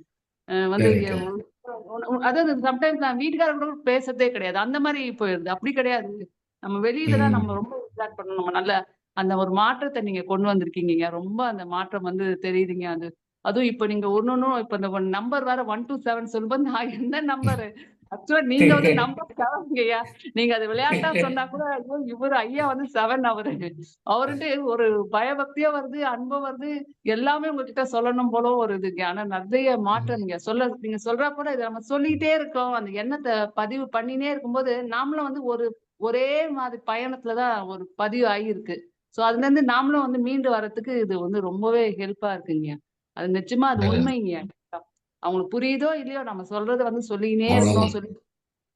வந்து Correct. அதாவது சம்டைம்ஸ் நான் வீட்டுக்காரர் கூட பேசுறதே கிடையாது. அந்த மாதிரி போயிருது. அப்படி கிடையாது. நம்ம வெளியில தான் நம்ம ரொம்ப இன்டராக்ட் பண்ணணும். நம்ம நல்ல அந்த ஒரு மாற்றத்த நீங்க கொண்டு வந்திருக்கீங்கங்க. ரொம்ப அந்த மாற்றம் வந்து தெரியுதுங்க அது. அதுவும் இப்ப நீங்க ஒண்ணும் இப்ப இந்த நம்பர் வேற 1 to 7 சொல்லும்போது நான் என்ன நம்பரு? ஆக்சுவலா நீங்க வந்து நம்பர் 7ங்கய்யா. நீங்க அது விளையாட்டா சொன்னா கூட ஐயோ இவரு ஐயா வந்து 7 அவரு. அவருன்ட்டு ஒரு பயபக்தியா வருது, அன்பும் வருது. எல்லாமே உங்ககிட்ட சொல்லணும் போல ஒரு இதுங்க. ஆனா நிறைய மாற்றம் நீங்க சொல்றா கூட இத நம்ம சொல்லிட்டே இருக்கோம். அந்த எண்ணத்த பதிவு பண்ணினே இருக்கும்போது, நாமளும் வந்து ஒரே மாதிரி பயணத்துல தான் ஒரு பதிவு ஆகியிருக்கு. சோ அதுலருந்து நாமளும் வந்து மீண்டு வர்றதுக்கு இது வந்து ரொம்பவே ஹெல்ப்பா இருக்குங்க. அது நிச்சயமா அது உண்மைங்க. அவங்களுக்கு புரியுதோ இல்லையோ நம்ம சொல்றத வந்து சொல்லினே இருக்கணும். அவ்வளவுதான்.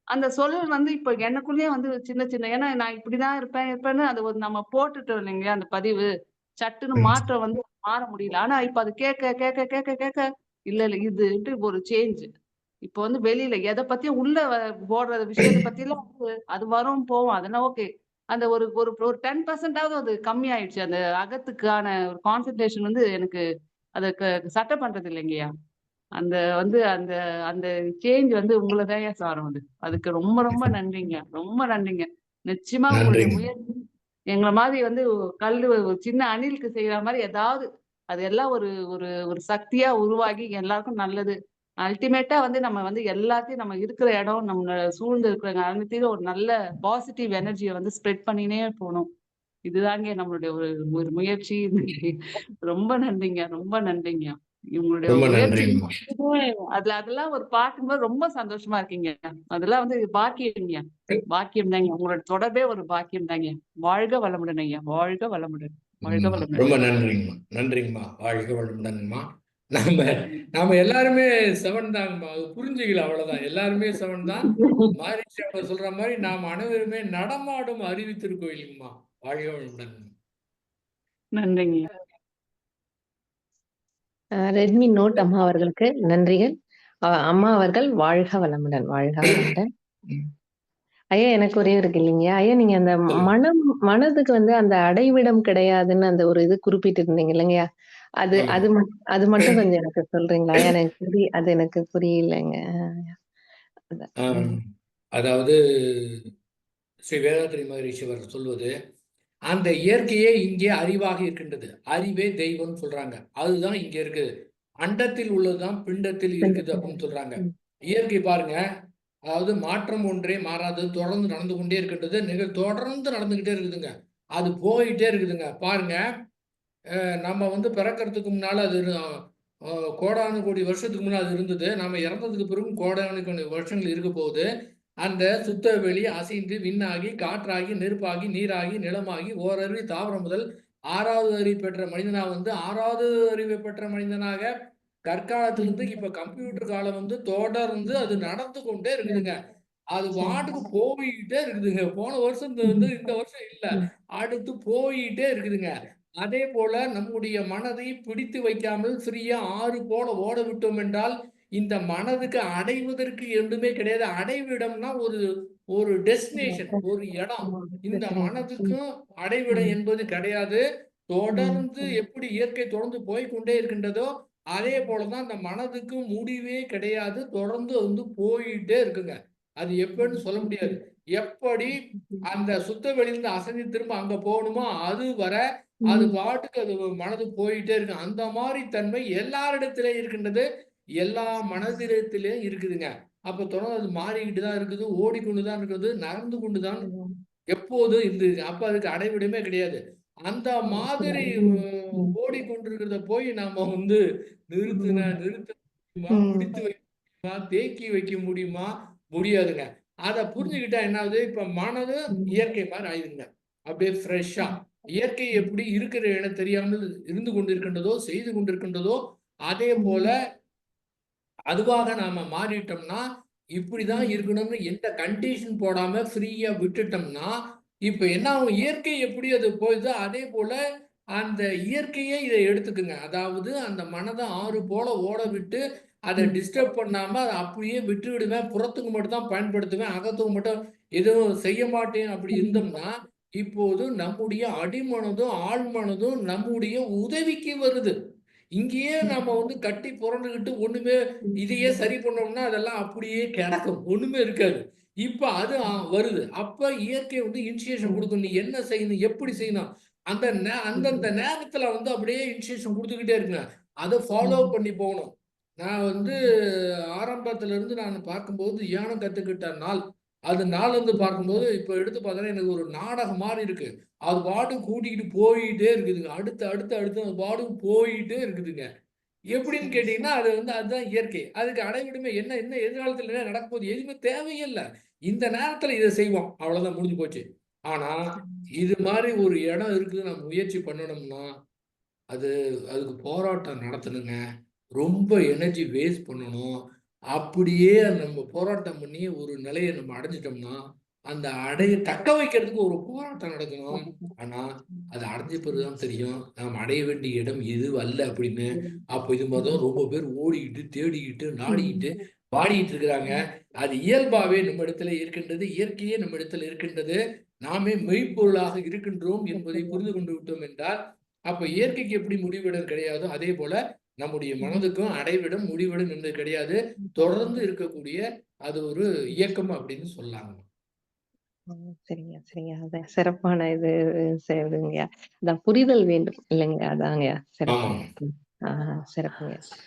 அந்த சொல் வந்து இப்ப எனக்குள்ளேயே வந்து சின்ன சின்ன ஏன்னா நான் இப்படிதான் இருப்பேன்னு அது ஒரு நம்ம போட்டுட்டோம் இல்லைங்களா அந்த பதிவு. சட்டுன்னு மாற்றம் வந்து மாற முடியல. ஆனா இப்ப அது கேட்க கேட்க கேட்க கேட்க இல்ல இல்ல இதுன்ட்டு ஒரு சேஞ்ச். இப்ப வந்து வெளியில எத பத்தியும் உள்ள போடுற விஷயத்த பத்திலாம் வந்து அது வரும் போவும் அதெல்லாம் ஓகே. அந்த ஒரு ஒரு ஒரு 10% அது கம்மி ஆயிடுச்சு. அந்த அகத்துக்கான ஒரு கான்சன்ட்ரேஷன் வந்து எனக்கு அத சட்ட பண்றது இல்லைங்கய்யா. அந்த வந்து அந்த அந்த சேஞ்ச் வந்து உங்கள தான்யா சாரும் அது. அதுக்கு ரொம்ப ரொம்ப நன்றிங்க. ரொம்ப நன்றிங்க. நிச்சயமா உங்களுடைய நன்றிங்க. முயற்சி எங்கள மாதிரி வந்து ஒரு சின்ன அணிலுக்கு செய்யற மாரி ஏதாவது அது எல்லாம் ஒரு ஒரு ஒரு சக்தியா உருவாகி எல்லாருக்கும் நல்லது. அல்டிமேட்டா வந்து நம்ம வந்து எல்லாத்தையும் நம்ம இருக்கிற இடம், நம்மள சூழ்ந்து இருக்கிறவங்க அனைத்தையும் ஒரு நல்ல பாசிட்டிவ் எனர்ஜிய வந்து ஸ்ப்ரெட் பண்ணினே போணும். இதுதாங்க நம்மளுடைய ஒரு ஒரு முயற்சி. ரொம்ப நன்றிங்க. ரொம்ப நன்றிங்க. உங்களுடைய ரொம்ப முயற்சி நன்றிங்கம்மா. அதெல்லாம் ஒரு பார்க்கும்போது ரொம்ப சந்தோஷமா இருக்கீங்க. அதெல்லாம் வந்து பாக்கியம்ங்க. பாக்கியம் தாங்க. உங்களோட தொடர்பே ஒரு பாக்கியம் தாங்க. வாழ்க வளமுடன் ஐயா. வாழ்க வளமுடன். வாழ்க வளமுடன். ரொம்ப நன்றிங்கம்மா. நன்றிங்கம்மா. வாழ்க வளமுடன்மா. நாம நாம எல்லாருமே 7 தாங்கம்மா. அது புரிஞ்சுக்கல அவ்வளவுதான். எல்லாருமே 7 தான். மகரிஷி அவங்க சொல்ற மாதிரி நாம் அனைவருமே நடமாடும் அறிவு திருக்கோயிலுங்கம்மா. வாழ்க வளமுடன். நன்றிங்க. ரெட்மி நோட் அம்மா அவர்களுக்கு நன்றிகள். அம்மா அவர்கள் வாழ்க வளமுடன். வாழ்க வளமுடன். ஐயா எனக்கு ஒரே இருக்கு இல்லைங்க ஐயா, நீங்க அந்த மனதுக்கு வந்து அந்த அடைவிடம் கிடையாதுன்னு அந்த ஒரு இது குறிப்பிட்டு இருந்தீங்க இல்லைங்கய்யா, அது அது அது மட்டும் கொஞ்சம் எனக்கு சொல்றீங்களா? எனக்கு அது எனக்கு புரியலைங்க. அதான். ஆஹ், அதாவது ஸ்ரீ வேதாத்ரி மகரிஷி அவர் சொல்வது, அந்த இயற்கையே இங்கே அறிவாக இருக்கின்றது. அறிவே தெய்வம்னு சொல்றாங்க. அதுதான் இங்க இருக்குது. அண்டத்தில் உள்ளதுதான் பிண்டத்தில் இருக்குது அப்படின்னு சொல்றாங்க. ம். இயற்கை பாருங்க, அதாவது மாற்றம் ஒன்றே மாறாதது, தொடர்ந்து நடந்து கொண்டே இருக்கின்றது. தொடர்ந்து நடந்துகிட்டே இருக்குதுங்க. அது போயிட்டே இருக்குதுங்க. பாருங்க, நம்ம வந்து பிறக்கறதுக்கு முன்னால அது கோடானு கோடி வருஷத்துக்கு முன்னாடி அது இருந்தது. நம்ம இறந்ததுக்கு பிறகும் கோடானு கோடி வருஷங்கள் இருக்க போகுது. அந்த சுத்த வெளி அசைந்து விண்ணாகி காற்றாகி நெருப்பாகி நீராகி நிலமாகி ஓரறிவு தாவரம் முதல் 6வது அறிவு பெற்ற மனிதனா வந்து 6வது அறிவை பெற்ற மனிதனாக கற்காலத்திலிருந்து இப்ப கம்ப்யூட்டர் காலம் வந்து தொடர்ந்து அது நடந்து கொண்டே இருக்குதுங்க. அது பாட்டுக்கு போயிட்டே இருக்குதுங்க. போன வருஷம் வந்து இந்த வருஷம் இல்ல. அடுத்து போயிட்டே இருக்குதுங்க. அதே போல நம்முடைய மனதை பிடித்து வைக்காமல் ஃப்ரீயா ஆறு போல ஓட விட்டோம் என்றால், இந்த மனதுக்கு அடைவதற்கு எதுவுமே கிடையாது. அடைவிடம்னா ஒரு ஒரு டெஸ்டினேஷன், ஒரு இடம். இந்த மனதுக்கும் அடைவிடம் என்பது கிடையாது. தொடர்ந்து எப்படி இயற்கை தொடர்ந்து போய்க்கொண்டே இருக்கின்றதோ, அதே போல தான் இந்த மனதுக்கும் முடிவே கிடையாது. தொடர்ந்து வந்து போயிட்டே இருக்குங்க. அது எப்பன்னு சொல்ல முடியாது. எப்படி அந்த சுத்த வெளியிலிருந்து அசைஞ்சு திரும்ப அங்க போகணுமோ, அது வர அது பாட்டுக்கு அது மனது போயிட்டே இருக்கு. அந்த மாரி தன்மை எல்லாரிடத்திலே இருக்கின்றது. எல்லா மனதிடத்திலேயும் இருக்குதுங்க. அப்ப தொடர்ந்து அது மாறிக்கிட்டு தான் இருக்குது. ஓடிக்கொண்டு தான் இருக்குது. நடந்து கொண்டு தான் எப்போதும் இருந்தது. அப்ப அதுக்கு அடைவிடமே கிடையாது. அந்த மாதிரி ஓடிக்கொண்டிருக்கிறத போய் நாம வந்து நிறுத்த முடியுமா? பிடித்து வைக்க முடியுமா? தேக்கி வைக்க முடியுமா? முடியாதுங்க. அத புரிஞ்சுக்கிட்டா என்ன ஆகுது? இப்ப மனது இயற்கை மாரி ஆயிருதுங்க. அப்படியே ஃப்ரெஷ்ஷா. இயற்கை எப்படி இருக்கிற இடம் தெரியாமல் இருந்து கொண்டிருக்கின்றதோ, செய்து கொண்டிருக்கின்றதோ, அதே போல அதுவாக நாம மாறிட்டோம்னா, இப்படிதான் இருக்கணும்னு எந்த கண்டிஷன் போடாம ஃப்ரீயா விட்டுட்டோம்னா, இப்ப என்ன ஆகும்? இயற்கை எப்படி அது போகுதோ, அதே போல அந்த இயற்கையே இத எடுத்துக்குங்க. அதாவது அந்த மனத ஆறு போல ஓட விட்டு, அத டிஸ்டர்ப் பண்ணாம அத அப்படியே விட்டு விடுவேன். புறத்துக்கு மட்டும் தான் பயன்படுத்துவேன். அகத்துக்கு மட்டும் எதுவும் செய்ய மாட்டேன் அப்படி இருந்தோம்னா, இப்போது நம்முடைய அடிமனதும், ஆழ்மனதும் நம்முடைய உதவிக்கு வருது. இங்கேயே நம்ம வந்து கட்டி புரண்டுகிட்டு ஒண்ணுமே இதையே சரி பண்ணோம்னா, அதெல்லாம் அப்படியே கிடக்கும். ஒண்ணுமே இருக்காது. இப்ப அது வருது. அப்ப இயற்கை வந்து இனிஷியேஷன் குடுக்கும். நீ என்ன செய்யணும்? எப்படி செய்யணும்? அந்தந்த நேரத்துல வந்து அப்படியே இனிஷியேஷன் குடுத்துக்கிட்டே இருக்குங்க. அத ஃபாலோ பண்ணி போகணும். நான் வந்து ஆரம்பத்துல இருந்து நான் பார்க்கும்போது தியானம் கத்துக்கிட்ட நாள், அது நாள் வந்து பார்க்கும்போது, இப்ப எடுத்து பார்த்தோன்னா எனக்கு ஒரு நாடகம் மாரி இருக்கு. அது பாட்டுக்கு கூட்டிக்கிட்டு போயிட்டே இருக்குதுங்க. அடுத்து அது பாட்டுக்கு போயிட்டே இருக்குதுங்க. எப்படின்னு கேட்டீங்கன்னா, அது வந்து அதுதான் இயற்கை. அதுக்கு அடைவிடுமே என்ன எதிர்காலத்துல என்ன நடக்க போகுது? எதுவுமே தேவையே இல்ல. இந்த நேரத்துல இத செய்வோம். அவ்வளோதான் முடிஞ்சு போச்சு. ஆனா, இது மாரி ஒரு இடம் இருக்குது நம்ம முயற்சி பண்ணணும்னா, அது அதுக்கு போராட்டம் நடத்தணுங்க. ரொம்ப எனர்ஜி வேஸ்ட் பண்ணணும். அப்படியே நம்ம போராட்டம் பண்ணி ஒரு நிலைய நம்ம அடைஞ்சுட்டோம்னா, அந்த தக்க வைக்கிறதுக்கு ஒரு போராட்டம் நடக்கணும். ஆனா, அது அடைஞ்ச பிறகு தான் தெரியும். நாம் அடைய வேண்டிய இடம் எதுவல்ல அப்படின்னு. அப்ப இது மாரி தான் ரொம்ப பேர் ஓடிக்கிட்டு, தேடிக்கிட்டு, நாடிக்கிட்டு, பாடிட்டு இருக்கிறாங்க. அது இயல்பாவே நம்மிடத்திலே இருக்கின்றது. இயற்கையே நம்மிடத்தில் இருக்கின்றது. நாமே மெய்ப்பொருளாக இருக்கின்றோம் என்பதை புரிந்து கொண்டு விட்டோம் என்றால், அப்ப இயற்கைக்கு எப்படி முடிவிடம் கிடையாதோ, அதே போல நம்முடைய மனதுக்கும் அடைவிடம், முடிவிடம் என்பது கிடையாது. தொடர்ந்து இருக்கக்கூடிய அது ஒரு இயக்கம் அப்படின்னு சொல்லலாங்க. சரிங்க, சரிங்க. அதான் சிறப்பான இது செய்யுதுங்கய்யா. அதான் புரிதல் வேண்டும் இல்லைங்க? அதாங்கய்யா சிறப்புங்க. ஆமாங்க. சிறப்புங்க.